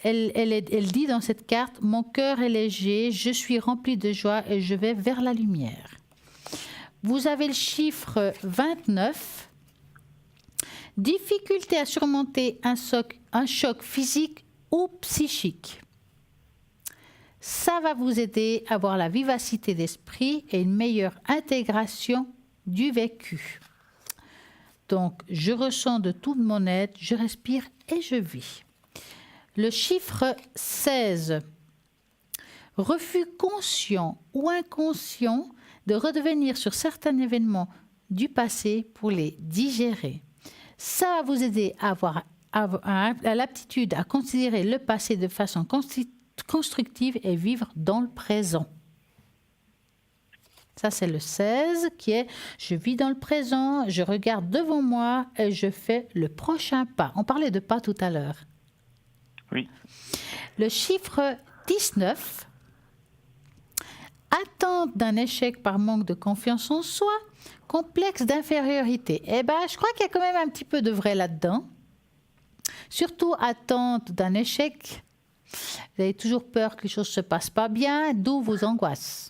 Elle dit dans cette carte, « Mon cœur est léger, je suis rempli de joie et je vais vers la lumière. » Vous avez le chiffre 29. Difficulté à surmonter un choc physique ou psychique. Ça va vous aider à avoir la vivacité d'esprit et une meilleure intégration du vécu. Donc, je ressens de toute mon être, je respire et je vis. Le chiffre 16. Refus conscient ou inconscient de redevenir sur certains événements du passé pour les digérer. Ça va vous aider à avoir l'aptitude à considérer le passé de façon constructive et vivre dans le présent. Ça, c'est le 16 qui est « Je vis dans le présent, je regarde devant moi et je fais le prochain pas ». On parlait de pas tout à l'heure. Oui. Le chiffre 19. Attente d'un échec par manque de confiance en soi, complexe d'infériorité. Eh bien, je crois qu'il y a quand même un petit peu de vrai là-dedans. Surtout attente d'un échec Vous avez toujours peur que les choses ne se passent pas bien, d'où vos angoisses.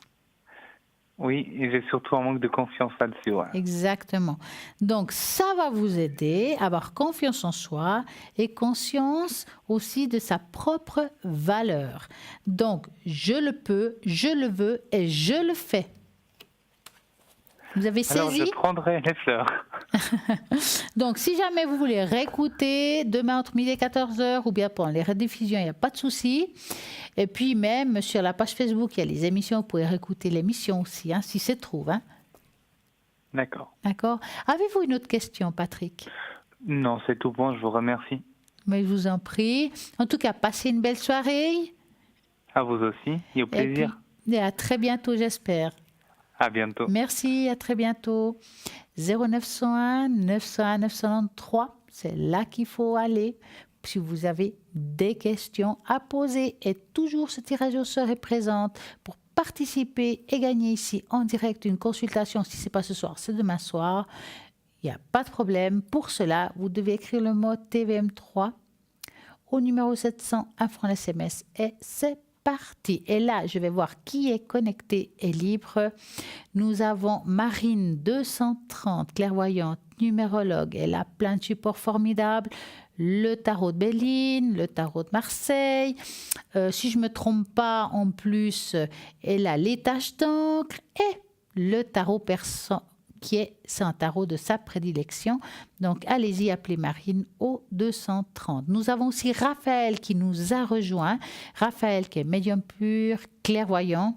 Oui, et j'ai surtout un manque de confiance là-dessus. Ouais. Exactement. Donc, ça va vous aider à avoir confiance en soi et conscience aussi de sa propre valeur. Donc, je le peux, je le veux et je le fais. Vous avez saisi? Alors, je prendrai les fleurs. Donc, si jamais vous voulez réécouter demain entre midi et 14h ou bien pendant les rediffusions, il n'y a pas de souci. Et puis même sur la page Facebook, il y a les émissions. Vous pouvez réécouter l'émission aussi, hein, si c'est trouve. Hein. D'accord. D'accord. Avez-vous une autre question, Patrick? Non, c'est tout bon, je vous remercie. Mais je vous en prie. En tout cas, passez une belle soirée. À vous aussi, et au plaisir. Et à très bientôt, j'espère. À bientôt. Merci, à très bientôt. 0901 901 993, c'est là qu'il faut aller si vous avez des questions à poser. Et toujours ce tirage au sort est présent pour participer et gagner ici en direct une consultation. Si ce n'est pas ce soir, c'est demain soir. Il n'y a pas de problème. Pour cela, vous devez écrire le mot TVM3 au numéro 700, 1 franc SMS et c'est parti. Et là, je vais voir qui est connecté et libre. Nous avons Marine 230, clairvoyante, numérologue. Elle a plein de supports formidables. Le tarot de Béline, le tarot de Marseille. Si je ne me trompe pas, en plus, elle a les taches d'encre et le tarot persan, c'est un tarot de sa prédilection. Donc, allez-y, appelez Marine au 230. Nous avons aussi Raphaël qui nous a rejoint. Raphaël qui est médium pur, clairvoyant.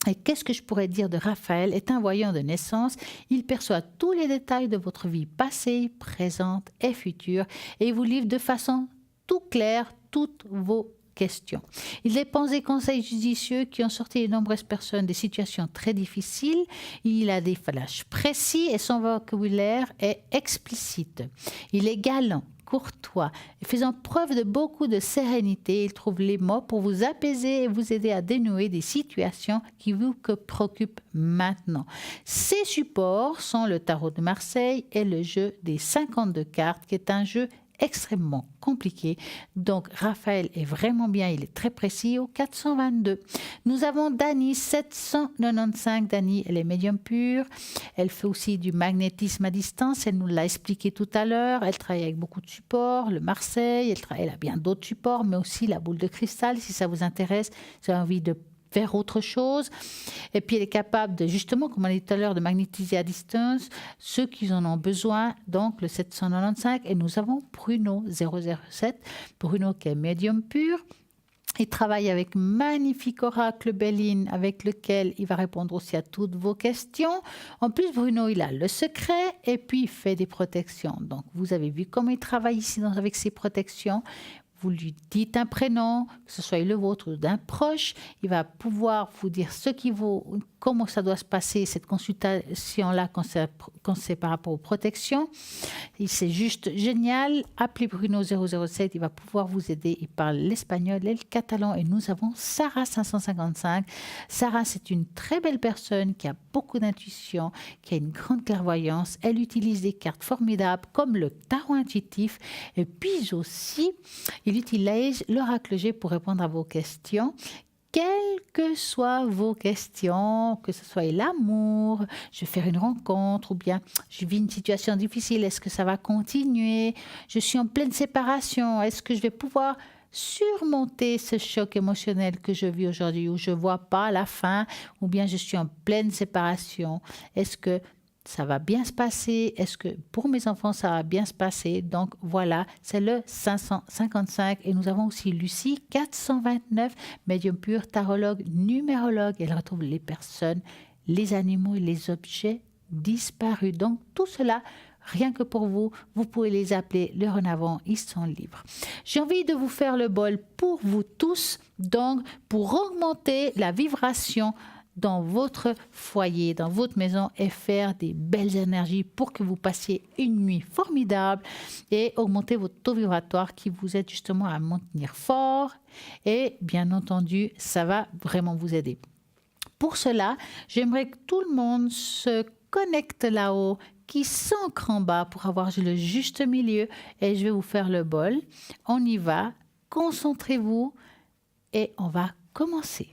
Et qu'est-ce que je pourrais dire de Raphaël? Est un voyant de naissance. Il perçoit tous les détails de votre vie passée, présente et future. Et il vous livre de façon tout claire toutes vos questions. Il dépense des conseils judicieux qui ont sorti de nombreuses personnes des situations très difficiles. Il a des flashs précis et son vocabulaire est explicite. Il est galant, courtois et faisant preuve de beaucoup de sérénité. Il trouve les mots pour vous apaiser et vous aider à dénouer des situations qui vous préoccupent maintenant. Ses supports sont le tarot de Marseille et le jeu des 52 cartes qui est un jeu extrêmement compliqué. Donc, Raphaël est vraiment bien, il est très précis au 422. Nous avons Dani, 795. Dani, elle est médium pure. Elle fait aussi du magnétisme à distance. Elle nous l'a expliqué tout à l'heure. Elle travaille avec beaucoup de supports, le Marseille. Elle a bien d'autres supports, mais aussi la boule de cristal, si ça vous intéresse. Si vous avez envie de faire autre chose. Et puis, elle est capable de, justement, comme on a dit tout à l'heure, de magnétiser à distance ceux qui en ont besoin. Donc, le 795. Et nous avons Bruno, 007. Bruno qui est médium pur. Il travaille avec magnifique oracle Béline avec lequel il va répondre aussi à toutes vos questions. En plus, Bruno, il a le secret et puis il fait des protections. Donc, vous avez vu comment il travaille ici avec ses protections. Vous lui dites un prénom, que ce soit le vôtre ou d'un proche. Il va pouvoir vous dire ce qui vaut, comment ça doit se passer, cette consultation-là, quand c'est par rapport aux protections. C'est juste génial. Appelez Bruno 007, il va pouvoir vous aider. Il parle l'espagnol et le catalan. Et nous avons Sarah 555. Sarah, c'est une très belle personne qui a beaucoup d'intuition, qui a une grande clairvoyance. Elle utilise des cartes formidables comme le tarot intuitif. Et puis aussi, il utilise l'oracle G pour répondre à vos questions. Quelles que soient vos questions, que ce soit l'amour, je vais faire une rencontre, ou bien je vis une situation difficile, est-ce que ça va continuer? Je suis en pleine séparation, est-ce que je vais pouvoir surmonter ce choc émotionnel que je vis aujourd'hui, où je ne vois pas la fin, ou bien je suis en pleine séparation? Est-ce que ça va bien se passer? Est-ce que pour mes enfants, ça va bien se passer? Donc voilà, c'est le 555. Et nous avons aussi Lucie, 429, médium pur, tarologue, numérologue. Elle retrouve les personnes, les animaux et les objets disparus. Donc tout cela, rien que pour vous, vous pouvez les appeler l'heure en avant, ils sont libres. J'ai envie de vous faire le bol pour vous tous, donc pour augmenter la vibration dans votre foyer, dans votre maison et faire des belles énergies pour que vous passiez une nuit formidable et augmenter votre taux vibratoire qui vous aide justement à maintenir fort et bien entendu, ça va vraiment vous aider. Pour cela, j'aimerais que tout le monde se connecte là-haut, qui s'ancre en bas pour avoir le juste milieu et je vais vous faire le bol. On y va, concentrez-vous. et on va commencer.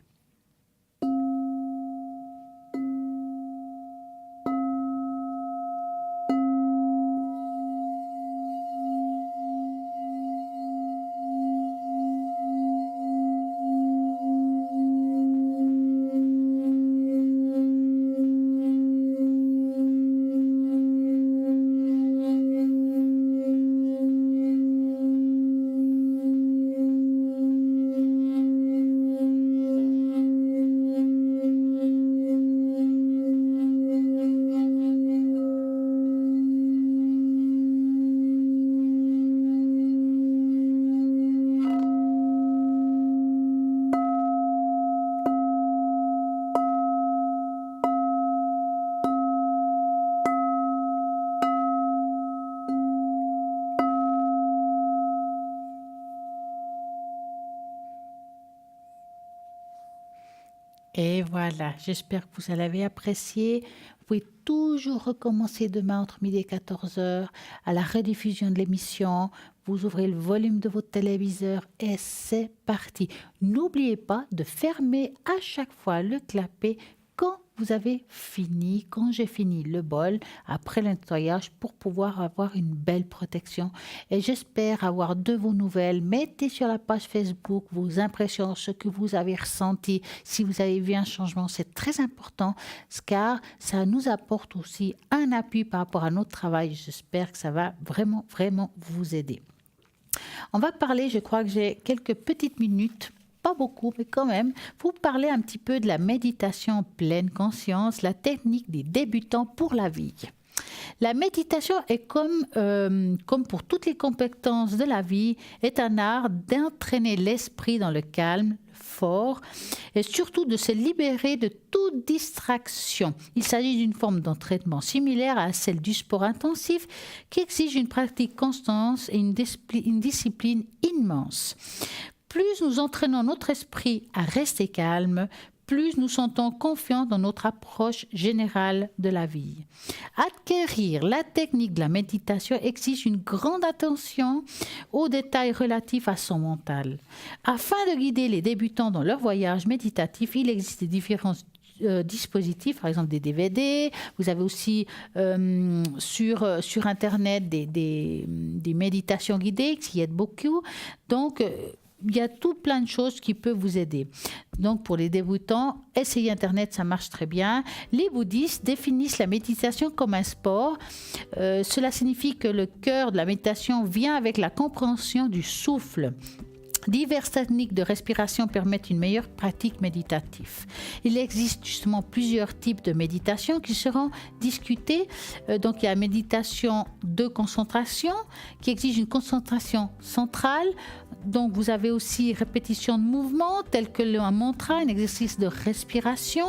Et voilà, j'espère que vous l'avez apprécié. Vous pouvez toujours recommencer demain entre midi et 14h à la rediffusion de l'émission. Vous ouvrez le volume de votre téléviseur et c'est parti. N'oubliez pas de fermer à chaque fois le clapet quand vous avez fini, quand j'ai fini le bol, après le nettoyage, pour pouvoir avoir une belle protection. Et j'espère avoir de vos nouvelles. Mettez sur la page Facebook vos impressions, ce que vous avez ressenti. Si vous avez vu un changement, c'est très important, car ça nous apporte aussi un appui par rapport à notre travail. J'espère que ça va vraiment, vraiment vous aider. On va parler, je crois que j'ai quelques petites minutes, pas beaucoup, mais quand même, vous parler un petit peu de la méditation en pleine conscience, la technique des débutants pour la vie. La méditation est comme pour toutes les compétences de la vie, est un art d'entraîner l'esprit dans le calme, fort, et surtout de se libérer de toute distraction. Il s'agit d'une forme d'entraînement similaire à celle du sport intensif qui exige une pratique constante et une discipline immense. Plus nous entraînons notre esprit à rester calme, plus nous sentons confiants dans notre approche générale de la vie. Acquérir la technique de la méditation exige une grande attention aux détails relatifs à son mental. Afin de guider les débutants dans leur voyage méditatif, il existe des différents dispositifs, par exemple des DVD. Vous avez aussi sur Internet des méditations guidées qui aident beaucoup. Donc, il y a tout plein de choses qui peuvent vous aider. Donc, pour les débutants, essayez Internet, ça marche très bien. Les bouddhistes définissent la méditation comme un sport. Cela signifie que le cœur de la méditation vient avec la compréhension du souffle. Diverses techniques de respiration permettent une meilleure pratique méditative. Il existe justement plusieurs types de méditation qui seront discutés. Donc, il y a la méditation de concentration qui exige une concentration centrale. Donc, vous avez aussi répétition de mouvements tels que un mantra, un exercice de respiration.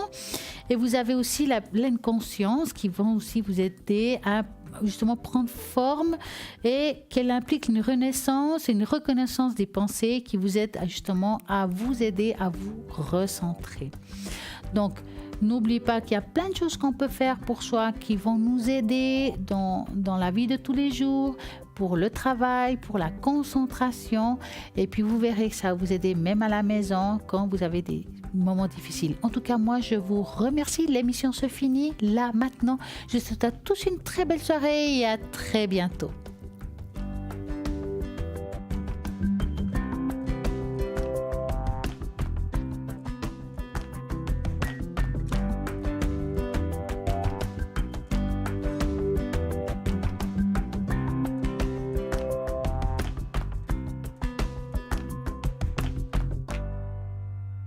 Et vous avez aussi la pleine conscience qui vont aussi vous aider à justement prendre forme et qu'elle implique une renaissance et une reconnaissance des pensées qui vous aident justement à vous aider à vous recentrer. Donc, n'oubliez pas qu'il y a plein de choses qu'on peut faire pour soi qui vont nous aider dans la vie de tous les jours, pour le travail, pour la concentration. Et puis, vous verrez que ça va vous aider même à la maison quand vous avez des moments difficiles. En tout cas, moi, je vous remercie. L'émission se finit là, maintenant. Je vous souhaite à tous une très belle soirée et à très bientôt.